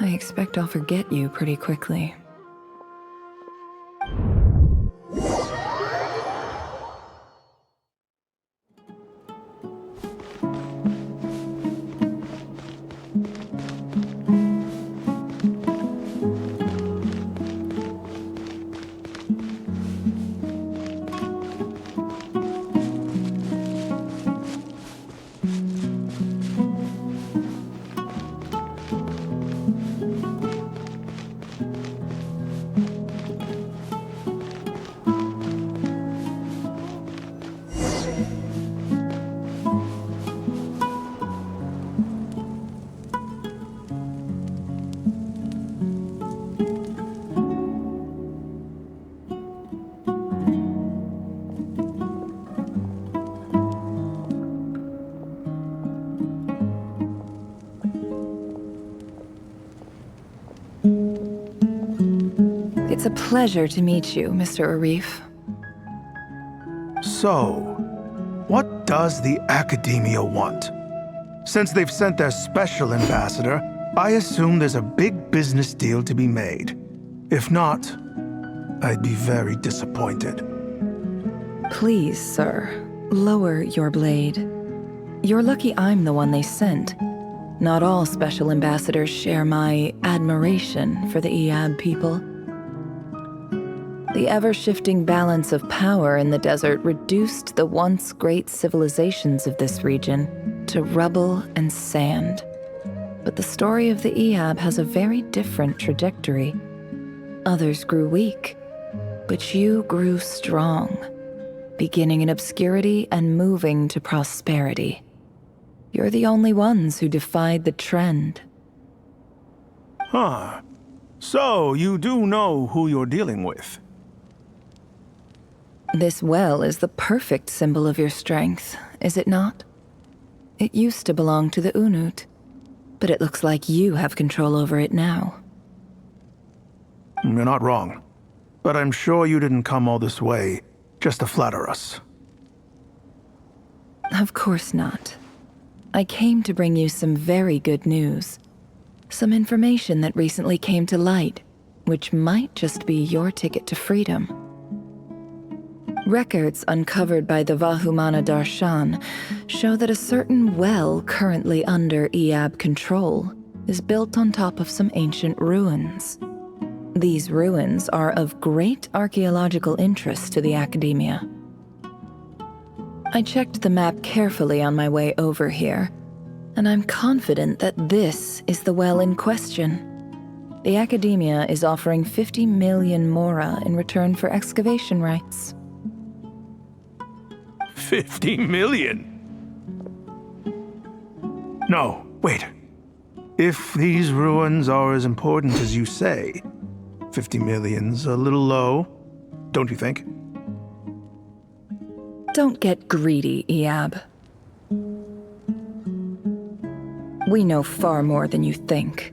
I expect I'll forget you pretty quickly. It's a pleasure to meet you, Mr. Arif. So, what does the Academia want? Since they've sent their special ambassador, I assume there's a big business deal to be made. If not, I'd be very disappointed. Please, sir, lower your blade. You're lucky I'm the one they sent. Not all special ambassadors share my admiration for the Iab people. The ever-shifting balance of power in the desert reduced the once great civilizations of this region to rubble and sand. But the story of the Iab has a very different trajectory. Others grew weak, but you grew strong, beginning in obscurity and moving to prosperity. You're the only ones who defied the trend. Huh. So, you do know who you're dealing with. This well is the perfect symbol of your strength, is it not? It used to belong to the Unut, but it looks like you have control over it now. You're not wrong, but I'm sure you didn't come all this way just to flatter us. Of course not. I came to bring you some very good news. Some information that recently came to light, which might just be your ticket to freedom. Records uncovered by the Vahumana Darshan show that a certain well currently under Iab control is built on top of some ancient ruins. These ruins are of great archaeological interest to the Academia. I checked the map carefully on my way over here, and I'm confident that this is the well in question. The Academia is offering 50 million mora in return for excavation rights. 50 million? No, wait. If these ruins are as important as you say, 50 million's a little low, don't you think? Don't get greedy, Iab. We know far more than you think.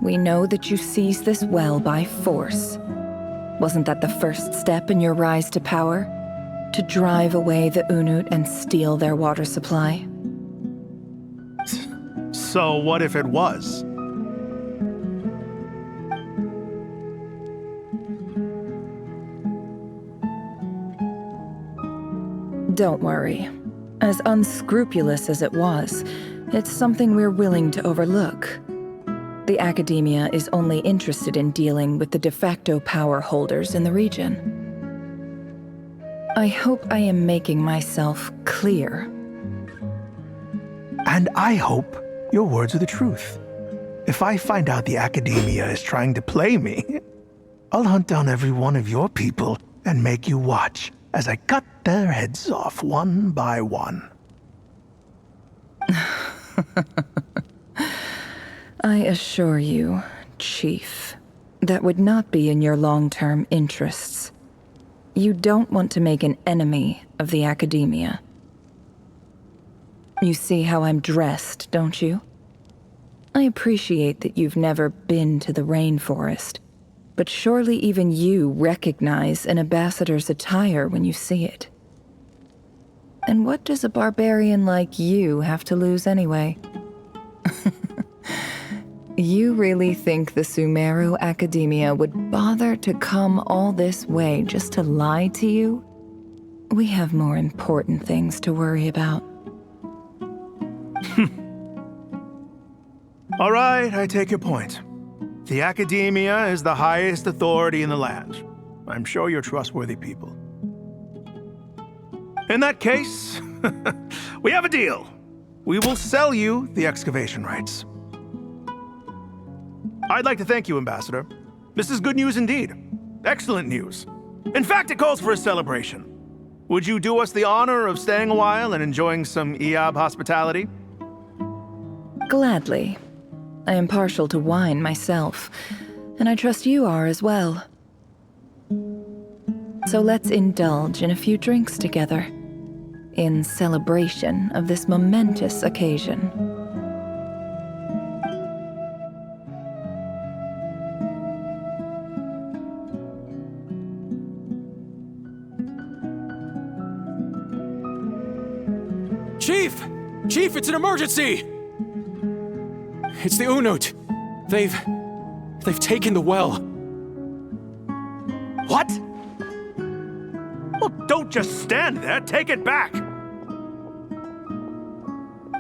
We know that you seized this well by force. Wasn't that the first step in your rise to power? To drive away the Unut and steal their water supply? So what if it was? Don't worry. As unscrupulous as it was, it's something we're willing to overlook. The Academia is only interested in dealing with the de facto power holders in the region. I hope I am making myself clear. And I hope your words are the truth. If I find out the Academia is trying to play me, I'll hunt down every one of your people and make you watch as I cut their heads off one by one. I assure you, Chief, that would not be in your long-term interests. You don't want to make an enemy of the Academia. You see how I'm dressed, don't you? I appreciate that you've never been to the rainforest, but surely even you recognize an ambassador's attire when you see it. And what does a barbarian like you have to lose anyway? You really think the Sumeru Academia would bother to come all this way just to lie to you? We have more important things to worry about. All right, I take your point. The Academia is the highest authority in the land. I'm sure you're trustworthy people. In that case, we have a deal. We will sell you the excavation rights. I'd like to thank you, Ambassador. This is good news indeed. Excellent news. In fact, it calls for a celebration. Would you do us the honor of staying a while and enjoying some Iab hospitality? Gladly. I am partial to wine myself, and I trust you are as well. So let's indulge in a few drinks together, in celebration of this momentous occasion. Chief! Chief, it's an emergency! It's the Unut. They've taken the well. What? Well, don't just stand there. Take it back.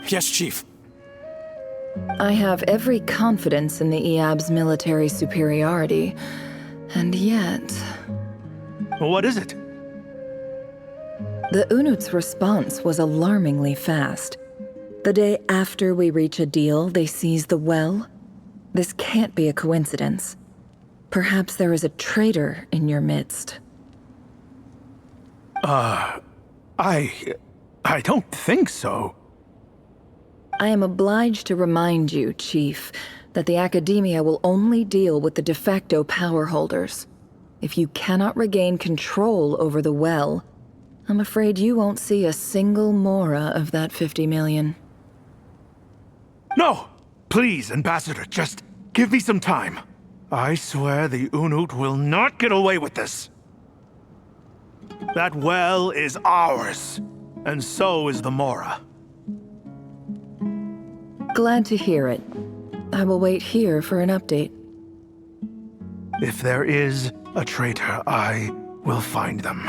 Yes, Chief. I have every confidence in the Iab's military superiority, and yet... What is it? The Unut's response was alarmingly fast. The day after we reach a deal, they seize the well. This can't be a coincidence. Perhaps there is a traitor in your midst. I don't think so. I am obliged to remind you, Chief, that the Academia will only deal with the de facto power holders. If you cannot regain control over the well, I'm afraid you won't see a single mora of that 50 million. No! Please, Ambassador, just give me some time. I swear the Unut will not get away with this. That well is ours, and so is the mora. Glad to hear it. I will wait here for an update. If there is a traitor, I will find them.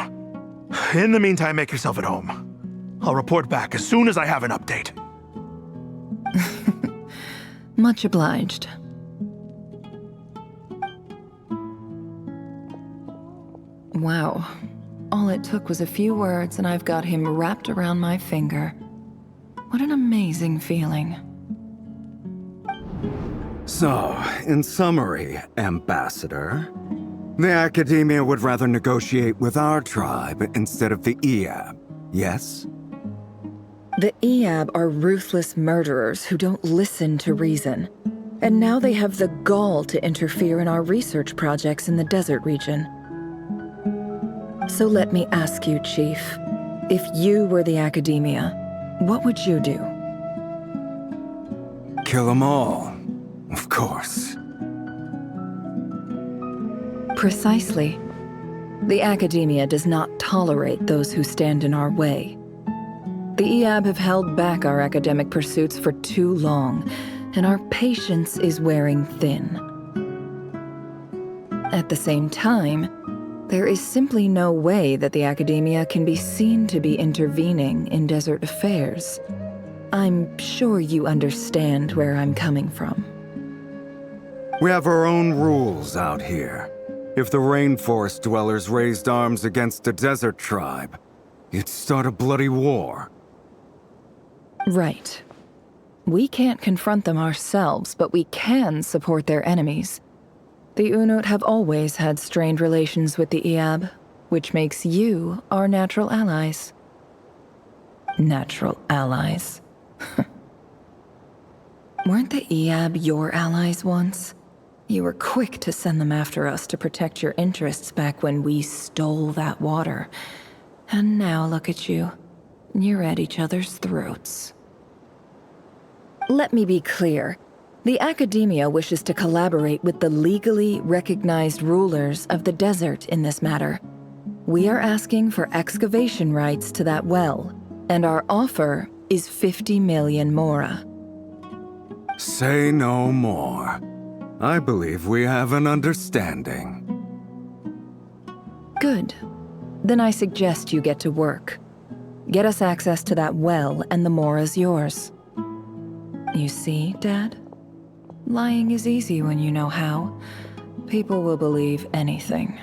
In the meantime, make yourself at home. I'll report back as soon as I have an update. Much obliged. Wow. All it took was a few words and I've got him wrapped around my finger. What an amazing feeling. So, in summary, Ambassador, the Academia would rather negotiate with our tribe instead of the Eab, yes? The Eab are ruthless murderers who don't listen to reason. And now they have the gall to interfere in our research projects in the desert region. So let me ask you, Chief, if you were the Academia, what would you do? Kill them all, of course. Precisely. The Academia does not tolerate those who stand in our way. The Eab have held back our academic pursuits for too long, and our patience is wearing thin. At the same time, there is simply no way that the Academia can be seen to be intervening in desert affairs. I'm sure you understand where I'm coming from. We have our own rules out here. If the rainforest dwellers raised arms against a desert tribe, it'd start a bloody war. Right. We can't confront them ourselves, but we can support their enemies. The Unut have always had strained relations with the Eab, which makes you our natural allies. Natural allies. Weren't the Eab your allies once? You were quick to send them after us to protect your interests back when we stole that water. And now look at you. You're at each other's throats. Let me be clear. The Academia wishes to collaborate with the legally recognized rulers of the desert in this matter. We are asking for excavation rights to that well, and our offer is 50 million mora. Say no more. I believe we have an understanding. Good. Then I suggest you get to work. Get us access to that well, and the mora's yours. You see, Dad? Lying is easy when you know how. People will believe anything.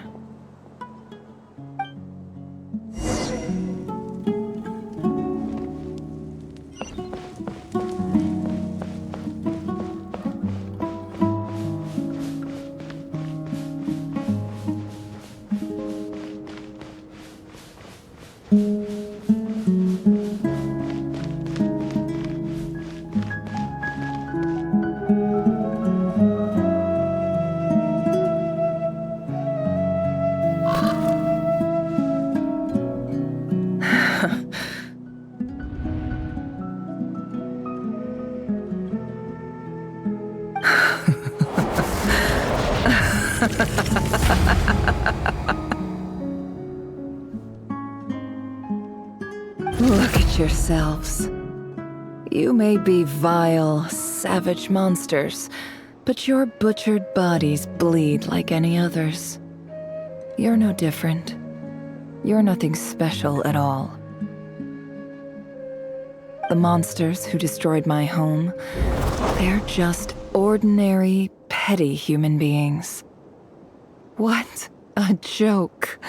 Look at yourselves. You may be vile, savage monsters, but your butchered bodies bleed like any others. You're no different. You're nothing special at all. The monsters who destroyed my home, they're just ordinary, petty human beings. What a joke.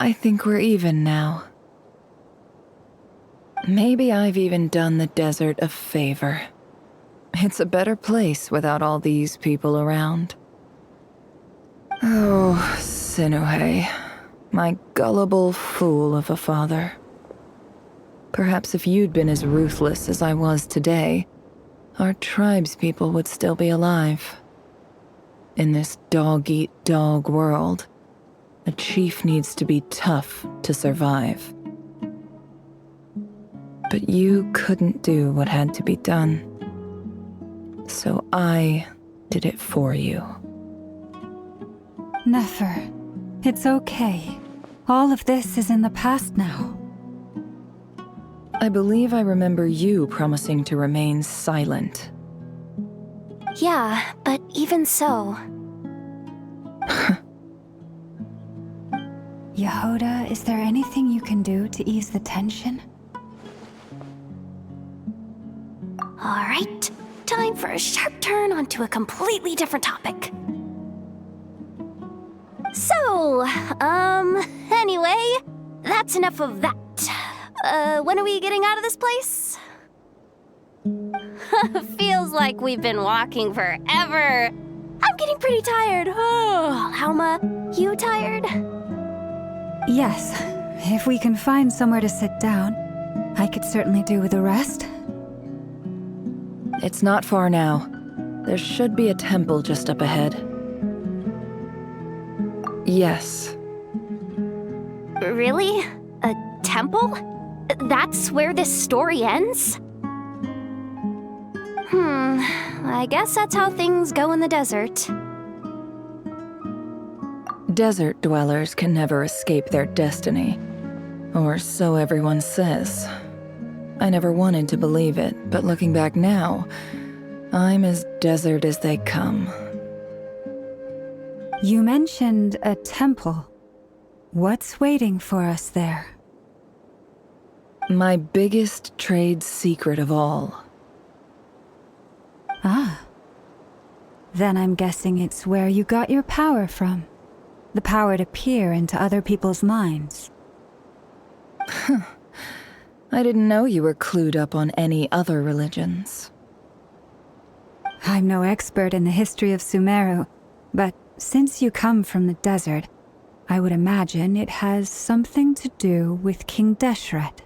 I think we're even now. Maybe I've even done the desert a favor. It's a better place without all these people around. Oh, Sinuhe, my gullible fool of a father. Perhaps if you'd been as ruthless as I was today, our tribespeople would still be alive. In this dog-eat-dog world, a chief needs to be tough to survive. But you couldn't do what had to be done. So I did it for you. Nefer, it's okay. All of this is in the past now. I believe I remember you promising to remain silent. Yeah, but even so... Yehoda, is there anything you can do to ease the tension? All right, time for a sharp turn onto a completely different topic. So, anyway, that's enough of that. When are we getting out of this place? Feels like we've been walking forever. I'm getting pretty tired. Oh, Alma, you tired? Yes. If we can find somewhere to sit down, I could certainly do with a rest. It's not far now. There should be a temple just up ahead. Yes. Really? A temple? That's where this story ends? I guess that's how things go in the desert. Desert dwellers can never escape their destiny. Or so everyone says. I never wanted to believe it, but looking back now, I'm as desert as they come. You mentioned a temple. What's waiting for us there? My biggest trade secret of all. Ah. Then I'm guessing it's where you got your power from. The power to peer into other people's minds. I didn't know you were clued up on any other religions. I'm no expert in the history of Sumeru, but since you come from the desert, I would imagine it has something to do with King Deshret.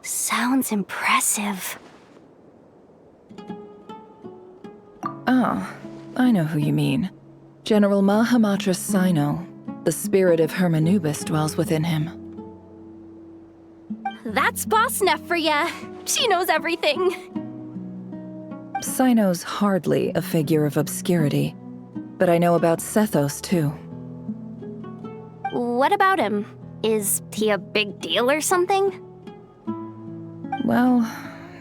Sounds impressive. Oh, I know who you mean. General Mahamatra Sino. The spirit of Hermanubis dwells within him. That's Boss Neff for ya. She knows everything. Sino's hardly a figure of obscurity, but I know about Sethos too. What about him? Is he a big deal or something? Well,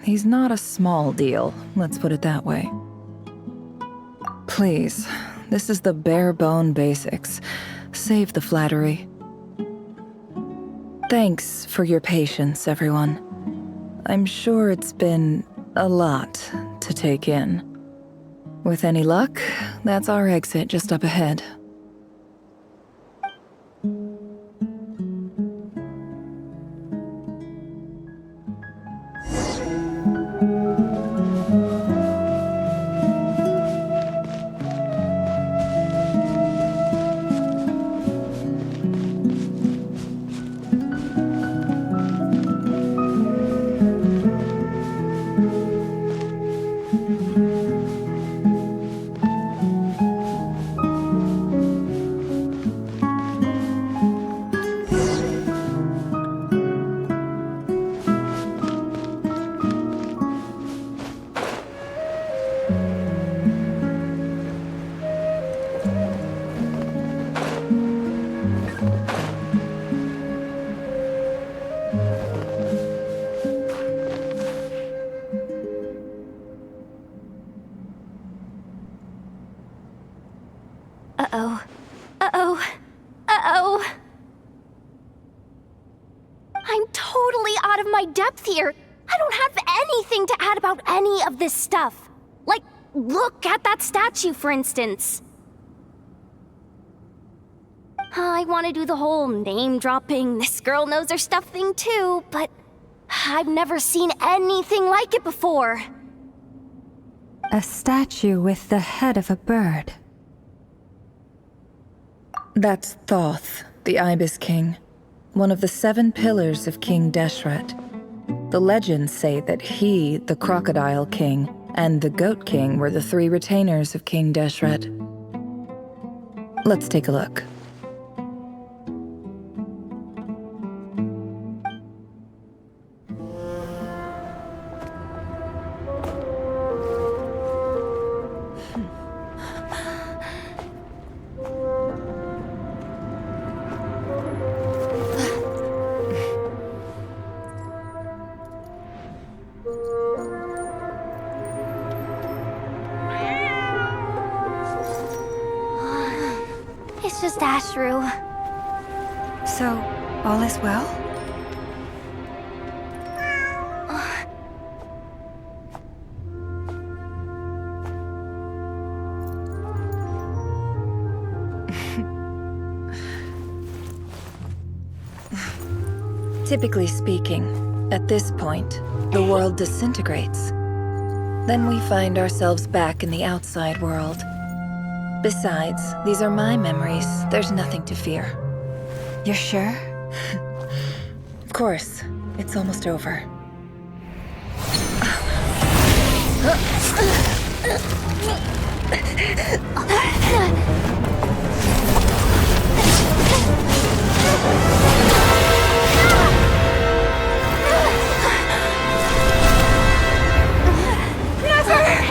he's not a small deal, let's put it that way. Please, this is the bare-bone basics. Save the flattery. Thanks for your patience, everyone. I'm sure it's been a lot to take in. With any luck, that's our exit just up ahead. Uh-oh. Uh-oh. Uh-oh. I'm totally out of my depth here. I don't have anything to add about any of this stuff. Like, look at that statue, for instance. I want to do the whole name-dropping, this girl knows her stuff thing too, but I've never seen anything like it before. A statue with the head of a bird. That's Thoth, the Ibis King, one of the 7 pillars of King Deshret. The legends say that he, the Crocodile King, and the Goat King were the 3 retainers of King Deshret. Let's take a look. It's just Ashru. So, all is well? Typically speaking, at this point, the world disintegrates. Then we find ourselves back in the outside world. Besides, these are my memories. There's nothing to fear. You're sure? Of course. It's almost over.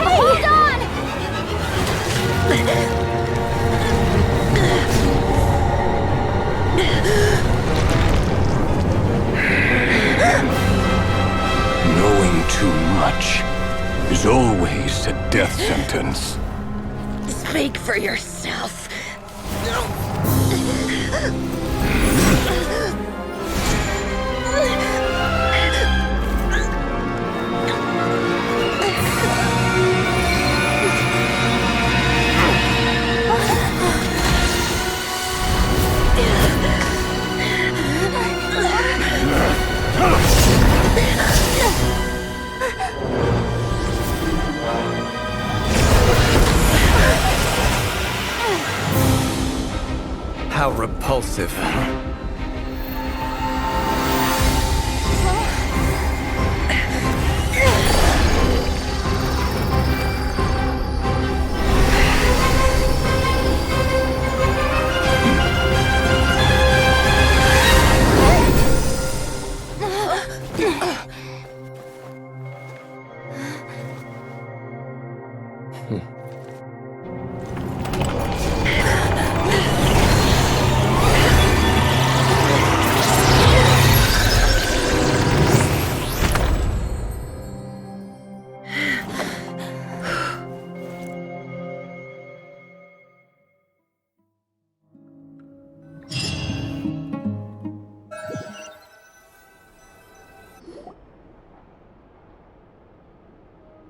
Hold on! Knowing too much is always a death sentence. Speak for yourself. How repulsive.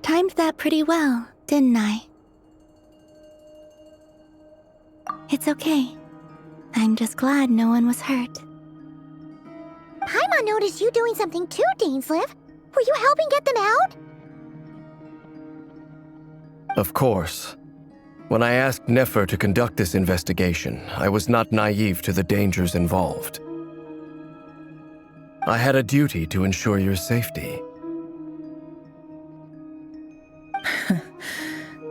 Timed that pretty well, didn't I? It's okay. I'm just glad no one was hurt. Paimon noticed you doing something too, Dainsleif. Were you helping get them out? Of course. When I asked Nefer to conduct this investigation, I was not naive to the dangers involved. I had a duty to ensure your safety.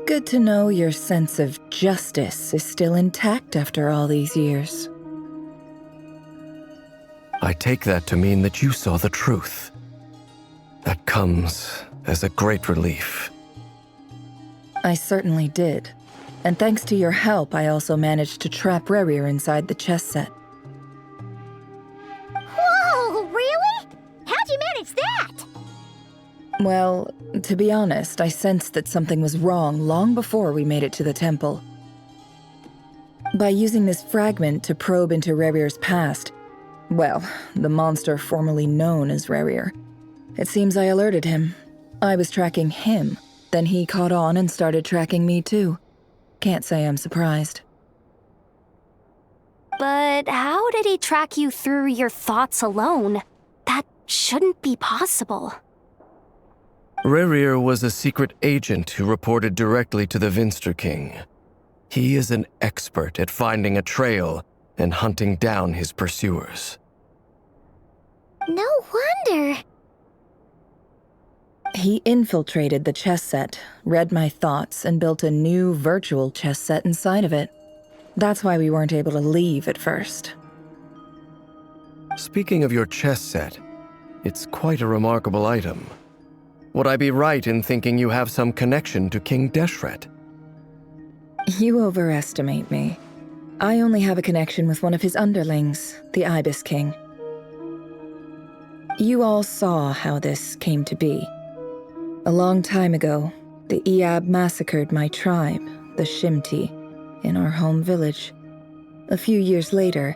Good to know your sense of justice is still intact after all these years. I take that to mean that you saw the truth. That comes as a great relief. I certainly did. And thanks to your help, I also managed to trap Rerir inside the chess set. Whoa, really? How'd you manage that? Well, to be honest, I sensed that something was wrong long before we made it to the temple. By using this fragment to probe into Rerir's past, well, the monster formerly known as Rerir, it seems I alerted him. I was tracking him, then he caught on and started tracking me too. Can't say I'm surprised. But how did he track you through your thoughts alone? That shouldn't be possible. Rerir was a secret agent who reported directly to the Vinster King. He is an expert at finding a trail and hunting down his pursuers. No wonder. He infiltrated the chess set, read my thoughts, and built a new virtual chess set inside of it. That's why we weren't able to leave at first. Speaking of your chess set, it's quite a remarkable item. Would I be right in thinking you have some connection to King Deshret? You overestimate me. I only have a connection with one of his underlings, the Ibis King. You all saw how this came to be. A long time ago, the Eab massacred my tribe, the Shimti, in our home village. A few years later,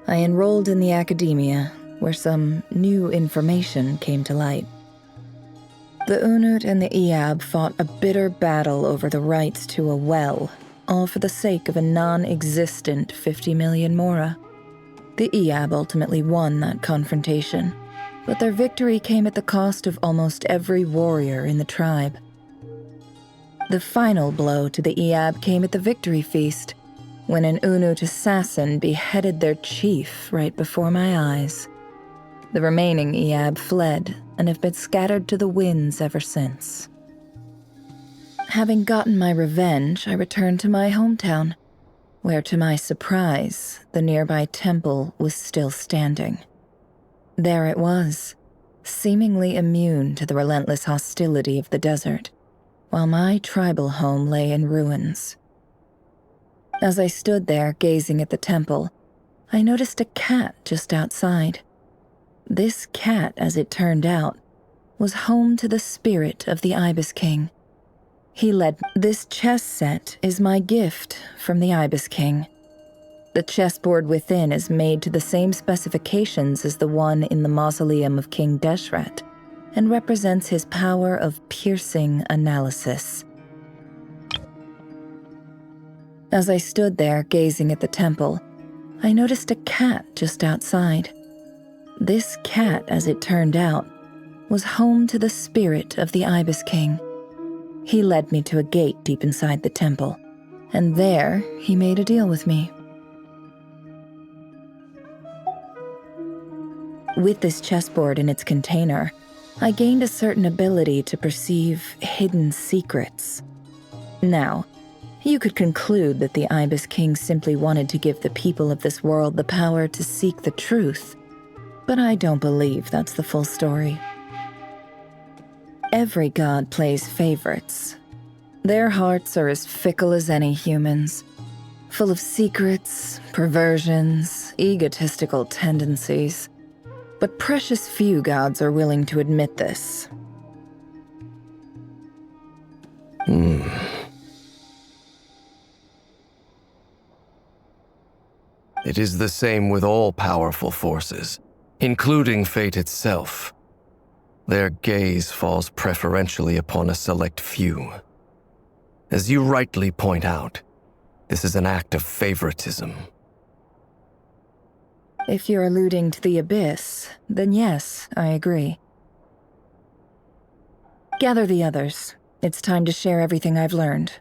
I enrolled in the academia, where some new information came to light. The Unut and the Iab fought a bitter battle over the rights to a well, all for the sake of a non-existent 50 million mora. The Iab ultimately won that confrontation, but their victory came at the cost of almost every warrior in the tribe. The final blow to the Iab came at the victory feast, when an Unut assassin beheaded their chief right before my eyes. The remaining Iab fled and have been scattered to the winds ever since. Having gotten my revenge, I returned to my hometown, where to my surprise, the nearby temple was still standing. There it was, seemingly immune to the relentless hostility of the desert, while my tribal home lay in ruins. As I stood there gazing at the temple, I noticed a cat just outside. This cat, as it turned out, was home to the spirit of the Ibis King. He led. This chess set is my gift from the Ibis King. The chessboard within is made to the same specifications as the one in the mausoleum of King Deshret, and represents his power of piercing analysis. As I stood there gazing at the temple, I noticed a cat just outside. This cat, as it turned out, was home to the spirit of the Ibis King. He led me to a gate deep inside the temple, and there he made a deal with me. With this chessboard in its container, I gained a certain ability to perceive hidden secrets. Now, you could conclude that the Ibis King simply wanted to give the people of this world the power to seek the truth, but I don't believe that's the full story. Every god plays favorites. Their hearts are as fickle as any human's, full of secrets, perversions, egotistical tendencies. But precious few gods are willing to admit this. It is the same with all powerful forces, including fate itself. Their gaze falls preferentially upon a select few. As you rightly point out, this is an act of favoritism. If you're alluding to the Abyss, then yes, I agree. Gather the others. It's time to share everything I've learned.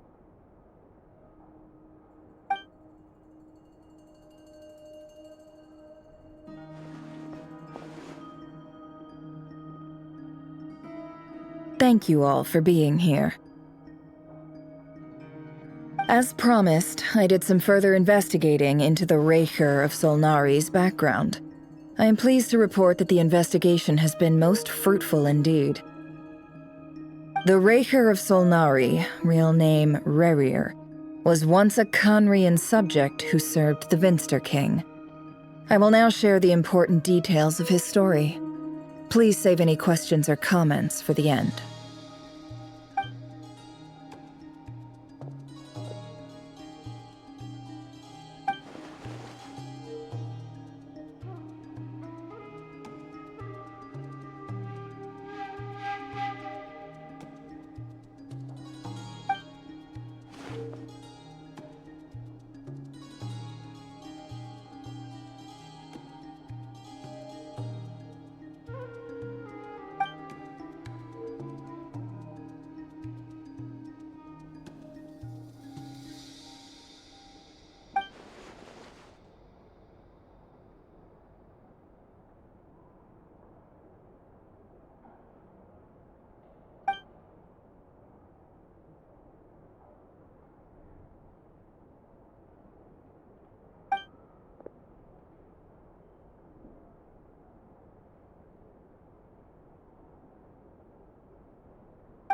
Thank you all for being here. As promised, I did some further investigating into the Raker of Solnari's background. I am pleased to report that the investigation has been most fruitful indeed. The Raker of Solnari, real name Rerir, was once a Khanrian subject who served the Vinster King. I will now share the important details of his story. Please save any questions or comments for the end.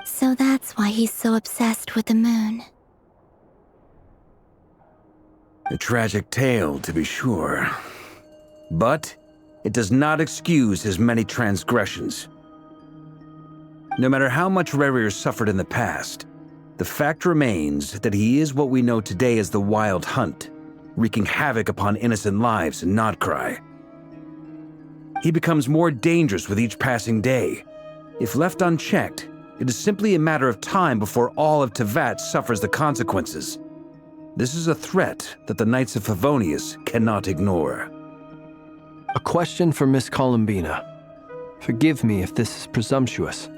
So that's why he's so obsessed with the moon. A tragic tale, to be sure. But it does not excuse his many transgressions. No matter how much Rerir suffered in the past, the fact remains that he is what we know today as the Wild Hunt, wreaking havoc upon innocent lives in Nod-Krai. He becomes more dangerous with each passing day. If left unchecked, it is simply a matter of time before all of Teyvat suffers the consequences. This is a threat that the Knights of Favonius cannot ignore. A question for Miss Columbina. Forgive me if this is presumptuous,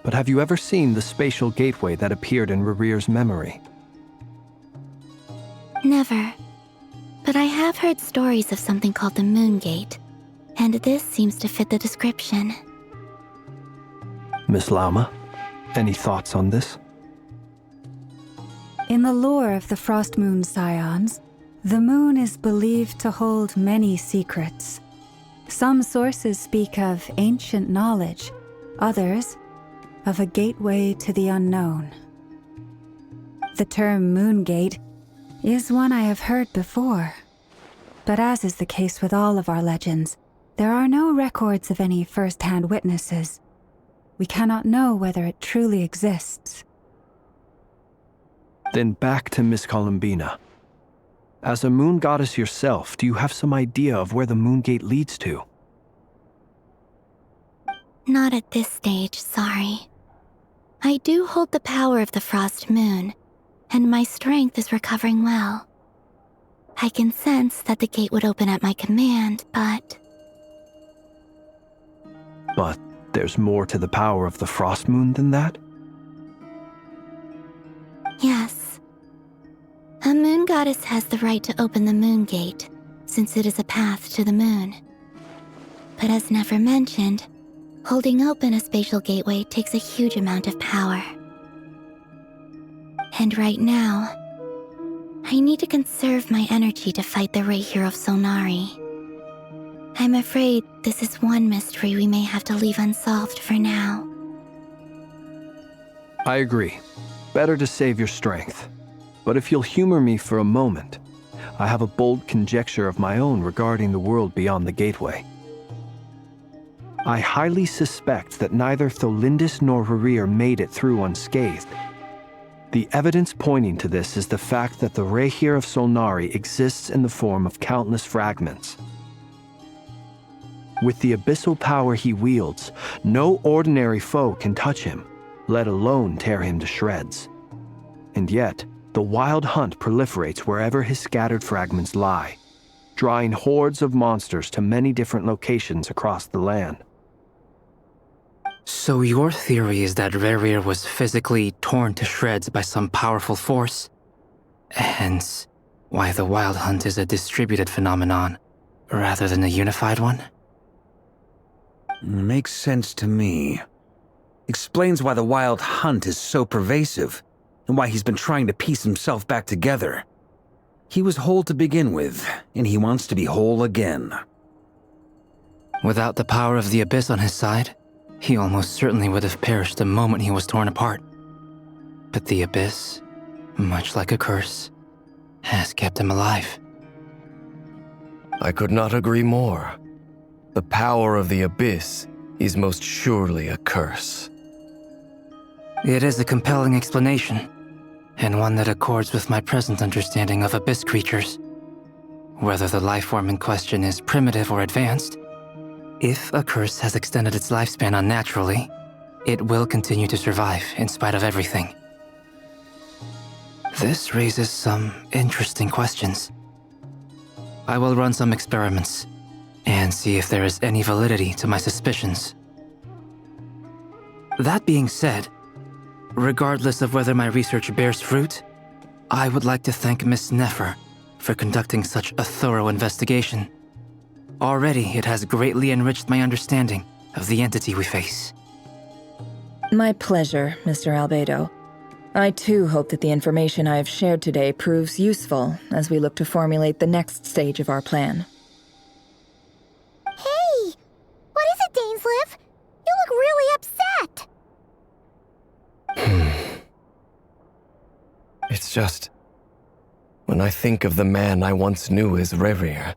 but have you ever seen the spatial gateway that appeared in Rerear's memory? Never. But I have heard stories of something called the Moon Gate, and this seems to fit the description. Miss Lauma, any thoughts on this? In the lore of the Frost Moon Scions, the moon is believed to hold many secrets. Some sources speak of ancient knowledge, others of a gateway to the unknown. The term Moon Gate is one I have heard before, but as is the case with all of our legends, there are no records of any first-hand witnesses. We cannot know whether it truly exists. Then back to Miss Columbina. As a moon goddess yourself, do you have some idea of where the Moon Gate leads to? Not at this stage, sorry. I do hold the power of the Frost Moon, and my strength is recovering well. I can sense that the gate would open at my command, but... But there's more to the power of the Frost Moon than that? Yes. A moon goddess has the right to open the Moon Gate, since it is a path to the moon. But as Nefer mentioned, holding open a spatial gateway takes a huge amount of power. And right now, I need to conserve my energy to fight the Rahier of Solnari. I'm afraid this is one mystery we may have to leave unsolved for now. I agree. Better to save your strength. But if you'll humor me for a moment, I have a bold conjecture of my own regarding the world beyond the gateway. I highly suspect that neither Tholindis nor Rerear made it through unscathed. The evidence pointing to this is the fact that the Rahier of Solnari exists in the form of countless fragments. With the abyssal power he wields, no ordinary foe can touch him, let alone tear him to shreds. And yet, the wild hunt proliferates wherever his scattered fragments lie, drawing hordes of monsters to many different locations across the land. So your theory is that Rerear was physically torn to shreds by some powerful force? Hence, why the wild hunt is a distributed phenomenon, rather than a unified one? Makes sense to me. Explains why the wild hunt is so pervasive, and why he's been trying to piece himself back together. He was whole to begin with, and he wants to be whole again. Without the power of the Abyss on his side, he almost certainly would have perished the moment he was torn apart. But the Abyss, much like a curse, has kept him alive. I could not agree more. The power of the Abyss is most surely a curse. It is a compelling explanation, and one that accords with my present understanding of Abyss creatures. Whether the life form in question is primitive or advanced, if a curse has extended its lifespan unnaturally, it will continue to survive in spite of everything. This raises some interesting questions. I will run some experiments and see if there is any validity to my suspicions. That being said, regardless of whether my research bears fruit, I would like to thank Miss Nefer for conducting such a thorough investigation. Already, it has greatly enriched my understanding of the entity we face. My pleasure, Mr. Albedo. I too hope that the information I have shared today proves useful as we look to formulate the next stage of our plan. Hey! What is it, Dainsleif? You look really upset! It's just... when I think of the man I once knew as Rerear,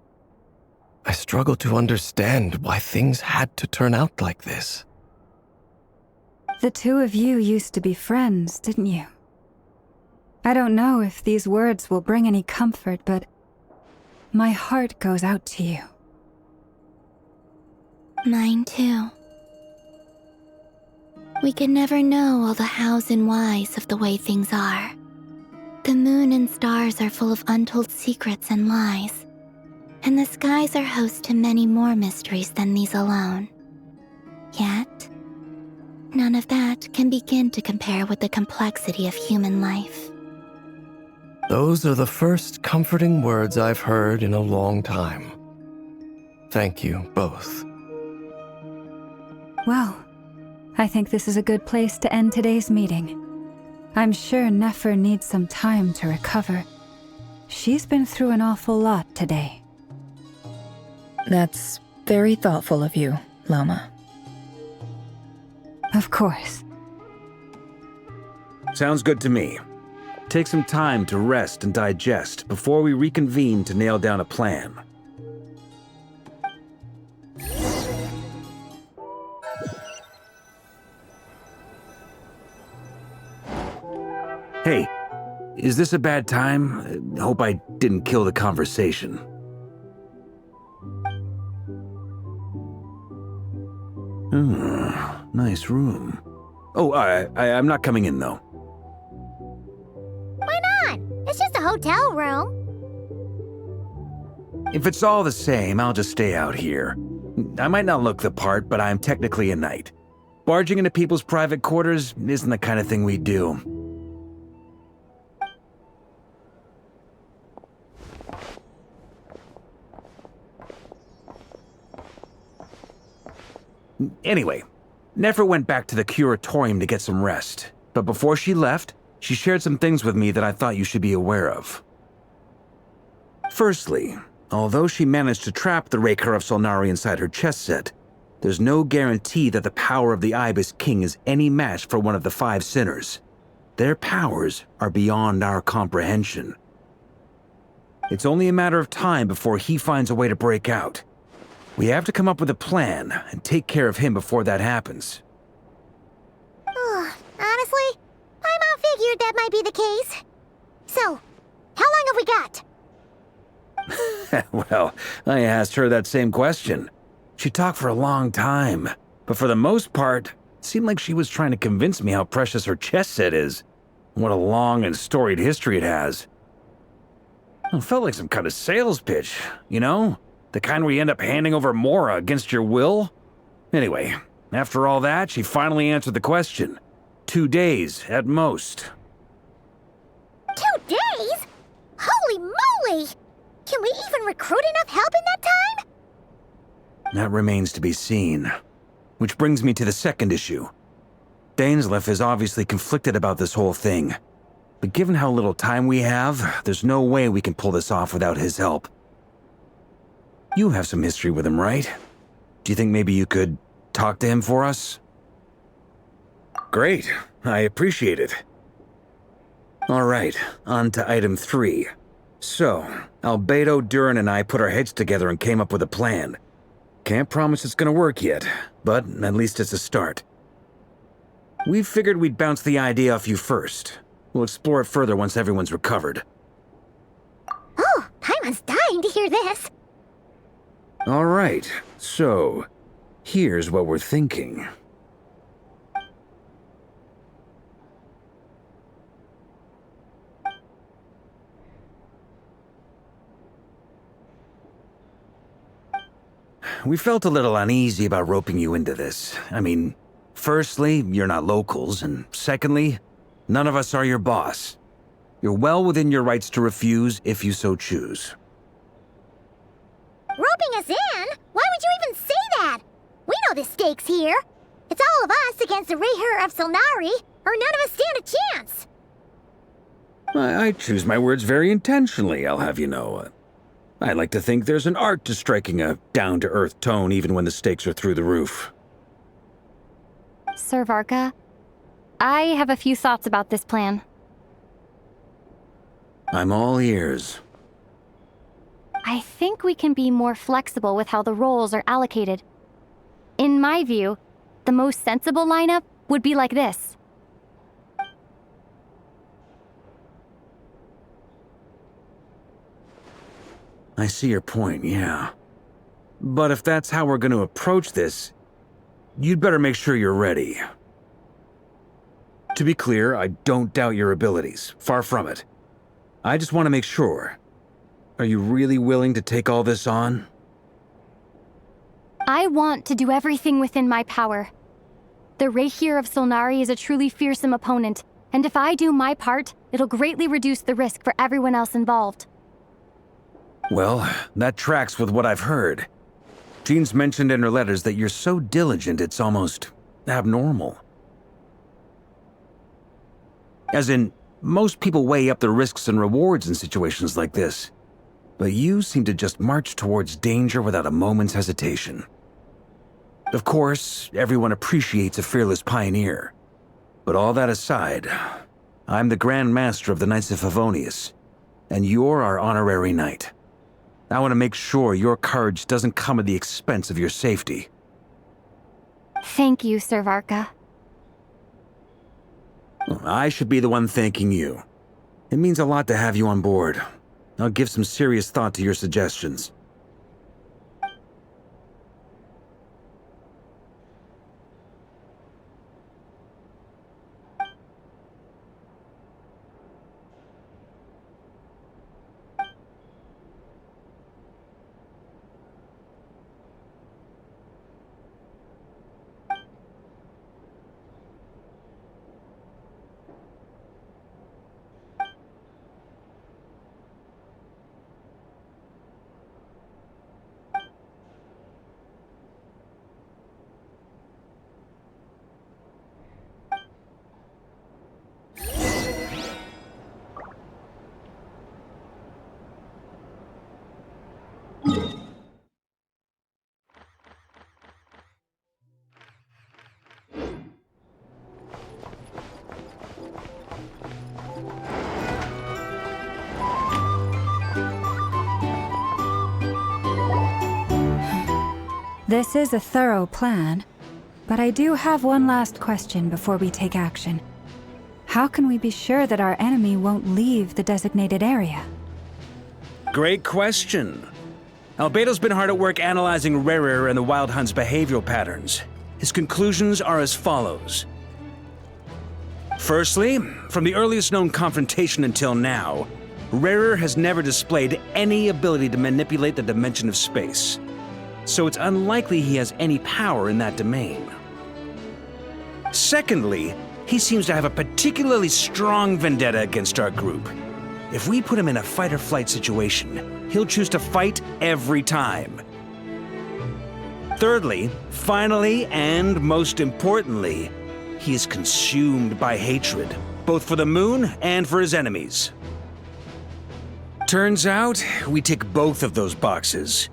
I struggle to understand why things had to turn out like this. The two of you used to be friends, didn't you? I don't know if these words will bring any comfort, but my heart goes out to you. Mine too. We can never know all the hows and whys of the way things are. The moon and stars are full of untold secrets and lies, and the skies are host to many more mysteries than these alone. Yet, none of that can begin to compare with the complexity of human life. Those are the first comforting words I've heard in a long time. Thank you both. Well, I think this is a good place to end today's meeting. I'm sure Nefer needs some time to recover. She's been through an awful lot today. That's very thoughtful of you, Loma. Of course. Sounds good to me. Take some time to rest and digest before we reconvene to nail down a plan. Hey, is this a bad time? Hope I didn't kill the conversation. Nice room. Oh, I'm not coming in, though. Why not? It's just a hotel room. If it's all the same, I'll just stay out here. I might not look the part, but I'm technically a knight. Barging into people's private quarters isn't the kind of thing we do. Anyway, Nefer went back to the curatorium to get some rest, but before she left, she shared some things with me that I thought you should be aware of. Firstly, although she managed to trap the Raker of Solnari inside her chess set, there's no guarantee that the power of the Ibis King is any match for one of the 5 sinners. Their powers are beyond our comprehension. It's only a matter of time before he finds a way to break out. We have to come up with a plan and take care of him before that happens. Honestly, Paimon figured that might be the case. So, how long have we got? Well, I asked her that same question. She talked for a long time, but for the most part, it seemed like she was trying to convince me how precious her chess set is. What a long and storied history it has. It felt like some kind of sales pitch, you know? The kind where you end up handing over Mora against your will? Anyway, after all that, she finally answered the question. 2 days, at most. 2 days? Holy moly! Can we even recruit enough help in that time? That remains to be seen. Which brings me to the second issue. Dainsleif is obviously conflicted about this whole thing. But given how little time we have, there's no way we can pull this off without his help. You have some history with him, right? Do you think maybe you could talk to him for us? Great. I appreciate it. All right, on to item 3. So, Albedo, Durin, and I put our heads together and came up with a plan. Can't promise it's gonna work yet, but at least it's a start. We figured we'd bounce the idea off you first. We'll explore it further once everyone's recovered. Oh, Paimon's dying to hear this. All right, so here's what we're thinking. We felt a little uneasy about roping you into this. I mean, firstly, you're not locals, and secondly, none of us are your boss. You're well within your rights to refuse if you so choose. Roping us in? Why would you even say that? We know the stakes here. It's all of us against the Raher of Solnari, or none of us stand a chance. I choose my words very intentionally, I'll have you know. I like to think there's an art to striking a down-to-earth tone even when the stakes are through the roof. Sir Varka, I have a few thoughts about this plan. I'm all ears. I think we can be more flexible with how the roles are allocated. In my view, the most sensible lineup would be like this. I see your point, yeah. But if that's how we're going to approach this, you'd better make sure you're ready. To be clear, I don't doubt your abilities. Far from it. I just want to make sure. Are you really willing to take all this on? I want to do everything within my power. The Rahier of Solnari is a truly fearsome opponent, and if I do my part, it'll greatly reduce the risk for everyone else involved. Well, that tracks with what I've heard. Jean's mentioned in her letters that you're so diligent it's almost abnormal. As in, most people weigh up the risks and rewards in situations like this. But you seem to just march towards danger without a moment's hesitation. Of course, everyone appreciates a fearless pioneer. But all that aside, I'm the Grand Master of the Knights of Favonius, and you're our honorary knight. I want to make sure your courage doesn't come at the expense of your safety. Thank you, Sir Varka. I should be the one thanking you. It means a lot to have you on board. I'll give some serious thought to your suggestions. This is a thorough plan, but I do have one last question before we take action. How can we be sure that our enemy won't leave the designated area? Great question. Albedo's been hard at work analyzing Rarer and the Wild Hunt's behavioral patterns. His conclusions are as follows. Firstly, from the earliest known confrontation until now, Rarer has never displayed any ability to manipulate the dimension of space. So it's unlikely he has any power in that domain. Secondly, he seems to have a particularly strong vendetta against our group. If we put him in a fight-or-flight situation, he'll choose to fight every time. Thirdly, finally, and most importantly, he is consumed by hatred, both for the moon and for his enemies. Turns out, we tick both of those boxes.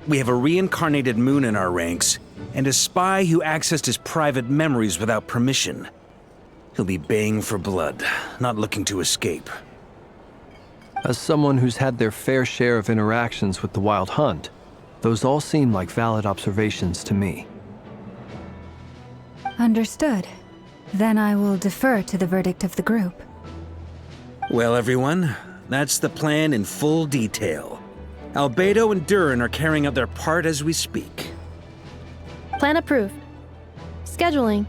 We have a reincarnated moon in our ranks, and a spy who accessed his private memories without permission. He'll be baying for blood, not looking to escape. As someone who's had their fair share of interactions with the Wild Hunt, those all seem like valid observations to me. Understood. Then I will defer to the verdict of the group. Well, everyone, that's the plan in full detail. Albedo and Durin are carrying out their part as we speak. Plan approved. Scheduling.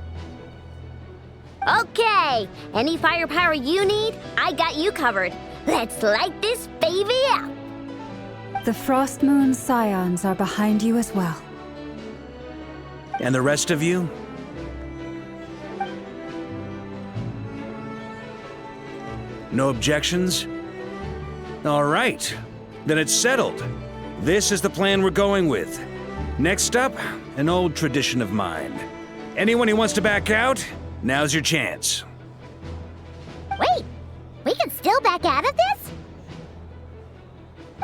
Okay, any firepower you need, I got you covered. Let's light this baby up. The Frost Moon Scions are behind you as well. And the rest of you? No objections? All right. Then it's settled. This is the plan we're going with. Next up, an old tradition of mine. Anyone who wants to back out, now's your chance. Wait, we can still back out of this?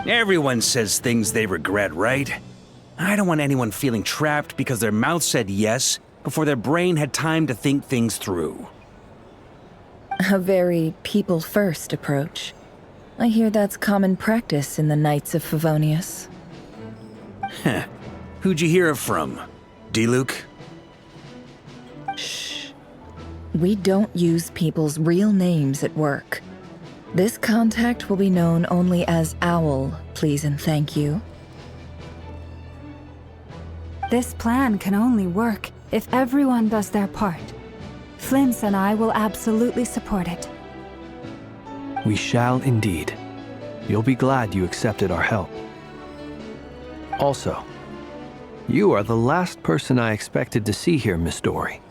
Everyone says things they regret, right? I don't want anyone feeling trapped because their mouth said yes before their brain had time to think things through. A very people-first approach. I hear that's common practice in the Knights of Favonius. Heh. Who'd you hear it from? D-Luke? Shh. We don't use people's real names at work. This contact will be known only as Owl, please and thank you. This plan can only work if everyone does their part. Flint's and I will absolutely support it. We shall indeed. You'll be glad you accepted our help. Also, you are the last person I expected to see here, Miss Dory.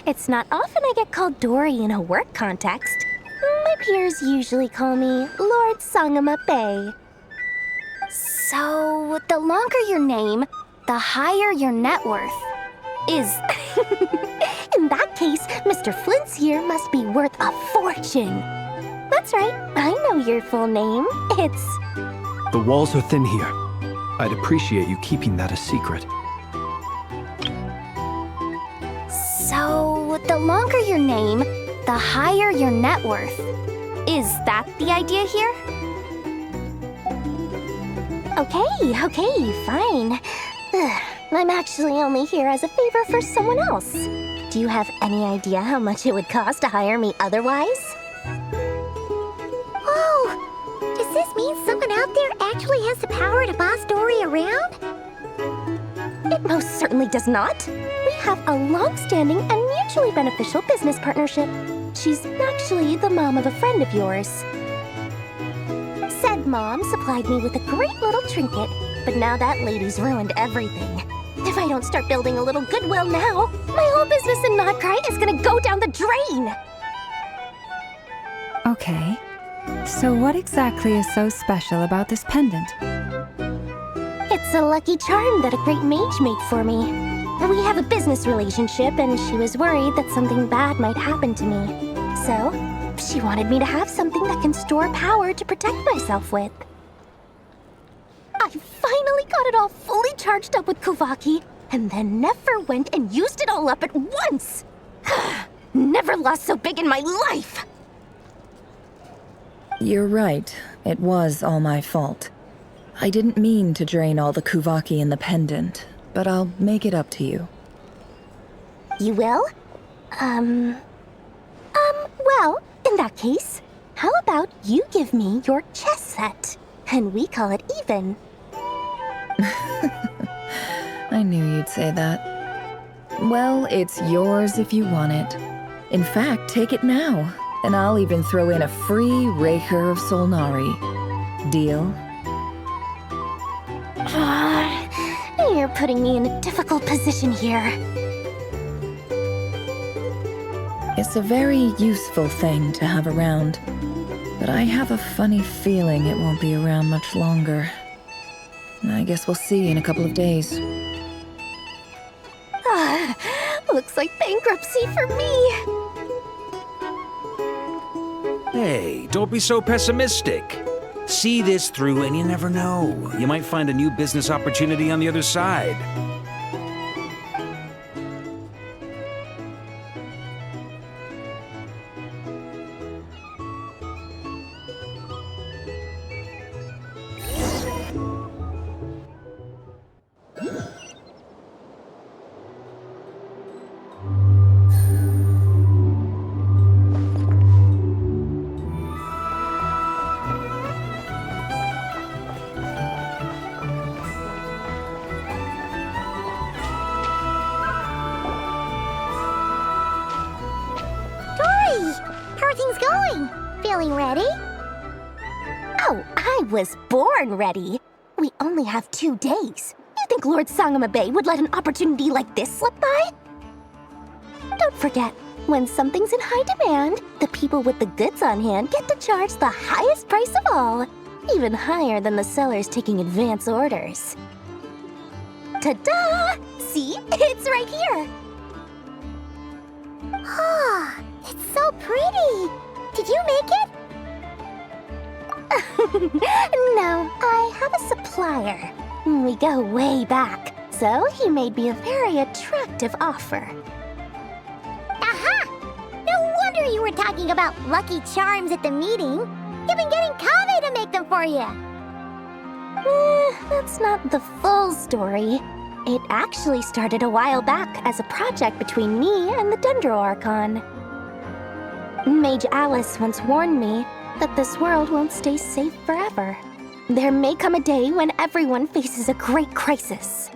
It's not often I get called Dory in a work context. My peers usually call me Lord Sangamabe. So, the longer your name, the higher your net worth. Is... In that case, Mr. Flint's here must be worth a fortune. That's right, I know your full name. It's... The walls are thin here. I'd appreciate you keeping that a secret. So, the longer your name, the higher your net worth. Is that the idea here? Okay, fine. I'm actually only here as a favor for someone else. Do you have any idea how much it would cost to hire me otherwise? Oh! Does this mean someone out there actually has the power to boss Dory around? It most certainly does not. We have a long-standing and mutually beneficial business partnership. She's actually the mom of a friend of yours. Said mom supplied me with a great little trinket, but now that lady's ruined everything. If I don't start building a little goodwill now, my whole business in Nod-Krai is gonna go down the drain! Okay. So what exactly is so special about this pendant? It's a lucky charm that a great mage made for me. We have a business relationship, and she was worried that something bad might happen to me. So, she wanted me to have something that can store power to protect myself with. I finally got it all fully charged up with Kuvaki, and then never went and used it all up at once! Never lost so big in my life! You're right. It was all my fault. I didn't mean to drain all the Kuvaki in the pendant, but I'll make it up to you. You will? Well, in that case, how about you give me your chess set, and we call it even? I knew you'd say that. Well, it's yours if you want it. In fact, take it now, and I'll even throw in a free Raker of Solnari. Deal? You're putting me in a difficult position here. It's a very useful thing to have around, but I have a funny feeling it won't be around much longer. I guess we'll see in a couple of days. Looks like bankruptcy for me. Hey, don't be so pessimistic. See this through and you never know. You might find a new business opportunity on the other side. Feeling ready? Oh, I was born ready. We only have 2 days. You think Lord Sangamabe would let an opportunity like this slip by? Don't forget, when something's in high demand, the people with the goods on hand get to charge the highest price of all, even higher than the sellers taking advance orders. Ta-da! See? It's right here! Ah, it's so pretty! Did you make it? No, I have a supplier. We go way back, so he made me a very attractive offer. Aha! No wonder you were talking about lucky charms at the meeting. You've been getting Kaveh to make them for you. That's not the full story. It actually started a while back as a project between me and the Dendro Archon. Mage Alice once warned me that this world won't stay safe forever. There may come a day when everyone faces a great crisis.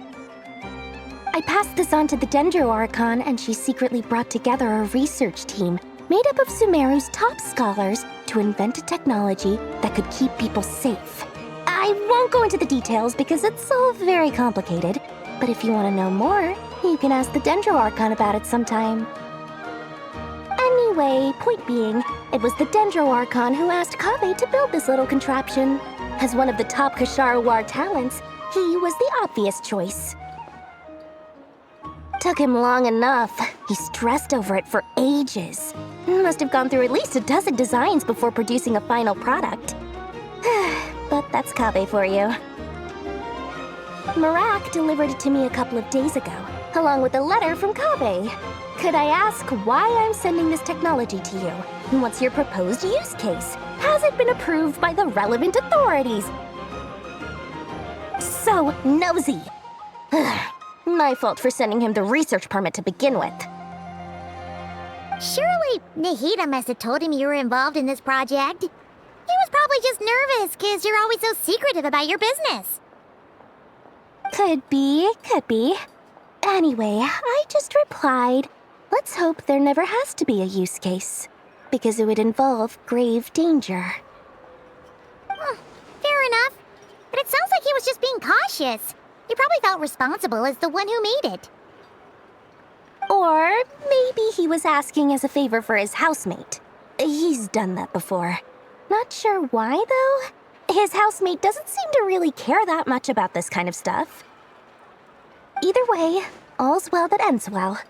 I passed this on to the Dendro Archon, and she secretly brought together a research team made up of Sumeru's top scholars to invent a technology that could keep people safe. I won't go into the details because it's all very complicated, but if you want to know more, you can ask the Dendro Archon about it sometime. Anyway, point being, it was the Dendro Archon who asked Kaveh to build this little contraption. As one of the top Kashara War talents, he was the obvious choice. Took him long enough. He stressed over it for ages. Must have gone through at least a dozen designs before producing a final product. But that's Kaveh for you. Marak delivered it to me a couple of days ago, along with a letter from Kaveh. Could I ask why I'm sending this technology to you? And what's your proposed use case? Has it been approved by the relevant authorities? So nosy. My fault for sending him the research permit to begin with. Surely Nahida must have told him you were involved in this project. He was probably just nervous because you're always so secretive about your business. Could be, could be. Anyway, I just replied, let's hope there never has to be a use case, because it would involve grave danger. Fair enough. But it sounds like he was just being cautious. He probably felt responsible as the one who made it. Or maybe he was asking as a favor for his housemate. He's done that before. Not sure why, though. His housemate doesn't seem to really care that much about this kind of stuff. Either way, all's well that ends well.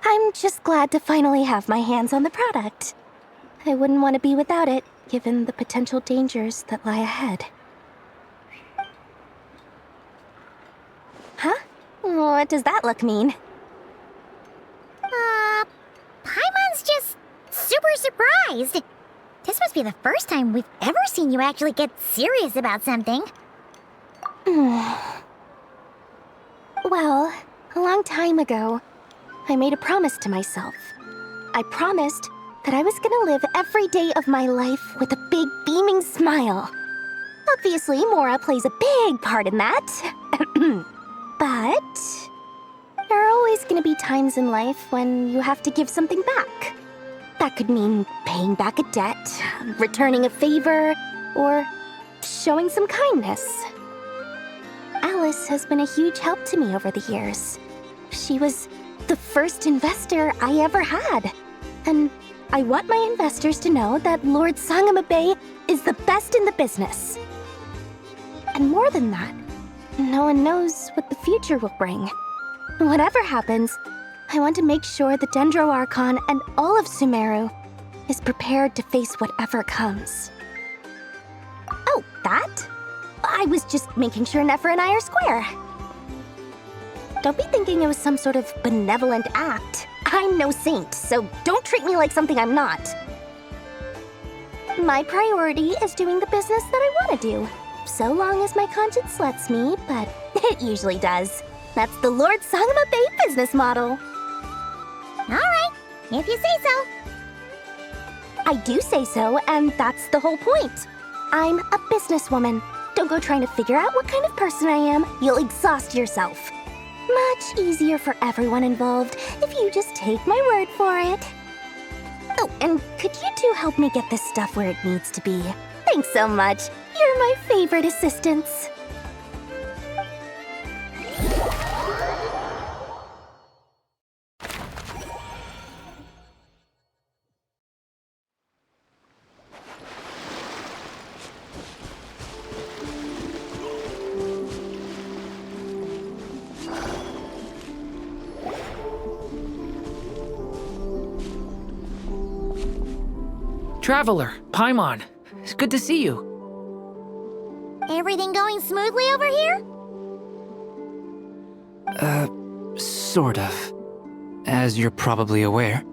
I'm just glad to finally have my hands on the product. I wouldn't want to be without it, given the potential dangers that lie ahead. Huh? What does that look mean? Paimon's just super surprised. This must be the first time we've ever seen you actually get serious about something. Well, a long time ago, I made a promise to myself. I promised that I was gonna live every day of my life with a big beaming smile. Obviously, Mora plays a big part in that. But there are always gonna be times in life when you have to give something back. That could mean paying back a debt, returning a favor, or showing some kindness. Alice has been a huge help to me over the years. She was the first investor I ever had. And I want my investors to know that Lord Sangamabe is the best in the business. And more than that, no one knows what the future will bring. Whatever happens, I want to make sure the Dendro Archon and all of Sumeru is prepared to face whatever comes. Oh, that? I was just making sure Nefer and I are square. Don't be thinking it was some sort of benevolent act. I'm no saint, so don't treat me like something I'm not. My priority is doing the business that I want to do, so long as my conscience lets me, but it usually does. That's the Lord Sangamabe business model. Alright, if you say so. I do say so, and that's the whole point. I'm a businesswoman. Don't go trying to figure out what kind of person I am. You'll exhaust yourself. Much easier for everyone involved if you just take my word for it. Oh, and could you two help me get this stuff where it needs to be? Thanks so much. You're my favorite assistants. Traveler, Paimon, it's good to see you. Everything going smoothly over here? Sort of. As you're probably aware,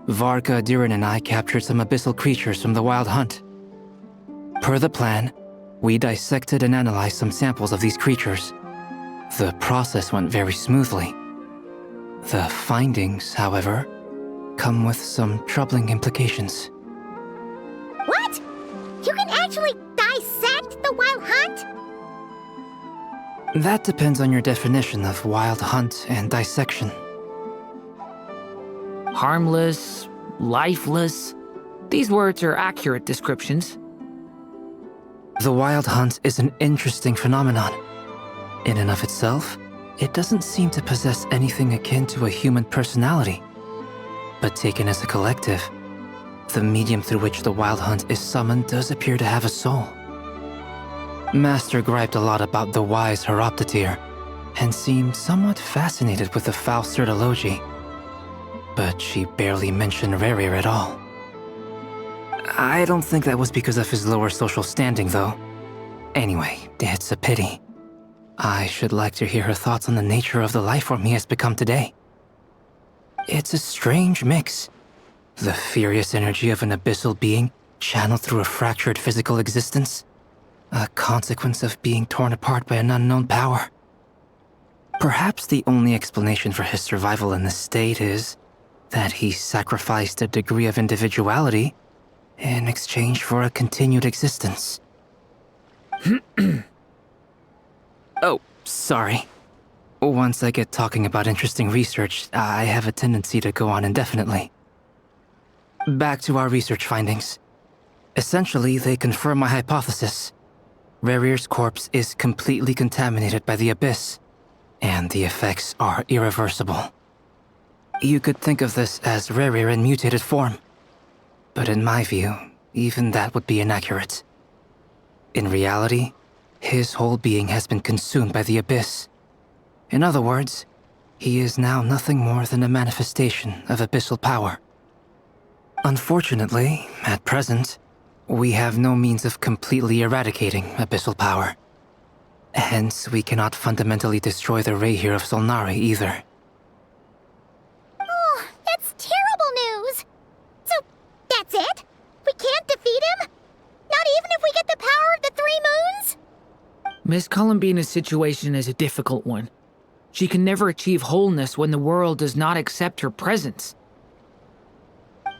Varka, Diren, and I captured some abyssal creatures from the Wild Hunt. Per the plan, we dissected and analyzed some samples of these creatures. The process went very smoothly. The findings, however, come with some troubling implications. actually dissect the wild hunt? That depends on your definition of wild hunt and dissection. Harmless, lifeless. These words are accurate descriptions. The wild hunt is an interesting phenomenon. In and of itself, it doesn't seem to possess anything akin to a human personality. But taken as a collective, the medium through which the wild hunt is summoned does appear to have a soul. Master griped a lot about the wise Horoptetyr, and seemed somewhat fascinated with the Faustert Elégie. But she barely mentioned Rerir at all. I don't think that was because of his lower social standing, though. Anyway, it's a pity. I should like to hear her thoughts on the nature of the lifeform he has become today. It's a strange mix. The furious energy of an abyssal being channeled through a fractured physical existence. A consequence of being torn apart by an unknown power. Perhaps the only explanation for his survival in this state is that he sacrificed a degree of individuality in exchange for a continued existence. Oh, sorry. Once I get talking about interesting research, I have a tendency to go on indefinitely. Back to our research findings. Essentially, they confirm my hypothesis. Rerir's corpse is completely contaminated by the Abyss, and the effects are irreversible. You could think of this as Rerir in mutated form. But in my view, even that would be inaccurate. In reality, his whole being has been consumed by the Abyss. In other words, he is now nothing more than a manifestation of abyssal power. Unfortunately, at present, we have no means of completely eradicating abyssal power. Hence, we cannot fundamentally destroy the Rerir of Solnari either. Oh, that's terrible news! So, that's it? We can't defeat him? Not even if we get the power of the Three Moons? Miss Columbina's situation is a difficult one. She can never achieve wholeness when the world does not accept her presence.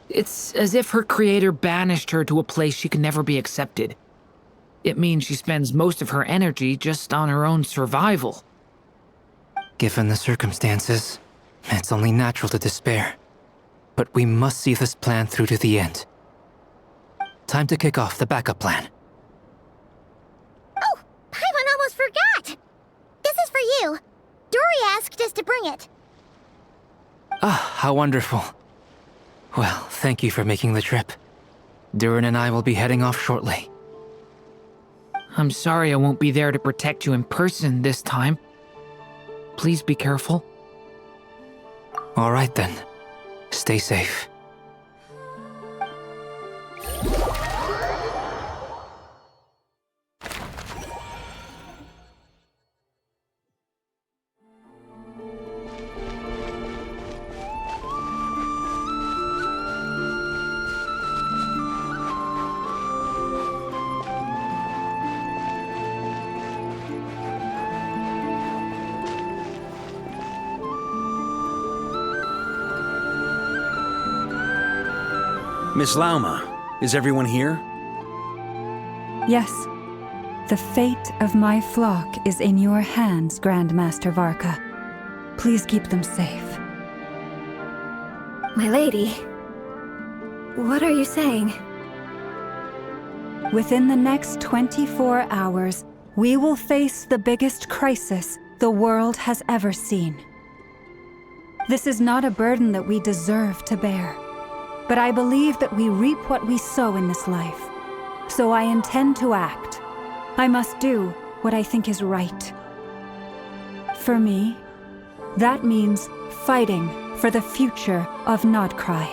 It's as if her creator banished her to a place she can never be accepted. It means she spends most of her energy just on her own survival. Given the circumstances, it's only natural to despair. But we must see this plan through to the end. Time to kick off the backup plan. Oh, Paimon almost forgot! This is for you. Dory asked us to bring it. Ah, how wonderful. Well, thank you for making the trip. Durin and I will be heading off shortly. I'm sorry I won't be there to protect you in person this time. Please be careful. All right then. Stay safe. Miss Lauma, is everyone here? Yes. The fate of my flock is in your hands, Grand Master Varka. Please keep them safe. My lady, what are you saying? Within the next 24 hours, we will face the biggest crisis the world has ever seen. This is not a burden that we deserve to bear. But I believe that we reap what we sow in this life. So I intend to act. I must do what I think is right. For me, that means fighting for the future of Nod-Krai.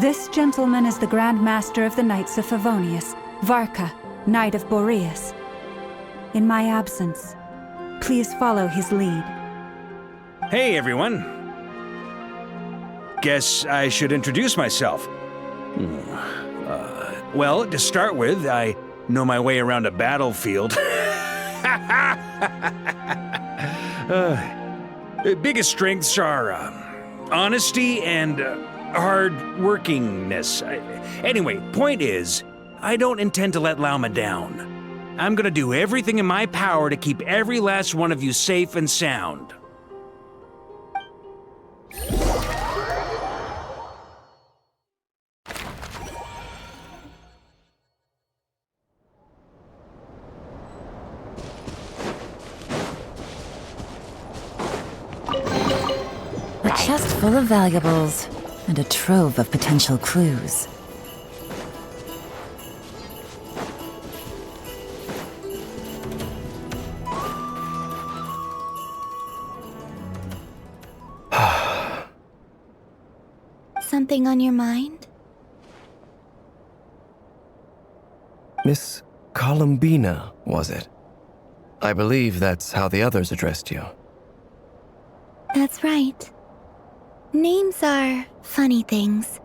This gentleman is the Grand Master of the Knights of Favonius, Varka, Knight of Boreas. In my absence, please follow his lead. Hey, everyone. Guess I should introduce myself. Well, to start with, I know my way around a battlefield. Biggest strengths are honesty and hard-workingness. Anyway, point is, I don't intend to let Lauma down. I'm gonna do everything in my power to keep every last one of you safe and sound. A chest full of valuables and a trove of potential clues. Something on your mind? Miss Columbina, was it? I believe that's how the others addressed you. That's right. Names are funny things.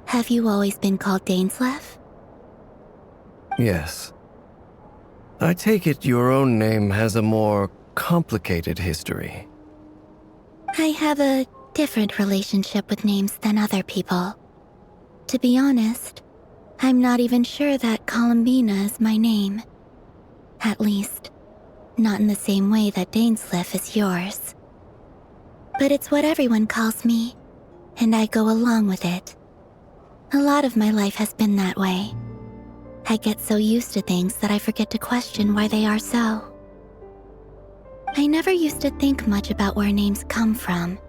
Have you always been called Dainsleif? Yes. I take it your own name has a more complicated history. I have a different relationship with names than other people. To be honest, I'm not even sure that Columbina is my name. At least, not in the same way that Dainsleif is yours. But it's what everyone calls me, and I go along with it. A lot of my life has been that way. I get so used to things that I forget to question why they are so. I never used to think much about where names come from,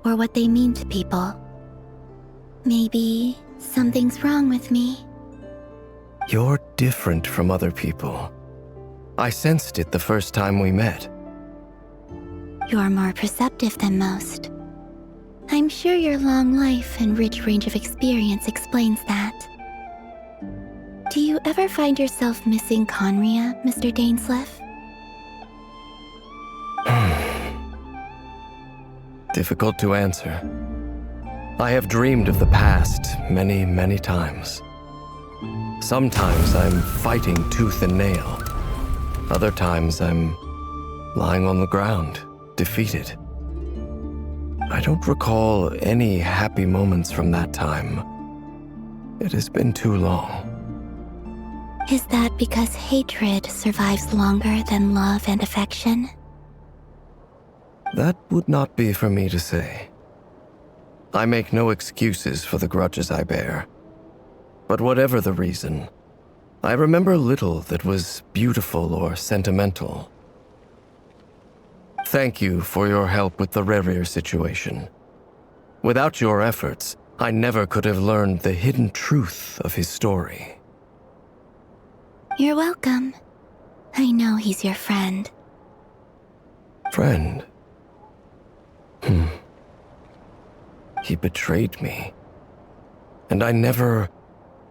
or what they mean to people. Maybe something's wrong with me. You're different from other people. I sensed it the first time we met. You're more perceptive than most. I'm sure your long life and rich range of experience explains that. Do you ever find yourself missing Conria, Mr. Dainsleif? Difficult to answer. I have dreamed of the past many, many times. Sometimes I'm fighting tooth and nail. Other times I'm lying on the ground, defeated. I don't recall any happy moments from that time. It has been too long. Is that because hatred survives longer than love and affection? That would not be for me to say. I make no excuses for the grudges I bear. But whatever the reason, I remember little that was beautiful or sentimental. Thank you for your help with the Rerir situation. Without your efforts, I never could have learned the hidden truth of his story. You're welcome. I know he's your friend. Friend? He betrayed me. And I never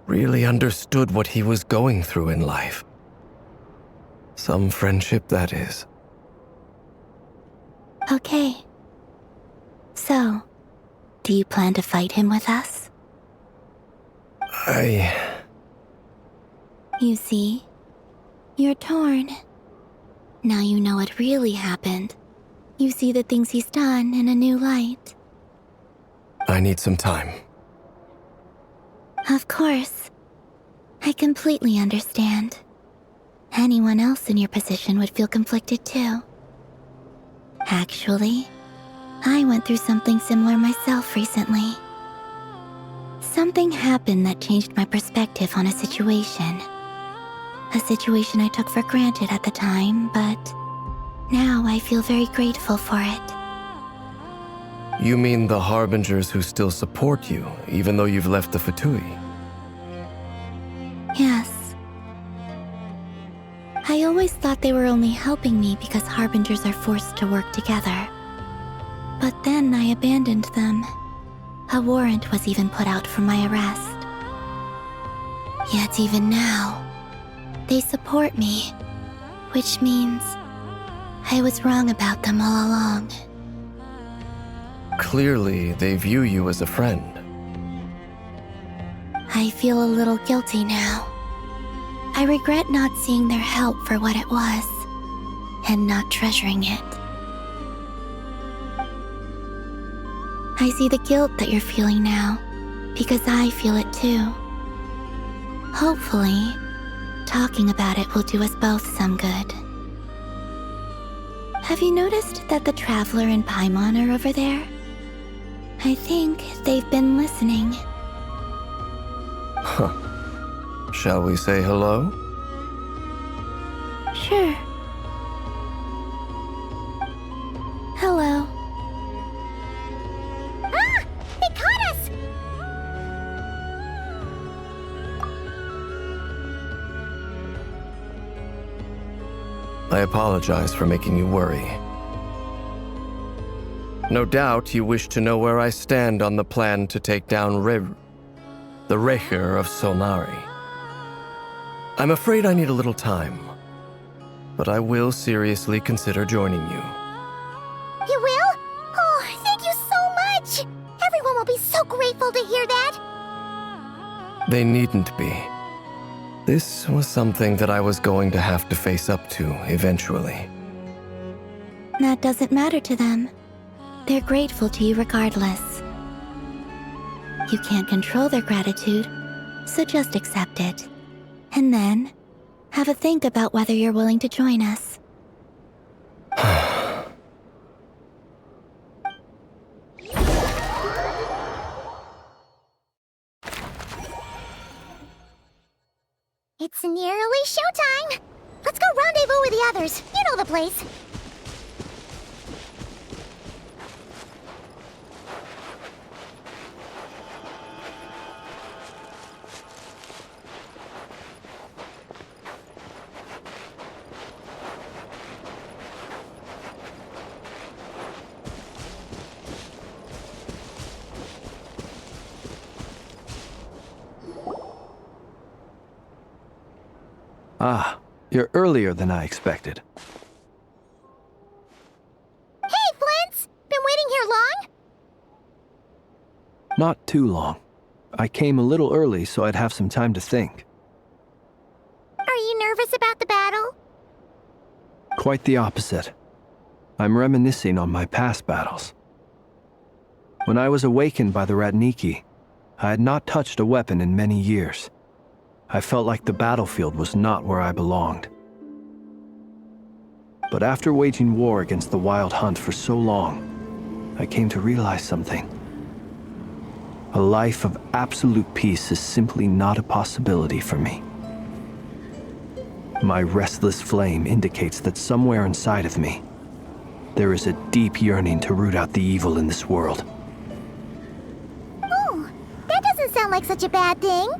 really understood what he was going through in life. Some friendship, that is. Okay. So, do you plan to fight him with us? You see, you're torn. Now you know what really happened. You see the things he's done in a new light. I need some time. Of course. I completely understand. Anyone else in your position would feel conflicted too. Actually, I went through something similar myself recently. Something happened that changed my perspective on a situation. A situation I took for granted at the time, but now I feel very grateful for it. You mean the Harbingers who still support you, even though you've left the Fatui? Yes. I always thought they were only helping me because Harbingers are forced to work together. But then I abandoned them. A warrant was even put out for my arrest. Yet even now, they support me, which means I was wrong about them all along. Clearly, they view you as a friend. I feel a little guilty now. I regret not seeing their help for what it was, and not treasuring it. I see the guilt that you're feeling now, because I feel it too. Hopefully, talking about it will do us both some good. Have you noticed that the Traveler and Paimon are over there? I think they've been listening. Huh. Shall we say hello? Sure. Hello. Ah! They caught us! I apologize for making you worry. No doubt you wish to know where I stand on the plan to take down the Recher of Solnari. I'm afraid I need a little time, but I will seriously consider joining you. You will? Oh, thank you so much! Everyone will be so grateful to hear that! They needn't be. This was something that I was going to have to face up to eventually. That doesn't matter to them. They're grateful to you regardless. You can't control their gratitude, so just accept it. And then, have a think about whether you're willing to join us. It's nearly showtime! Let's go rendezvous with the others. You know the place. Ah, you're earlier than I expected. Hey, Flint's! Been waiting here long? Not too long. I came a little early so I'd have some time to think. Are you nervous about the battle? Quite the opposite. I'm reminiscing on my past battles. When I was awakened by the Ratniki, I had not touched a weapon in many years. I felt like the battlefield was not where I belonged. But after waging war against the Wild Hunt for so long, I came to realize something. A life of absolute peace is simply not a possibility for me. My restless flame indicates that somewhere inside of me, there is a deep yearning to root out the evil in this world. Oh, that doesn't sound like such a bad thing.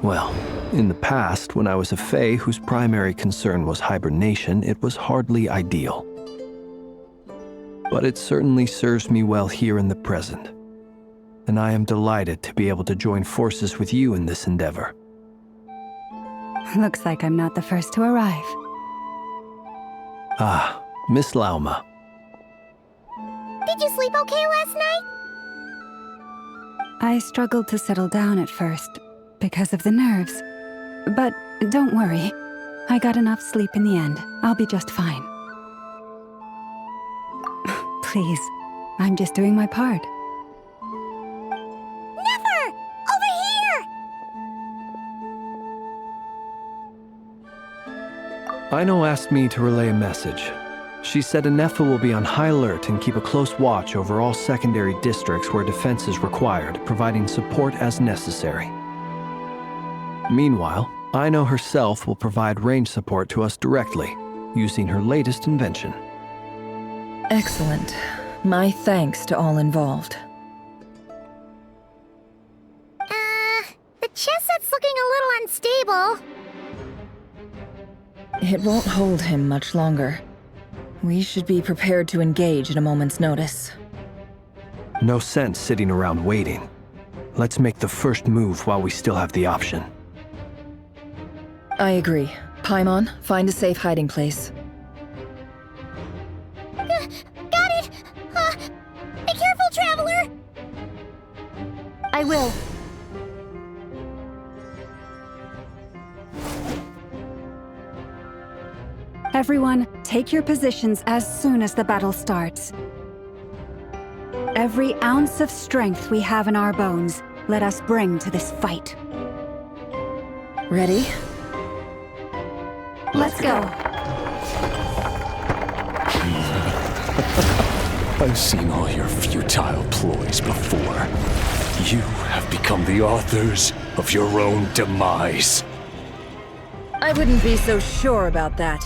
Well, in the past, when I was a Fae whose primary concern was hibernation, it was hardly ideal. But it certainly serves me well here in the present, and I am delighted to be able to join forces with you in this endeavor. Looks like I'm not the first to arrive. Ah, Miss Lauma. Did you sleep okay last night? I struggled to settle down at first, because of the nerves. But don't worry. I got enough sleep in the end. I'll be just fine. Please, I'm just doing my part. Never! Over here! Aino asked me to relay a message. She said Anefa will be on high alert and keep a close watch over all secondary districts where defense is required, providing support as necessary. Meanwhile, Aino herself will provide range support to us directly, using her latest invention. Excellent. My thanks to all involved. The chess set's looking a little unstable. It won't hold him much longer. We should be prepared to engage at a moment's notice. No sense sitting around waiting. Let's make the first move while we still have the option. I agree. Paimon, find a safe hiding place. Got it! Be careful, Traveler! I will. Everyone, take your positions as soon as the battle starts. Every ounce of strength we have in our bones, let us bring to this fight. Ready? Let's go. I've seen all your futile ploys before. You have become the authors of your own demise. I wouldn't be so sure about that.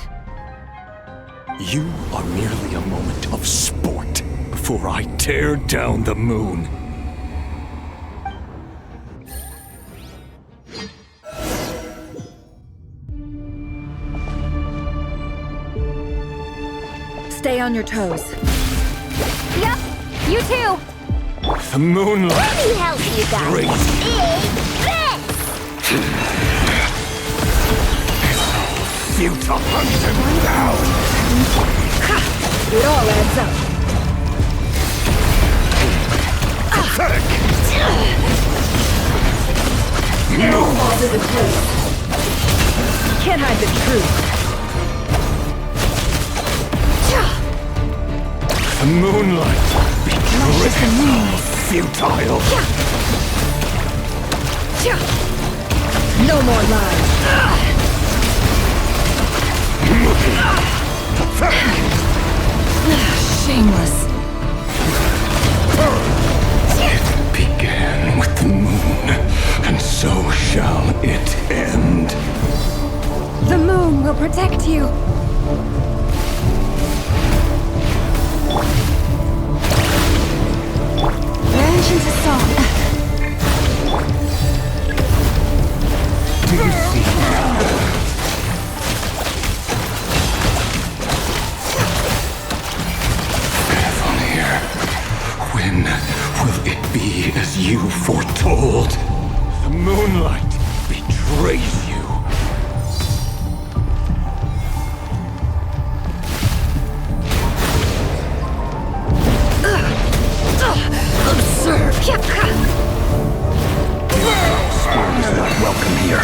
You are merely a moment of sport before I tear down the moon. Stay on your toes. Yep, you too. The moonlight. Let me help you guys. Crazy. Futile hunting down. It all adds up. Pathetic. It all falls into place. Can't hide the truth. The moonlight betrays futile. No more lies. Shameless. It began with the moon, and so shall it end. The moon will protect you. Vengeance is song. Do you see now? Here. When will it be as you foretold? The moonlight betrays you. Absurd. Spirit is not welcome here.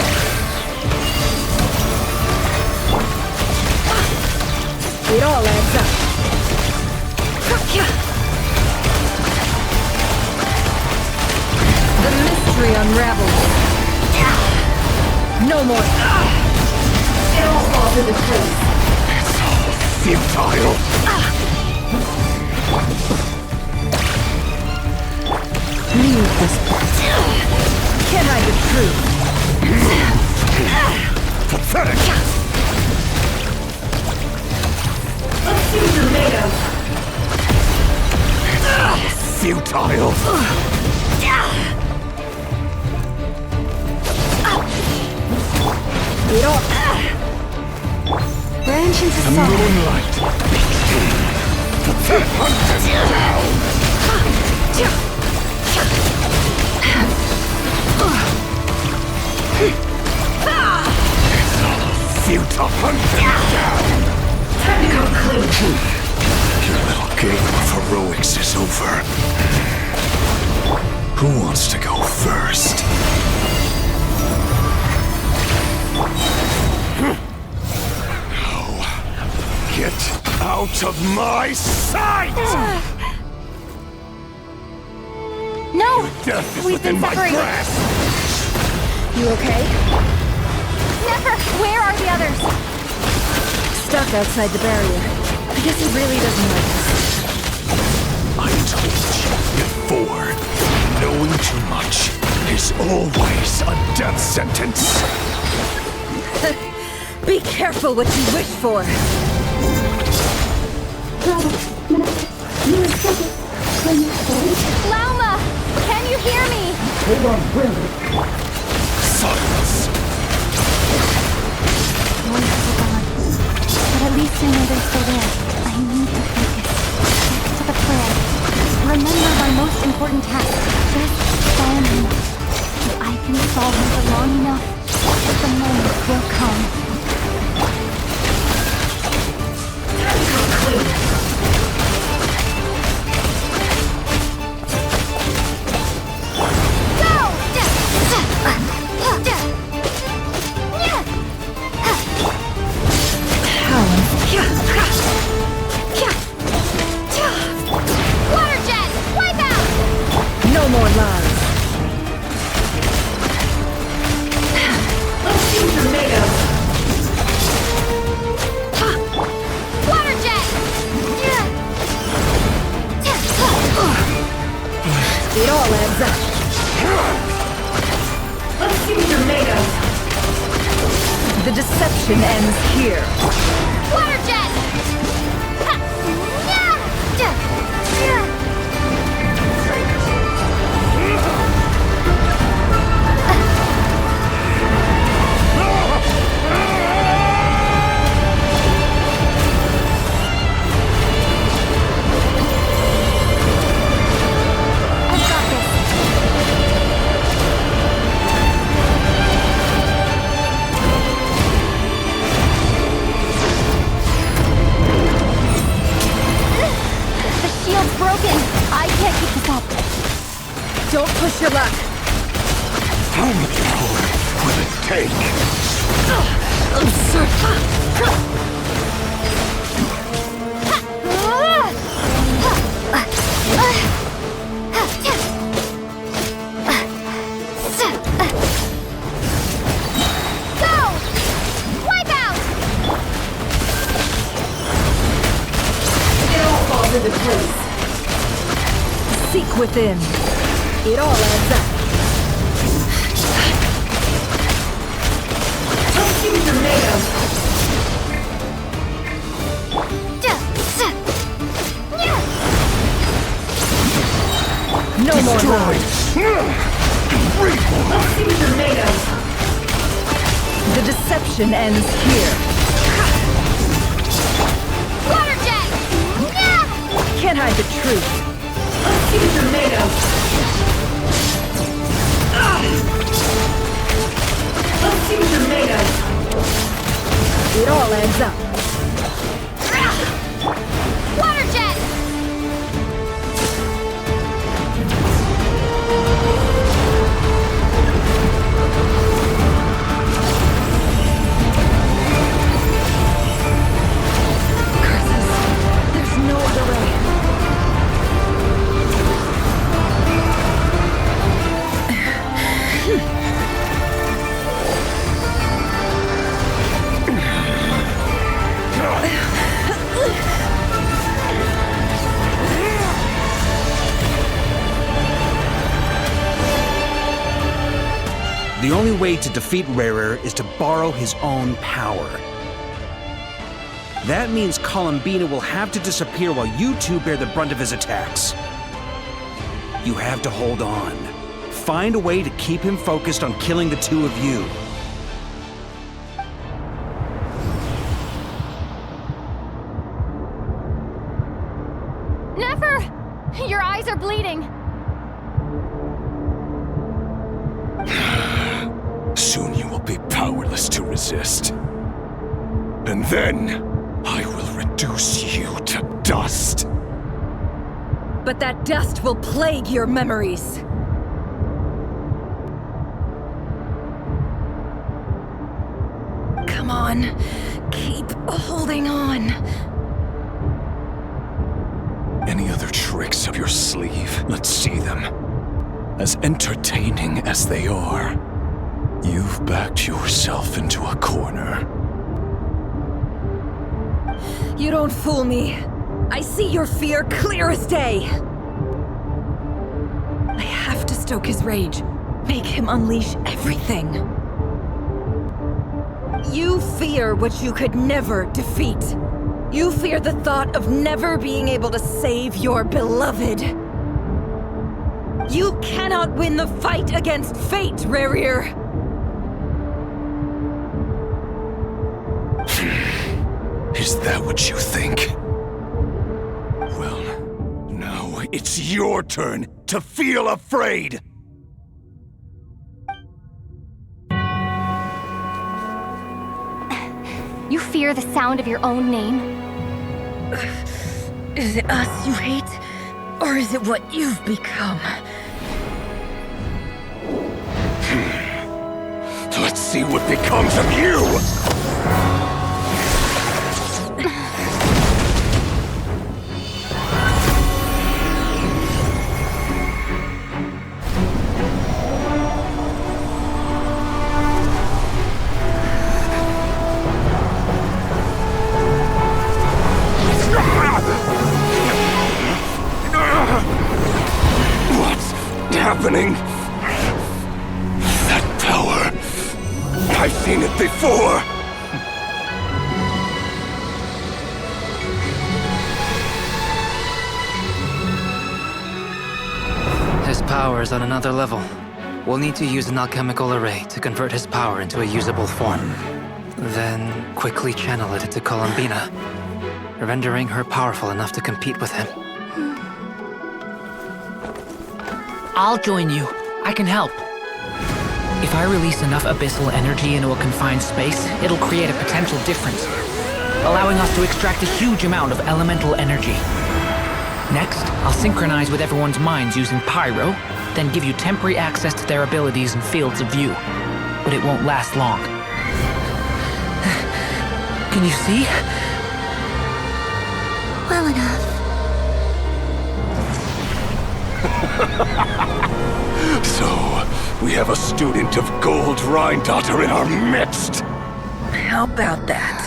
It all adds up. The mystery unravels. No more. It all falls into place. It's all futile. Leave this place. Can't hide the truth. Pathetic. Let's see what you're made of. It's all futile. It all. Branches The of song. moonlight betrays. Pathetic. Hunt him down. It's all futile. Hunt him down. Time to conclude. Your little game of heroics is over. Who wants to go first? No. Get out of my sight! No! Death is We've within been my separated. grasp! You okay? Never! Where are the others? Stuck outside the barrier. I guess he really doesn't like us. I told you before, knowing too much is always a death sentence. Be careful what you wish for. Lauma! Can you hear me? Silence. But at least I know they're still there. I need to focus. Back to the plan. Remember my most important task. Just follow me. If I can solve it for long enough, the moment will come. Water jet! Wipe out! No more lies. Let's see adds up. Let's see what you're made of. The deception ends here. Water jet! Ha! Yeah! Yeah! Broken. I can't keep this up. Don't push your luck. How much power will it take? Absurd. Go! Wipe out! It all falls into place. Seek within. It all adds up. Let's see what you're made of. No more lies. Let's see what you're made of. The deception ends here. Water jet! Can't hide the truth. Let's see what you're made of. Let's see what you're made of. It all adds up. Water jet! Curses. There's no other way. The only way to defeat Rarer is to borrow his own power. That means Columbina will have to disappear while you two bear the brunt of his attacks. You have to hold on. Find a way to keep him focused on killing the two of you. Never! Your eyes are bleeding. Soon you will be powerless to resist. And then, I will reduce you to dust. But that dust will plague your memories. Come on, keep holding on. Any other tricks up your sleeve? Let's see them. As entertaining as they are, you've backed yourself into a corner. You don't fool me. I see your fear clear as day. I have to stoke his rage. Make him unleash everything. You fear what you could never defeat. You fear the thought of never being able to save your beloved. You cannot win the fight against fate, Rarer. Is that what you think? Well, now it's your turn to feel afraid! You fear the sound of your own name? Is it us you hate? Or is it what you've become? Let's see what becomes of you! happening. That power. I've seen it before. His power is on another level. We'll need to use an alchemical array to convert his power into a usable form. Then quickly channel it into Columbina, rendering her powerful enough to compete with him. I'll join you. I can help. If I release enough abyssal energy into a confined space, it'll create a potential difference, allowing us to extract a huge amount of elemental energy. Next, I'll synchronize with everyone's minds using pyro, then give you temporary access to their abilities and fields of view. But it won't last long. Can you see? Well enough. So, we have a student of Gold Rheindotter in our midst. How about that?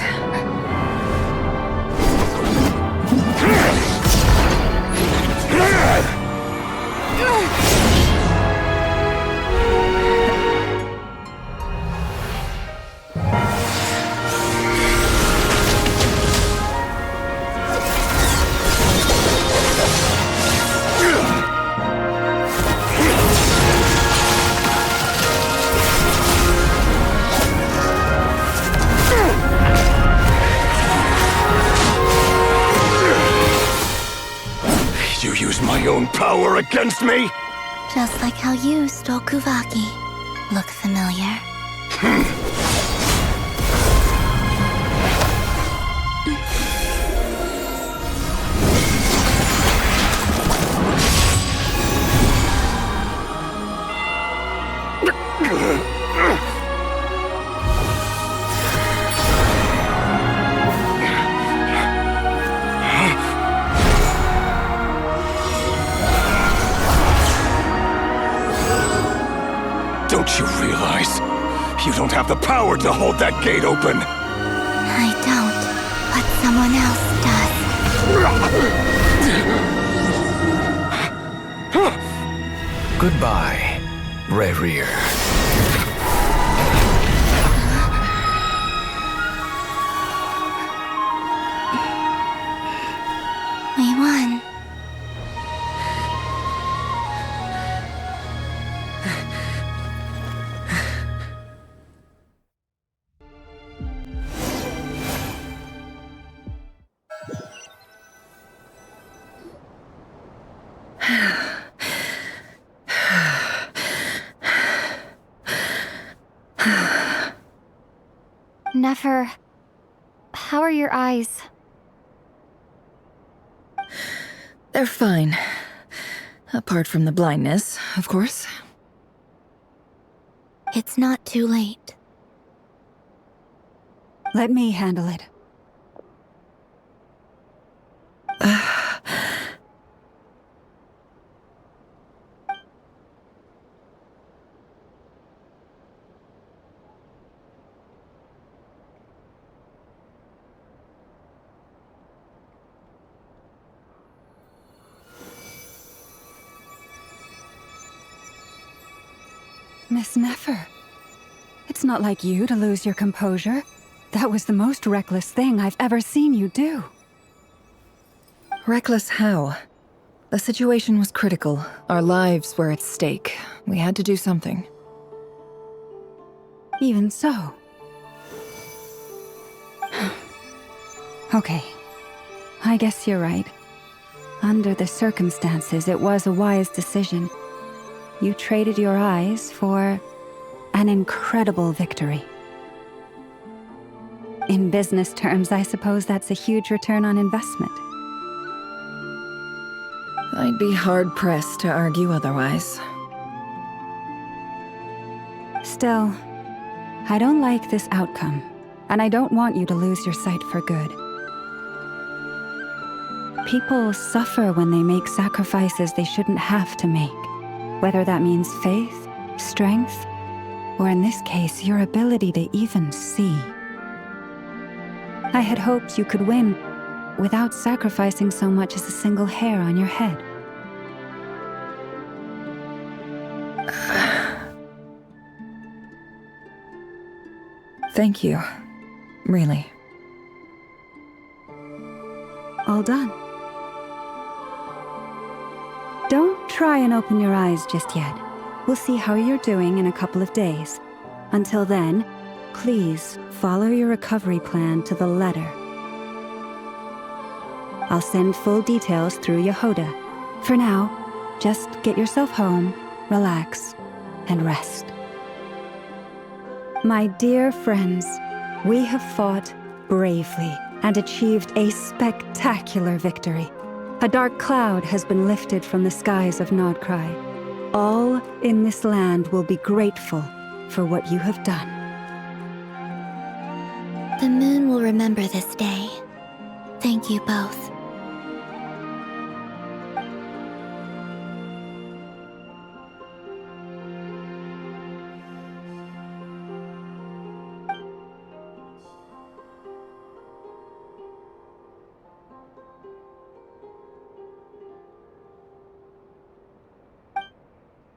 You use my own power against me? Just like how you stole Kuvaki. Look familiar? Don't you realize? You don't have the power to hold that gate open! I don't, but someone else does. Goodbye, Rerir. We won. Nefer, how are your eyes? They're fine. Apart from the blindness, of course. It's not too late. Let me handle it. Miss Nefer, it's not like you to lose your composure. That was the most reckless thing I've ever seen you do. Reckless how? The situation was critical. Our lives were at stake. We had to do something. Even so. Okay. I guess you're right. Under the circumstances, it was a wise decision. You traded your eyes for an incredible victory. In business terms, I suppose that's a huge return on investment. I'd be hard-pressed to argue otherwise. Still, I don't like this outcome, and I don't want you to lose your sight for good. People suffer when they make sacrifices they shouldn't have to make. Whether that means faith, strength, or in this case, your ability to even see. I had hoped you could win without sacrificing so much as a single hair on your head. Thank you. Really. All done. Don't try and open your eyes just yet. We'll see how you're doing in a couple of days. Until then, please follow your recovery plan to the letter. I'll send full details through Yehoda. For now, just get yourself home, relax, and rest. My dear friends, we have fought bravely and achieved a spectacular victory. A dark cloud has been lifted from the skies of Nod-Krai. All in this land will be grateful for what you have done. The moon will remember this day. Thank you both.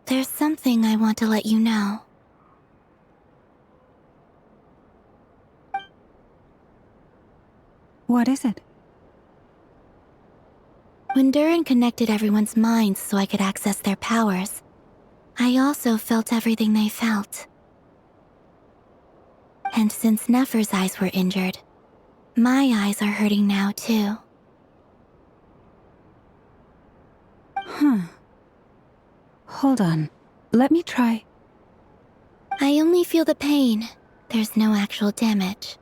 There's something I want to let you know. What is it? When Durin connected everyone's minds so I could access their powers, I also felt everything they felt. And since Nefer's eyes were injured, my eyes are hurting now too. Hold on. Let me try. I only feel the pain. There's no actual damage.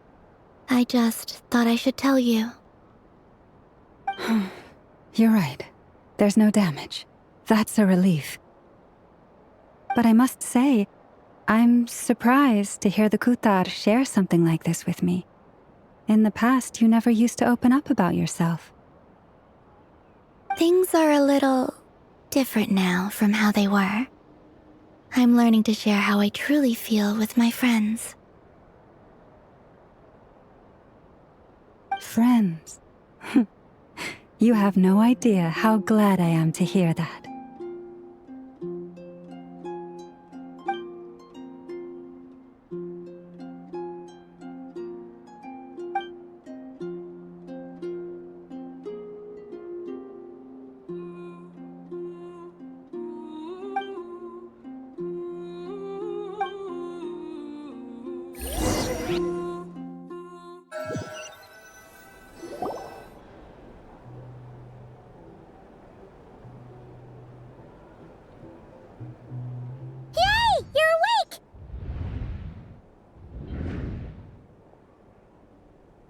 I just thought I should tell you. You're right. There's no damage. That's a relief. But I must say, I'm surprised to hear the Kutar share something like this with me. In the past, you never used to open up about yourself. Things are a little different now from how they were. I'm learning to share how I truly feel with my friends. Friends? You have no idea how glad I am to hear that.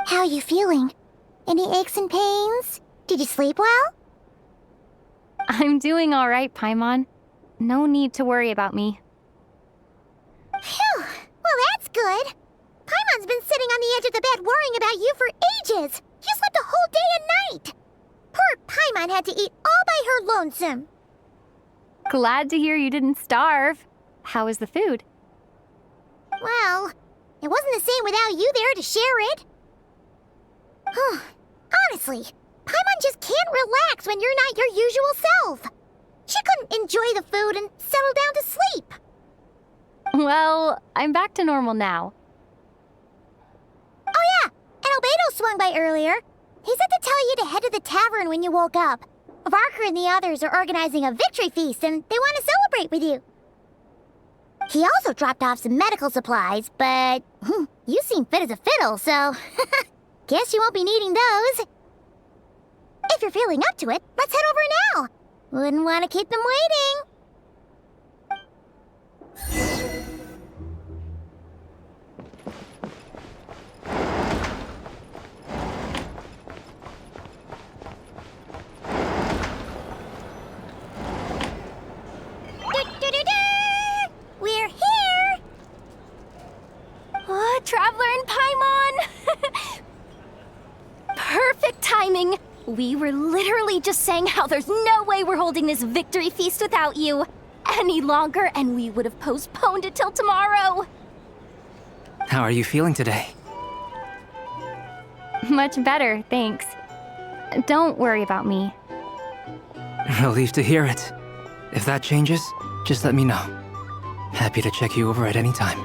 How are you feeling? Any aches and pains? Did you sleep well? I'm doing all right, Paimon. No need to worry about me. Phew! Well, that's good. Paimon's been sitting on the edge of the bed worrying about you for ages. You slept a whole day and night. Poor Paimon had to eat all by her lonesome. Glad to hear you didn't starve. How was the food? Well, it wasn't the same without you there to share it. Honestly, Paimon just can't relax when you're not your usual self. She couldn't enjoy the food and settle down to sleep. Well, I'm back to normal now. Oh yeah, and Albedo swung by earlier. He said to tell you to head to the tavern when you woke up. Varker and the others are organizing a victory feast and they want to celebrate with you. He also dropped off some medical supplies, but you seem fit as a fiddle, so guess you won't be needing those. If you're feeling up to it, let's head over now. Wouldn't want to keep them waiting. We're here! Traveler and Paimon! Perfect timing! We were literally just saying how there's no way we're holding this victory feast without you any longer, and we would have postponed it till tomorrow. How are you feeling today? Much better, thanks. Don't worry about me. Relieved to hear it. If that changes, just let me know. Happy to check you over at any time.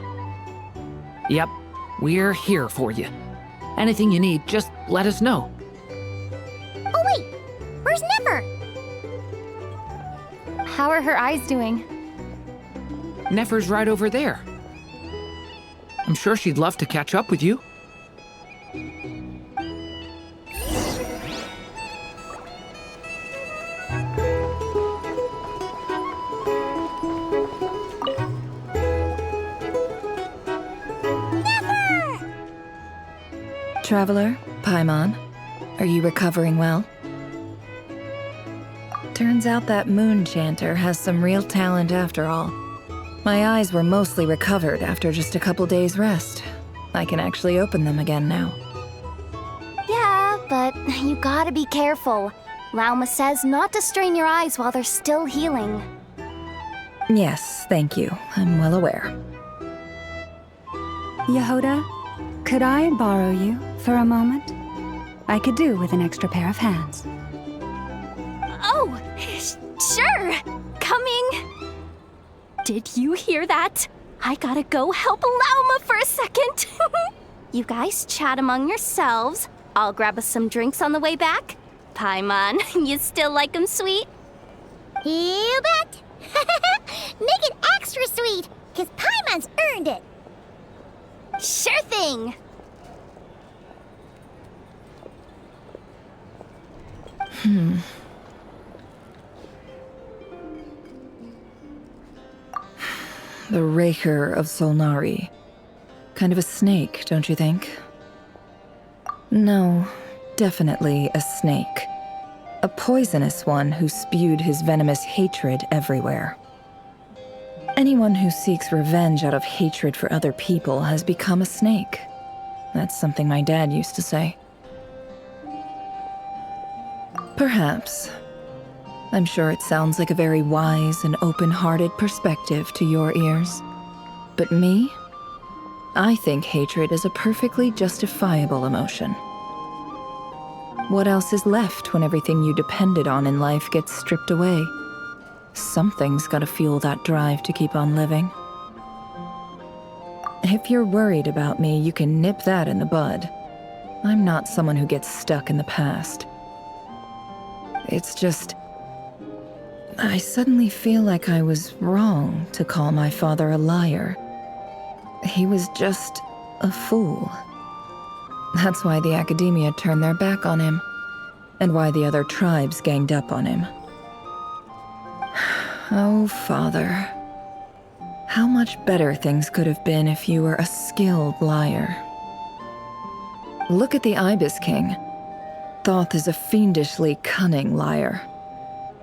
Yep, We're here for you. Anything you need, just let us know. Oh wait, where's Nefer? How are her eyes doing? Nefer's right over there. I'm sure she'd love to catch up with you. Traveler, Paimon, are you recovering well? Turns out that moon chanter has some real talent after all. My eyes were mostly recovered after just a couple days' rest. I can actually open them again now. Yeah, but you gotta be careful. Lauma says not to strain your eyes while they're still healing. Yes, thank you. I'm well aware. Yehoda, could I borrow you for a moment? I could do with an extra pair of hands. Oh, sure. Coming. Did you hear that? I gotta go help Lauma for a second. You guys chat among yourselves. I'll grab us some drinks on the way back. Paimon, you still like 'em sweet? You bet. Make it extra sweet, because Paimon's earned it. Sure thing. The Raker of Solnari. Kind of a snake, don't you think? No, definitely a snake. A poisonous one who spewed his venomous hatred everywhere. Anyone who seeks revenge out of hatred for other people has become a snake. That's something my dad used to say. Perhaps. I'm sure it sounds like a very wise and open-hearted perspective to your ears. But me? I think hatred is a perfectly justifiable emotion. What else is left when everything you depended on in life gets stripped away? Something's gotta fuel that drive to keep on living. If you're worried about me, you can nip that in the bud. I'm not someone who gets stuck in the past. It's just... I suddenly feel like I was wrong to call my father a liar. He was just a fool. That's why the Academia turned their back on him, and why the other tribes ganged up on him. Oh, Father. How much better things could have been if you were a skilled liar. Look at the Ibis King. Thoth is a fiendishly cunning liar.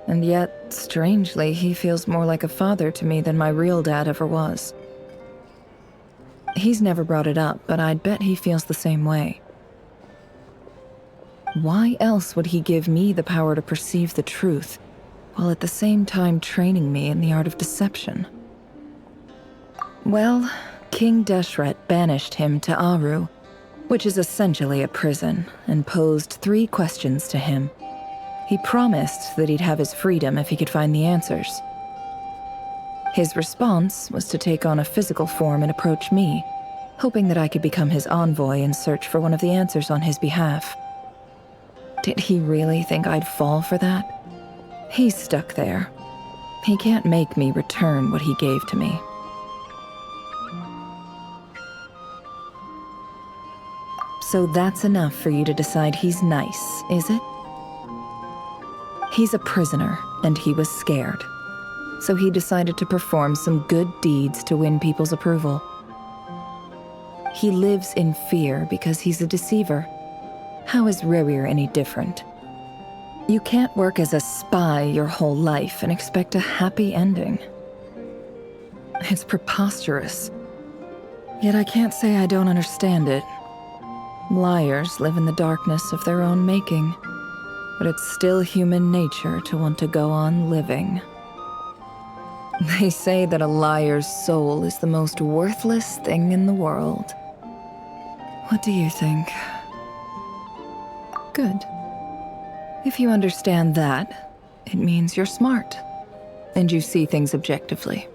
And yet, strangely, he feels more like a father to me than my real dad ever was. He's never brought it up, but I'd bet he feels the same way. Why else would he give me the power to perceive the truth, while at the same time training me in the art of deception? Well, King Deshret banished him to Aru, which is essentially a prison, and posed 3 questions to him. He promised that he'd have his freedom if he could find the answers. His response was to take on a physical form and approach me, hoping that I could become his envoy and search for one of the answers on his behalf. Did he really think I'd fall for that? He's stuck there. He can't make me return what he gave to me. So that's enough for you to decide he's nice, is it? He's a prisoner, and he was scared. So he decided to perform some good deeds to win people's approval. He lives in fear because he's a deceiver. How is Rerir any different? You can't work as a spy your whole life and expect a happy ending. It's preposterous. Yet I can't say I don't understand it. Liars live in the darkness of their own making. But it's still human nature to want to go on living. They say that a liar's soul is the most worthless thing in the world. What do you think? Good. If you understand that, it means you're smart, and you see things objectively.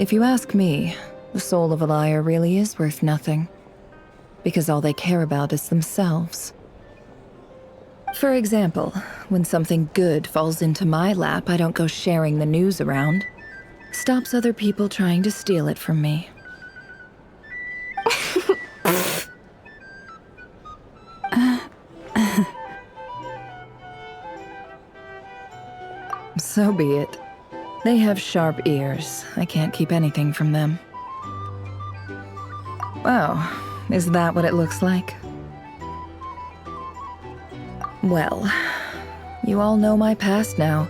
If you ask me, The soul of a liar really is worth nothing, because all they care about is themselves. For example, when something good falls into my lap, I don't go sharing the news around. Stops other people trying to steal it from me. So be it. They have sharp ears. I can't keep anything from them. Wow, is that what it looks like? Well, you all know my past now,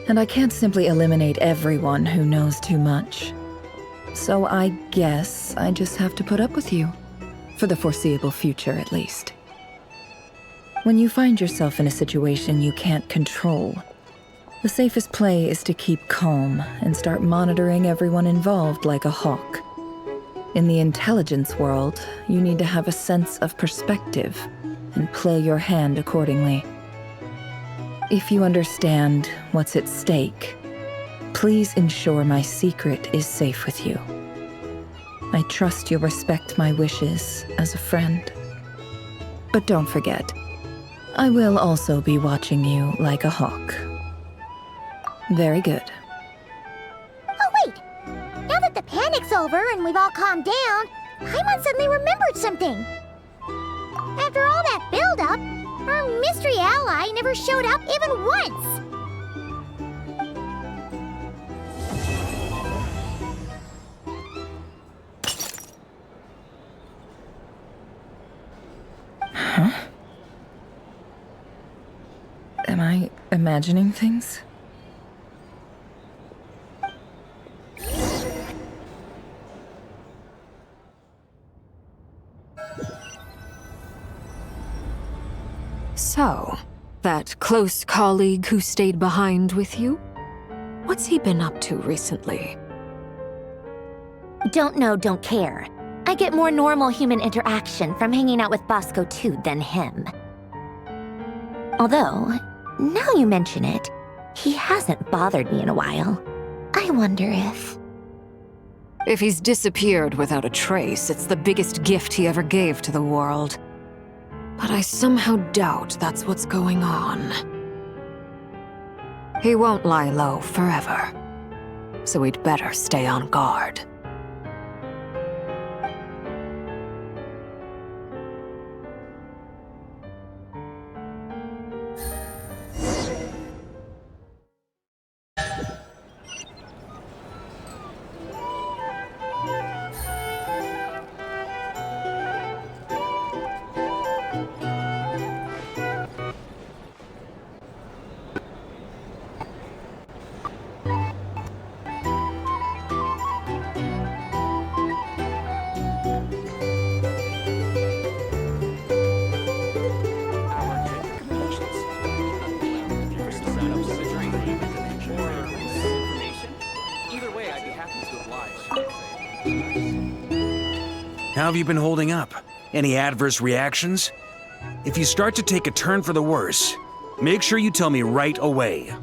and I can't simply eliminate everyone who knows too much. So I guess I just have to put up with you, for the foreseeable future at least. When you find yourself in a situation you can't control, the safest play is to keep calm and start monitoring everyone involved like a hawk. In the intelligence world, you need to have a sense of perspective and play your hand accordingly. If you understand what's at stake, please ensure my secret is safe with you. I trust you'll respect my wishes as a friend. But don't forget, I will also be watching you like a hawk. Very good. Oh, wait! Now that the panic's over and we've all calmed down, Paimon suddenly remembered something. After all that build-up, our mystery ally never showed up even once! Huh? Am I imagining things? So, that close colleague who stayed behind with you? What's he been up to recently? Don't know, don't care. I get more normal human interaction from hanging out with Bosco too than him. Although, now you mention it, he hasn't bothered me in a while. I wonder if... If he's disappeared without a trace, it's the biggest gift he ever gave to the world. But I somehow doubt that's what's going on. He won't lie low forever, so we'd better stay on guard. How have you been holding up? Any adverse reactions? If you start to take a turn for the worse, make sure you tell me right away.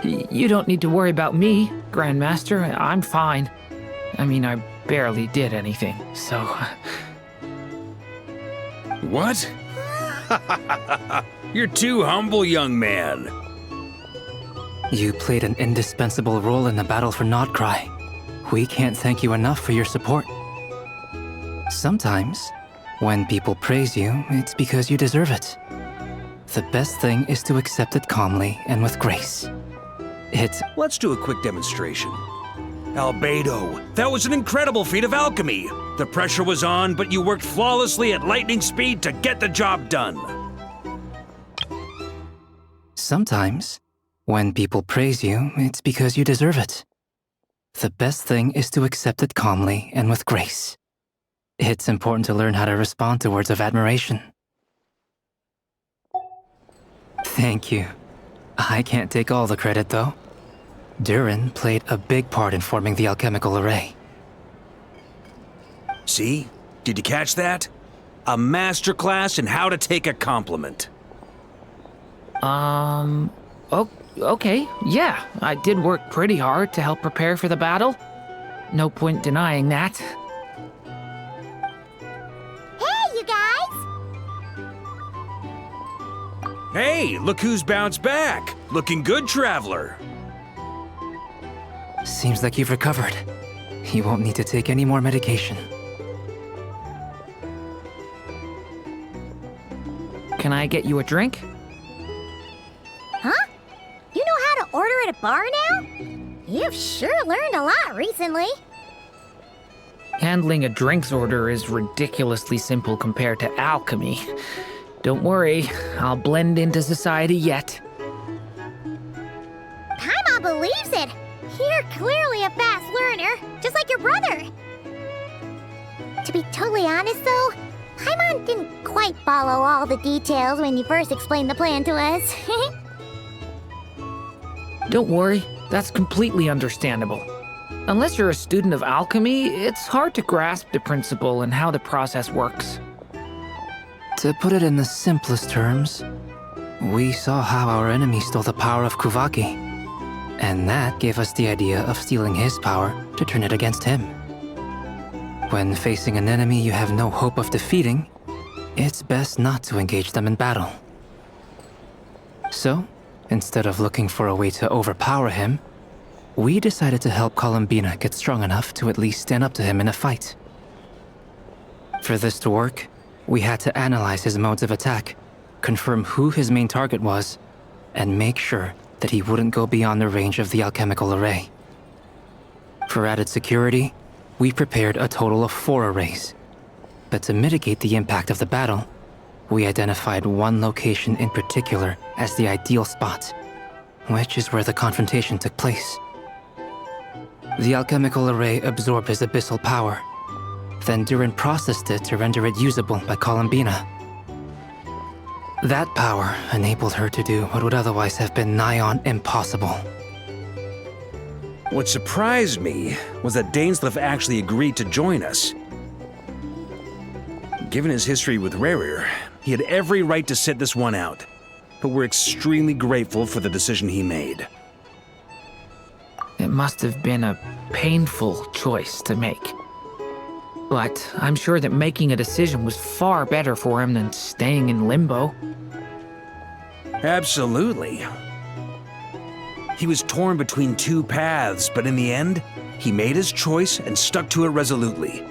You don't need to worry about me, Grandmaster. I'm fine. I mean, I barely did anything, so... What? You're too humble, young man. You played an indispensable role in the battle for Nod-Krai. We can't thank you enough for your support. Sometimes, when people praise you, it's because you deserve it. The best thing is to accept it calmly and with grace. Let's do a quick demonstration. Albedo, that was an incredible feat of alchemy. The pressure was on, but you worked flawlessly at lightning speed to get the job done. Sometimes, when people praise you, it's because you deserve it. The best thing is to accept it calmly and with grace. It's important to learn how to respond to words of admiration. Thank you. I can't take all the credit, though. Durin played a big part in forming the alchemical array. See? Did you catch that? A masterclass in how to take a compliment. Okay, yeah. I did work pretty hard to help prepare for the battle. No point denying that. Hey, you guys! Hey, look who's bounced back! Looking good, traveler! Seems like you've recovered. You won't need to take any more medication. Can I get you a drink? Huh? You know how to order at a bar now? You've sure learned a lot recently. Handling a drinks order is ridiculously simple compared to alchemy. Don't worry, I'll blend into society yet. Paimon believes it! You're clearly a fast learner, just like your brother. To be totally honest though, Paimon didn't quite follow all the details when you first explained the plan to us. Don't worry, that's completely understandable. Unless you're a student of alchemy, it's hard to grasp the principle and how the process works. To put it in the simplest terms, we saw how our enemy stole the power of Kuvaki. And that gave us the idea of stealing his power to turn it against him. When facing an enemy you have no hope of defeating, it's best not to engage them in battle. So, instead of looking for a way to overpower him, we decided to help Columbina get strong enough to at least stand up to him in a fight. For this to work, we had to analyze his modes of attack, confirm who his main target was, and make sure that he wouldn't go beyond the range of the alchemical array. For added security, we prepared a total of 4 arrays. But to mitigate the impact of the battle, we identified one location in particular as the ideal spot, which is where the confrontation took place. The alchemical array absorbed his abyssal power, then Durin processed it to render it usable by Columbina. That power enabled her to do what would otherwise have been nigh on impossible. What surprised me was that Dainsleif actually agreed to join us. Given his history with Rerir, he had every right to sit this one out, but we're extremely grateful for the decision he made. It must have been a painful choice to make. But I'm sure that making a decision was far better for him than staying in limbo. Absolutely. He was torn between 2 paths, but in the end, he made his choice and stuck to it resolutely.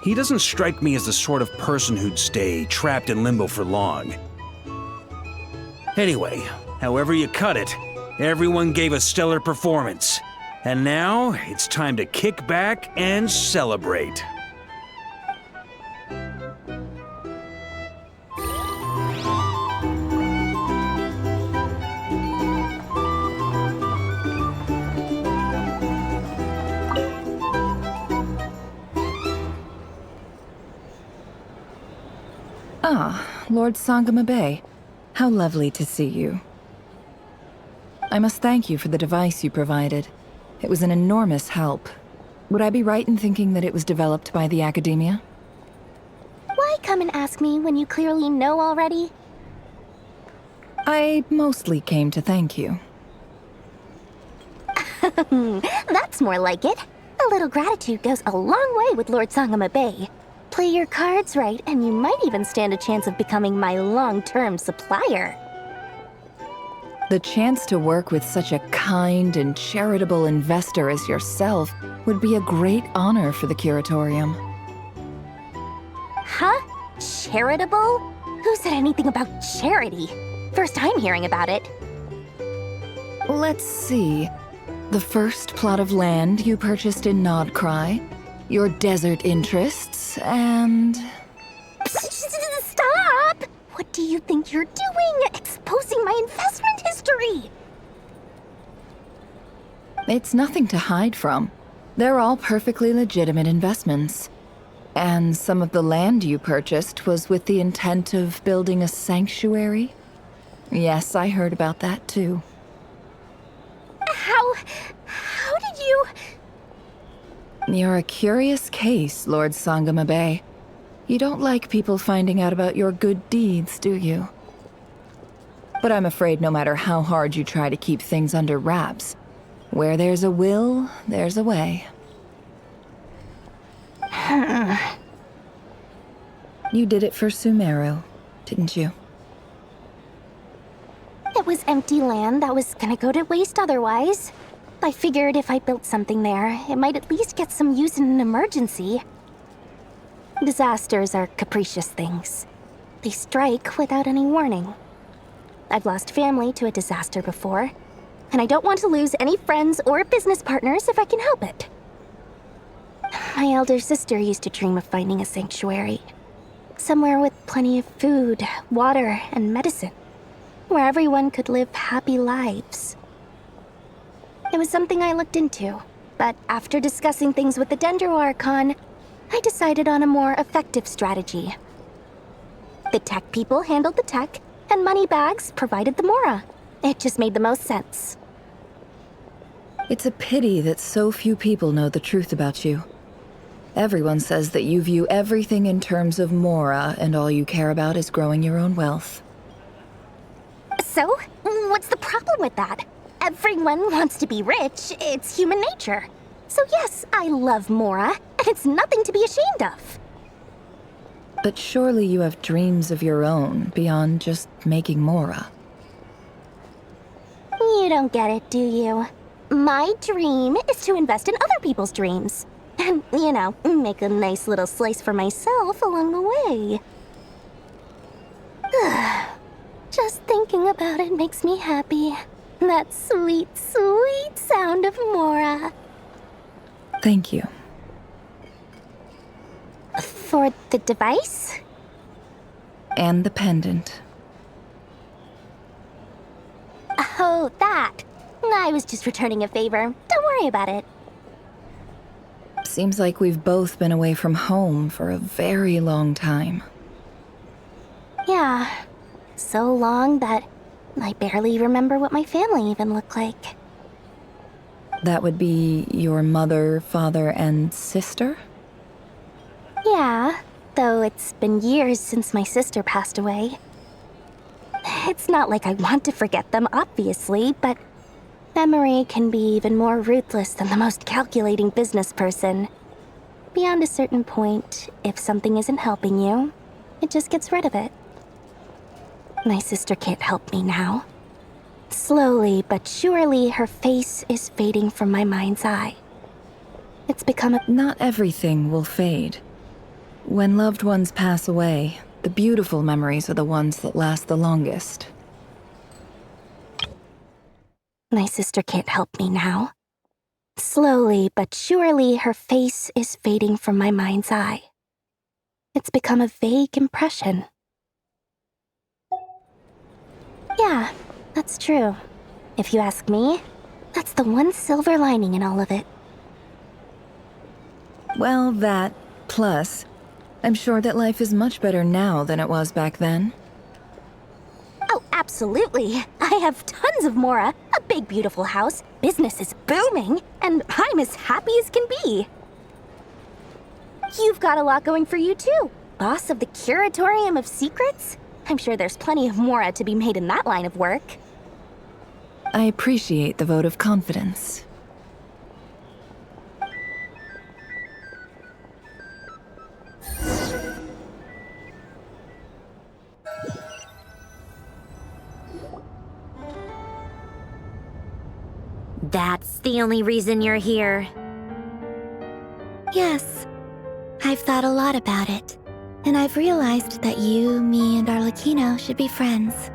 He doesn't strike me as the sort of person who'd stay trapped in limbo for long. Anyway, however you cut it, everyone gave a stellar performance. And now, it's time to kick back and celebrate. Ah, Lord Sangama Bay. How lovely to see you. I must thank you for the device you provided. It was an enormous help. Would I be right in thinking that it was developed by the Academia? Why come and ask me when you clearly know already? I mostly came to thank you. That's more like it. A little gratitude goes a long way with Lord Sangama Bay. Play your cards right, and you might even stand a chance of becoming my long-term supplier. The chance to work with such a kind and charitable investor as yourself would be a great honor for the Curatorium. Huh? Charitable? Who said anything about charity? First time hearing about it. Let's see. The first plot of land you purchased in Nod-Krai, your desert interests, and... Stop! What do you think you're doing? Exposing my investment history! It's nothing to hide from. They're all perfectly legitimate investments. And some of the land you purchased was with the intent of building a sanctuary? Yes, I heard about that too. How did you... You're a curious case, Lord Sangama Bay. You don't like people finding out about your good deeds, do you? But I'm afraid no matter how hard you try to keep things under wraps, where there's a will, there's a way. You did it for Sumeru, didn't you? It was empty land that was gonna go to waste otherwise. I figured if I built something there, it might at least get some use in an emergency. Disasters are capricious things. They strike without any warning. I've lost family to a disaster before, and I don't want to lose any friends or business partners if I can help it. My elder sister used to dream of finding a sanctuary. Somewhere with plenty of food, water, and medicine, where everyone could live happy lives. It was something I looked into, but after discussing things with the Dendro Archon, I decided on a more effective strategy. The tech people handled the tech, and Moneybags provided the Mora. It just made the most sense. It's a pity that so few people know the truth about you. Everyone says that you view everything in terms of Mora, and all you care about is growing your own wealth. So, what's the problem with that? Everyone wants to be rich. It's human nature. So yes, I love Mora, and it's nothing to be ashamed of. But surely you have dreams of your own beyond just making Mora. You don't get it, do you? My dream is to invest in other people's dreams. And, you know, make a nice little slice for myself along the way. Just thinking about it makes me happy. That sweet, sweet sound of Mora. Thank you. For the device? And the pendant. Oh, that. I was just returning a favor. Don't worry about it. Seems like we've both been away from home for a very long time. Yeah. So long that I barely remember what my family even looked like. That would be your mother, father, and sister? Yeah, though it's been years since my sister passed away. It's not like I want to forget them, obviously, but memory can be even more ruthless than the most calculating business person. Beyond a certain point, if something isn't helping you, it just gets rid of it. My sister can't help me now. Slowly but surely, her face is fading from my mind's eye. It's become a— Not everything will fade. When loved ones pass away, the beautiful memories are the ones that last the longest. My sister can't help me now. Slowly but surely, her face is fading from my mind's eye. It's become a vague impression. Yeah, that's true. If you ask me, that's the one silver lining in all of it. Well, that, plus, I'm sure that life is much better now than it was back then. Oh, absolutely. I have tons of Mora, a big beautiful house, business is booming, and I'm as happy as can be. You've got a lot going for you too. Boss of the Curatorium of Secrets? I'm sure there's plenty of Mora to be made in that line of work. I appreciate the vote of confidence. That's the only reason you're here. Yes. I've thought a lot about it. And I've realized that you, me, and Arlecchino should be friends.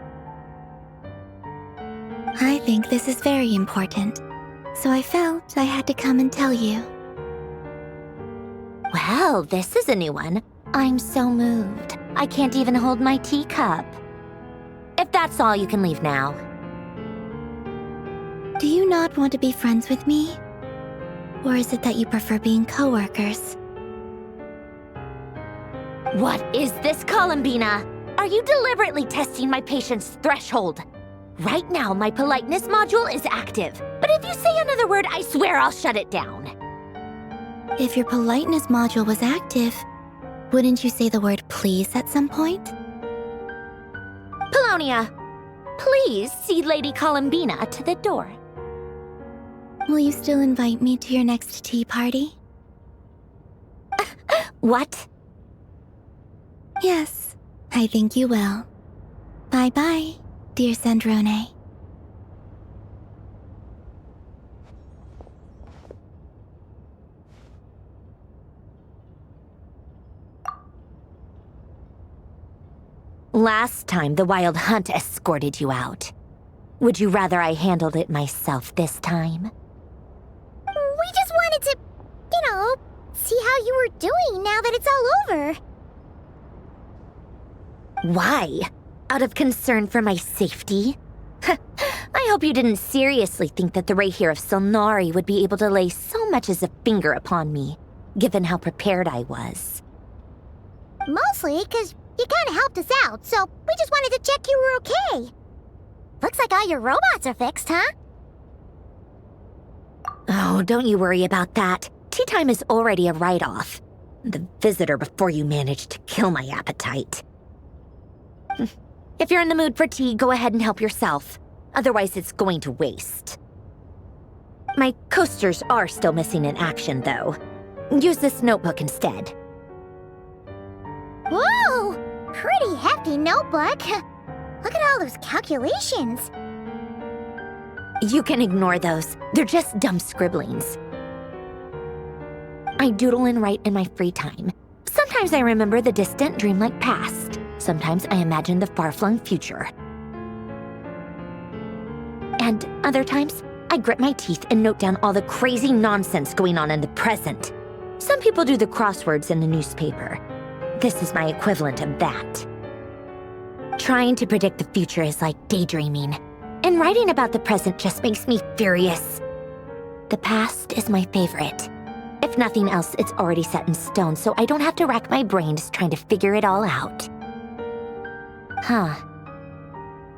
I think this is very important. So I felt I had to come and tell you. Well, this is a new one. I'm so moved. I can't even hold my teacup. If that's all, you can leave now. Do you not want to be friends with me? Or is it that you prefer being co-workers? What is this, Columbina? Are you deliberately testing my patience threshold? Right now, my politeness module is active. But if you say another word, I swear I'll shut it down. If your politeness module was active, wouldn't you say the word please at some point? Polonia, please see Lady Columbina to the door. Will you still invite me to your next tea party? What? Yes, I think you will. Bye-bye, dear Sandrone. Last time, the Wild Hunt escorted you out. Would you rather I handled it myself this time? We just wanted to, see how you were doing now that it's all over. Why? Out of concern for my safety? I hope you didn't seriously think that the Rayhir of Solnari would be able to lay so much as a finger upon me, given how prepared I was. Mostly because you kind of helped us out, so we just wanted to check you were okay. Looks like all your robots are fixed, huh? Oh, don't you worry about that. Tea time is already a write-off. The visitor before you managed to kill my appetite. If you're in the mood for tea, go ahead and help yourself. Otherwise, it's going to waste. My coasters are still missing in action, though. Use this notebook instead. Whoa! Pretty hefty notebook. Look at all those calculations. You can ignore those. They're just dumb scribblings. I doodle and write in my free time. Sometimes I remember the distant, dreamlike past. Sometimes I imagine the far-flung future. And other times, I grit my teeth and note down all the crazy nonsense going on in the present. Some people do the crosswords in the newspaper. This is my equivalent of that. Trying to predict the future is like daydreaming, and writing about the present just makes me furious. The past is my favorite. If nothing else, it's already set in stone, so I don't have to rack my brains trying to figure it all out. Huh.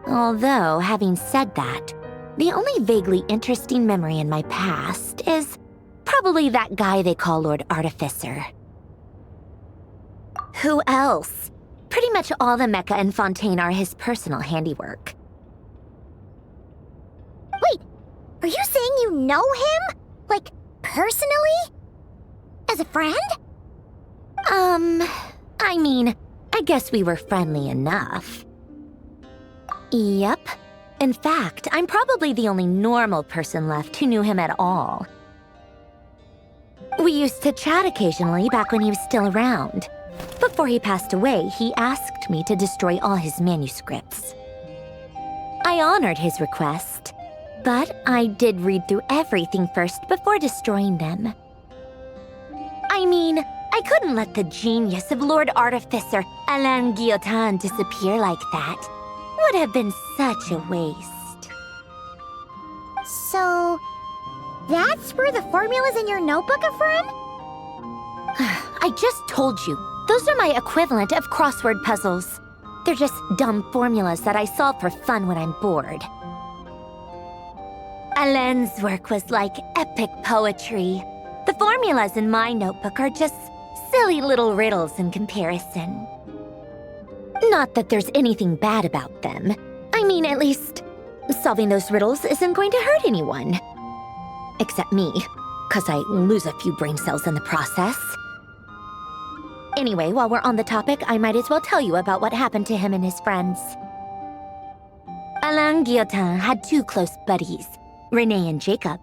Although, having said that, the only vaguely interesting memory in my past is probably that guy they call Lord Artificer. Who else? Pretty much all the mecha in Fontaine are his personal handiwork. Wait, are you saying you know him? Like, personally? As a friend? I mean, I guess we were friendly enough. Yep. In fact, I'm probably the only normal person left who knew him at all. We used to chat occasionally back when he was still around. Before he passed away, he asked me to destroy all his manuscripts. I honored his request, but I did read through everything first before destroying them. I mean, I couldn't let the genius of Lord Artificer Alain Guillotin disappear like that. Would have been such a waste. So, that's where the formulas in your notebook are from? I just told you. Those are my equivalent of crossword puzzles. They're just dumb formulas that I solve for fun when I'm bored. Alain's work was like epic poetry. The formulas in my notebook are just silly little riddles in comparison. Not that there's anything bad about them. I mean, at least, solving those riddles isn't going to hurt anyone. Except me, 'cause I lose a few brain cells in the process. Anyway, while we're on the topic, I might as well tell you about what happened to him and his friends. Alain Guillotin had two close buddies, René and Jacob.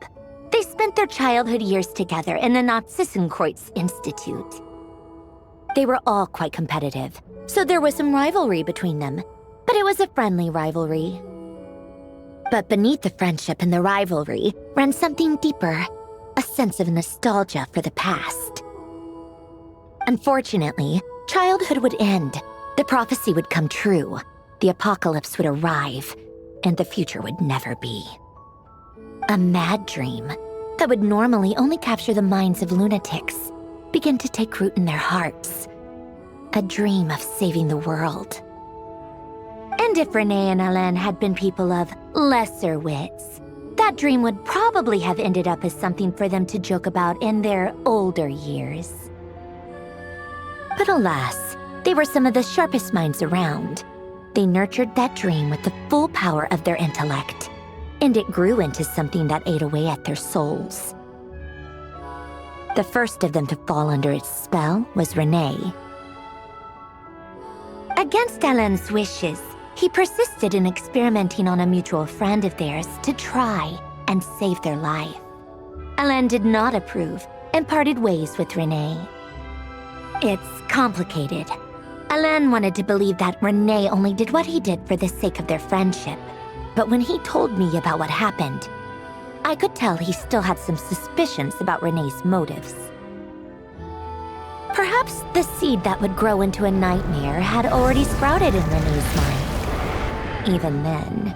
They spent their childhood years together in the Narzissenkreuz Institute. They were all quite competitive, so there was some rivalry between them, but it was a friendly rivalry. But beneath the friendship and the rivalry ran something deeper, a sense of nostalgia for the past. Unfortunately, childhood would end, the prophecy would come true, the apocalypse would arrive, and the future would never be. A mad dream that would normally only capture the minds of lunatics began to take root in their hearts. A dream of saving the world. And if René and Alain had been people of lesser wits, that dream would probably have ended up as something for them to joke about in their older years. But alas, they were some of the sharpest minds around. They nurtured that dream with the full power of their intellect, and it grew into something that ate away at their souls. The first of them to fall under its spell was Renee. Against Alain's wishes, he persisted in experimenting on a mutual friend of theirs to try and save their life. Alain did not approve and parted ways with Renee. It's complicated. Alain wanted to believe that Renee only did what he did for the sake of their friendship. But when he told me about what happened, I could tell he still had some suspicions about Renee's motives. Perhaps the seed that would grow into a nightmare had already sprouted in Renee's mind. Even then.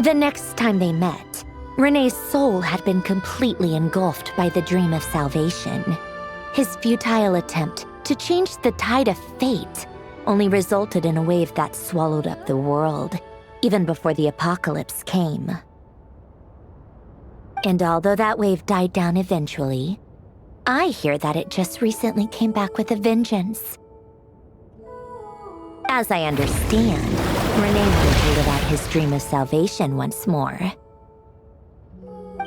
The next time they met, Renee's soul had been completely engulfed by the dream of salvation. His futile attempt to change the tide of fate only resulted in a wave that swallowed up the world, even before the apocalypse came. And although that wave died down eventually, I hear that it just recently came back with a vengeance. As I understand, Renee wanted to live out his dream of salvation once more.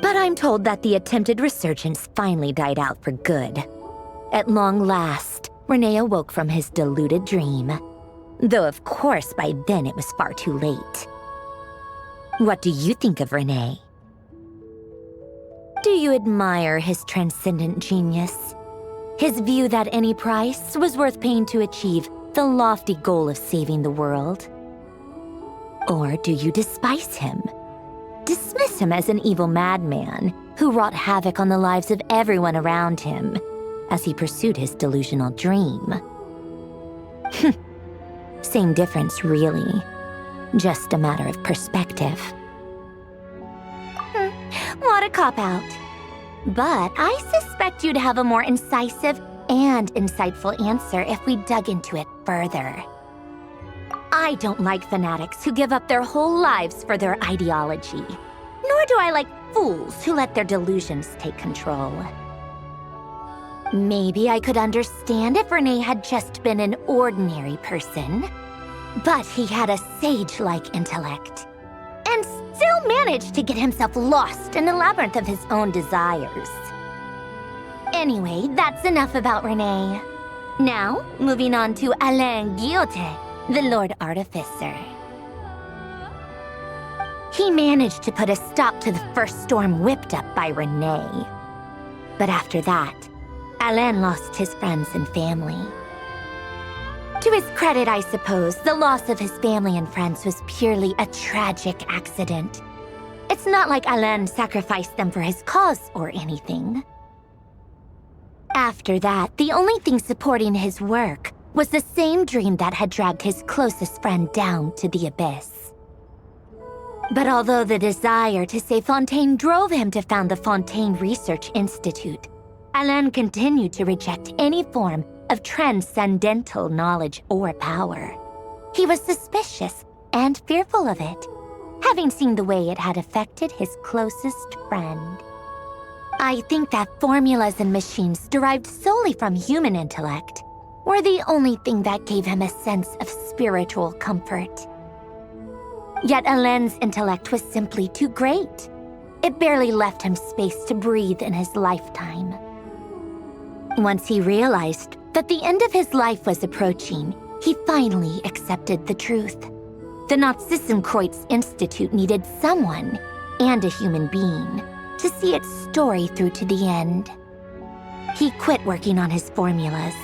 But I'm told that the attempted resurgence finally died out for good. At long last, Renee awoke from his deluded dream. Though of course by then it was far too late. What do you think of Renee? Do you admire his transcendent genius? His view that any price was worth paying to achieve the lofty goal of saving the world? Or do you despise him? Dismiss him as an evil madman who wrought havoc on the lives of everyone around him as he pursued his delusional dream? Same difference, really. Just a matter of perspective. What a cop-out. But I suspect you'd have a more incisive and insightful answer if we dug into it further. I don't like fanatics who give up their whole lives for their ideology. Nor do I like fools who let their delusions take control. Maybe I could understand if Renee had just been an ordinary person. But he had a sage-like intellect, and still managed to get himself lost in the labyrinth of his own desires. Anyway, that's enough about Renee. Now, moving on to Alain Guillotin, the Lord Artificer. He managed to put a stop to the first storm whipped up by Renee. But after that, Alain lost his friends and family. To his credit, I suppose, the loss of his family and friends was purely a tragic accident. It's not like Alain sacrificed them for his cause or anything. After that, the only thing supporting his work was the same dream that had dragged his closest friend down to the abyss. But although the desire to save Fontaine drove him to found the Fontaine Research Institute, Alain continued to reject any form of transcendental knowledge or power. He was suspicious and fearful of it, having seen the way it had affected his closest friend. I think that formulas and machines derived solely from human intellect were the only thing that gave him a sense of spiritual comfort. Yet Alain's intellect was simply too great. It barely left him space to breathe in his lifetime. Once he realized that the end of his life was approaching, he finally accepted the truth. The Nod-Krai Institute needed someone, and a human being, to see its story through to the end. He quit working on his formulas,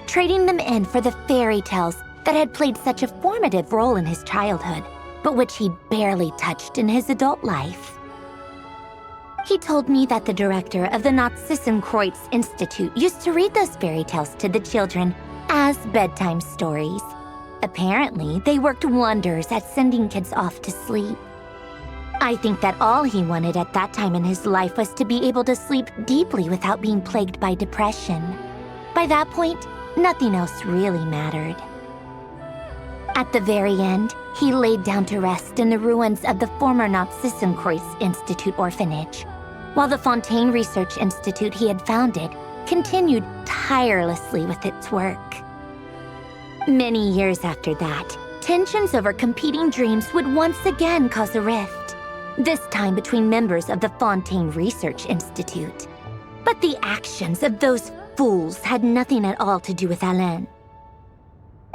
trading them in for the fairy tales that had played such a formative role in his childhood, but which he barely touched in his adult life. He told me that the director of the Nod-Krai Institute used to read those fairy tales to the children as bedtime stories. Apparently, they worked wonders at sending kids off to sleep. I think that all he wanted at that time in his life was to be able to sleep deeply without being plagued by depression. By that point, nothing else really mattered. At the very end, he laid down to rest in the ruins of the former Nod-Krai Institute orphanage, while the Fontaine Research Institute he had founded continued tirelessly with its work. Many years after that, tensions over competing dreams would once again cause a rift, this time between members of the Fontaine Research Institute. But But the actions of those fools had nothing at all to do with Alain.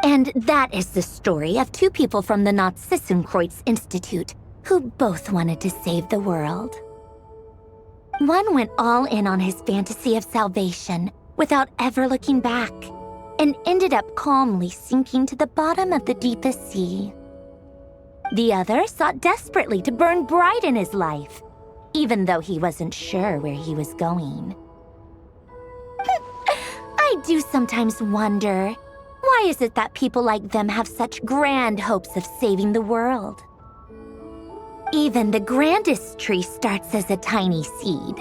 And that is the story of two people from the Nazi-Kreuz Institute who both wanted to save the world. One went all in on his fantasy of salvation without ever looking back, and ended up calmly sinking to the bottom of the deepest sea. The other sought desperately to burn bright in his life, even though he wasn't sure where he was going. I do sometimes wonder, why is it that people like them have such grand hopes of saving the world? Even the grandest tree starts as a tiny seed.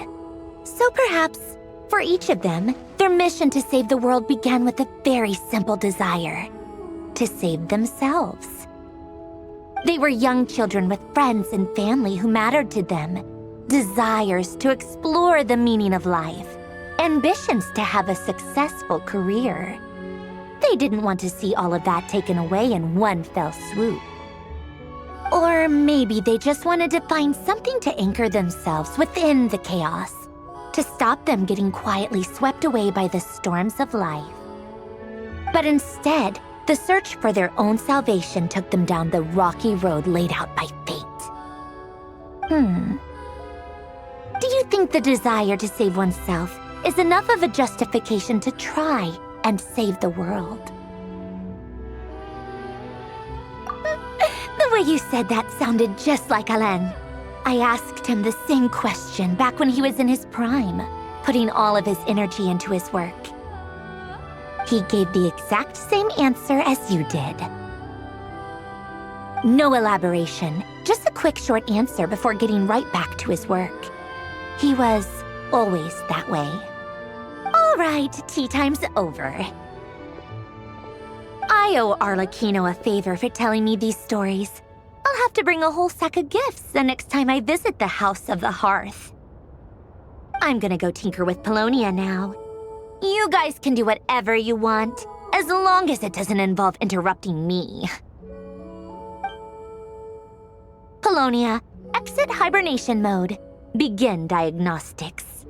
So perhaps, for each of them, their mission to save the world began with a very simple desire: to save themselves. They were young children with friends and family who mattered to them, desires to explore the meaning of life, ambitions to have a successful career. They didn't want to see all of that taken away in one fell swoop. Or maybe they just wanted to find something to anchor themselves within the chaos, to stop them getting quietly swept away by the storms of life. But instead, the search for their own salvation took them down the rocky road laid out by fate. Do you think the desire to save oneself is enough of a justification to try and save the world? The way you said that sounded just like Alain. I asked him the same question back when he was in his prime, putting all of his energy into his work. He gave the exact same answer as you did. No elaboration, just a quick short answer before getting right back to his work. He was always that way. All right, tea time's over. I owe Arlecchino a favor for telling me these stories. I'll have to bring a whole sack of gifts the next time I visit the House of the Hearth. I'm gonna go tinker with Polonia now. You guys can do whatever you want, as long as it doesn't involve interrupting me. Polonia, exit hibernation mode. Begin diagnostics.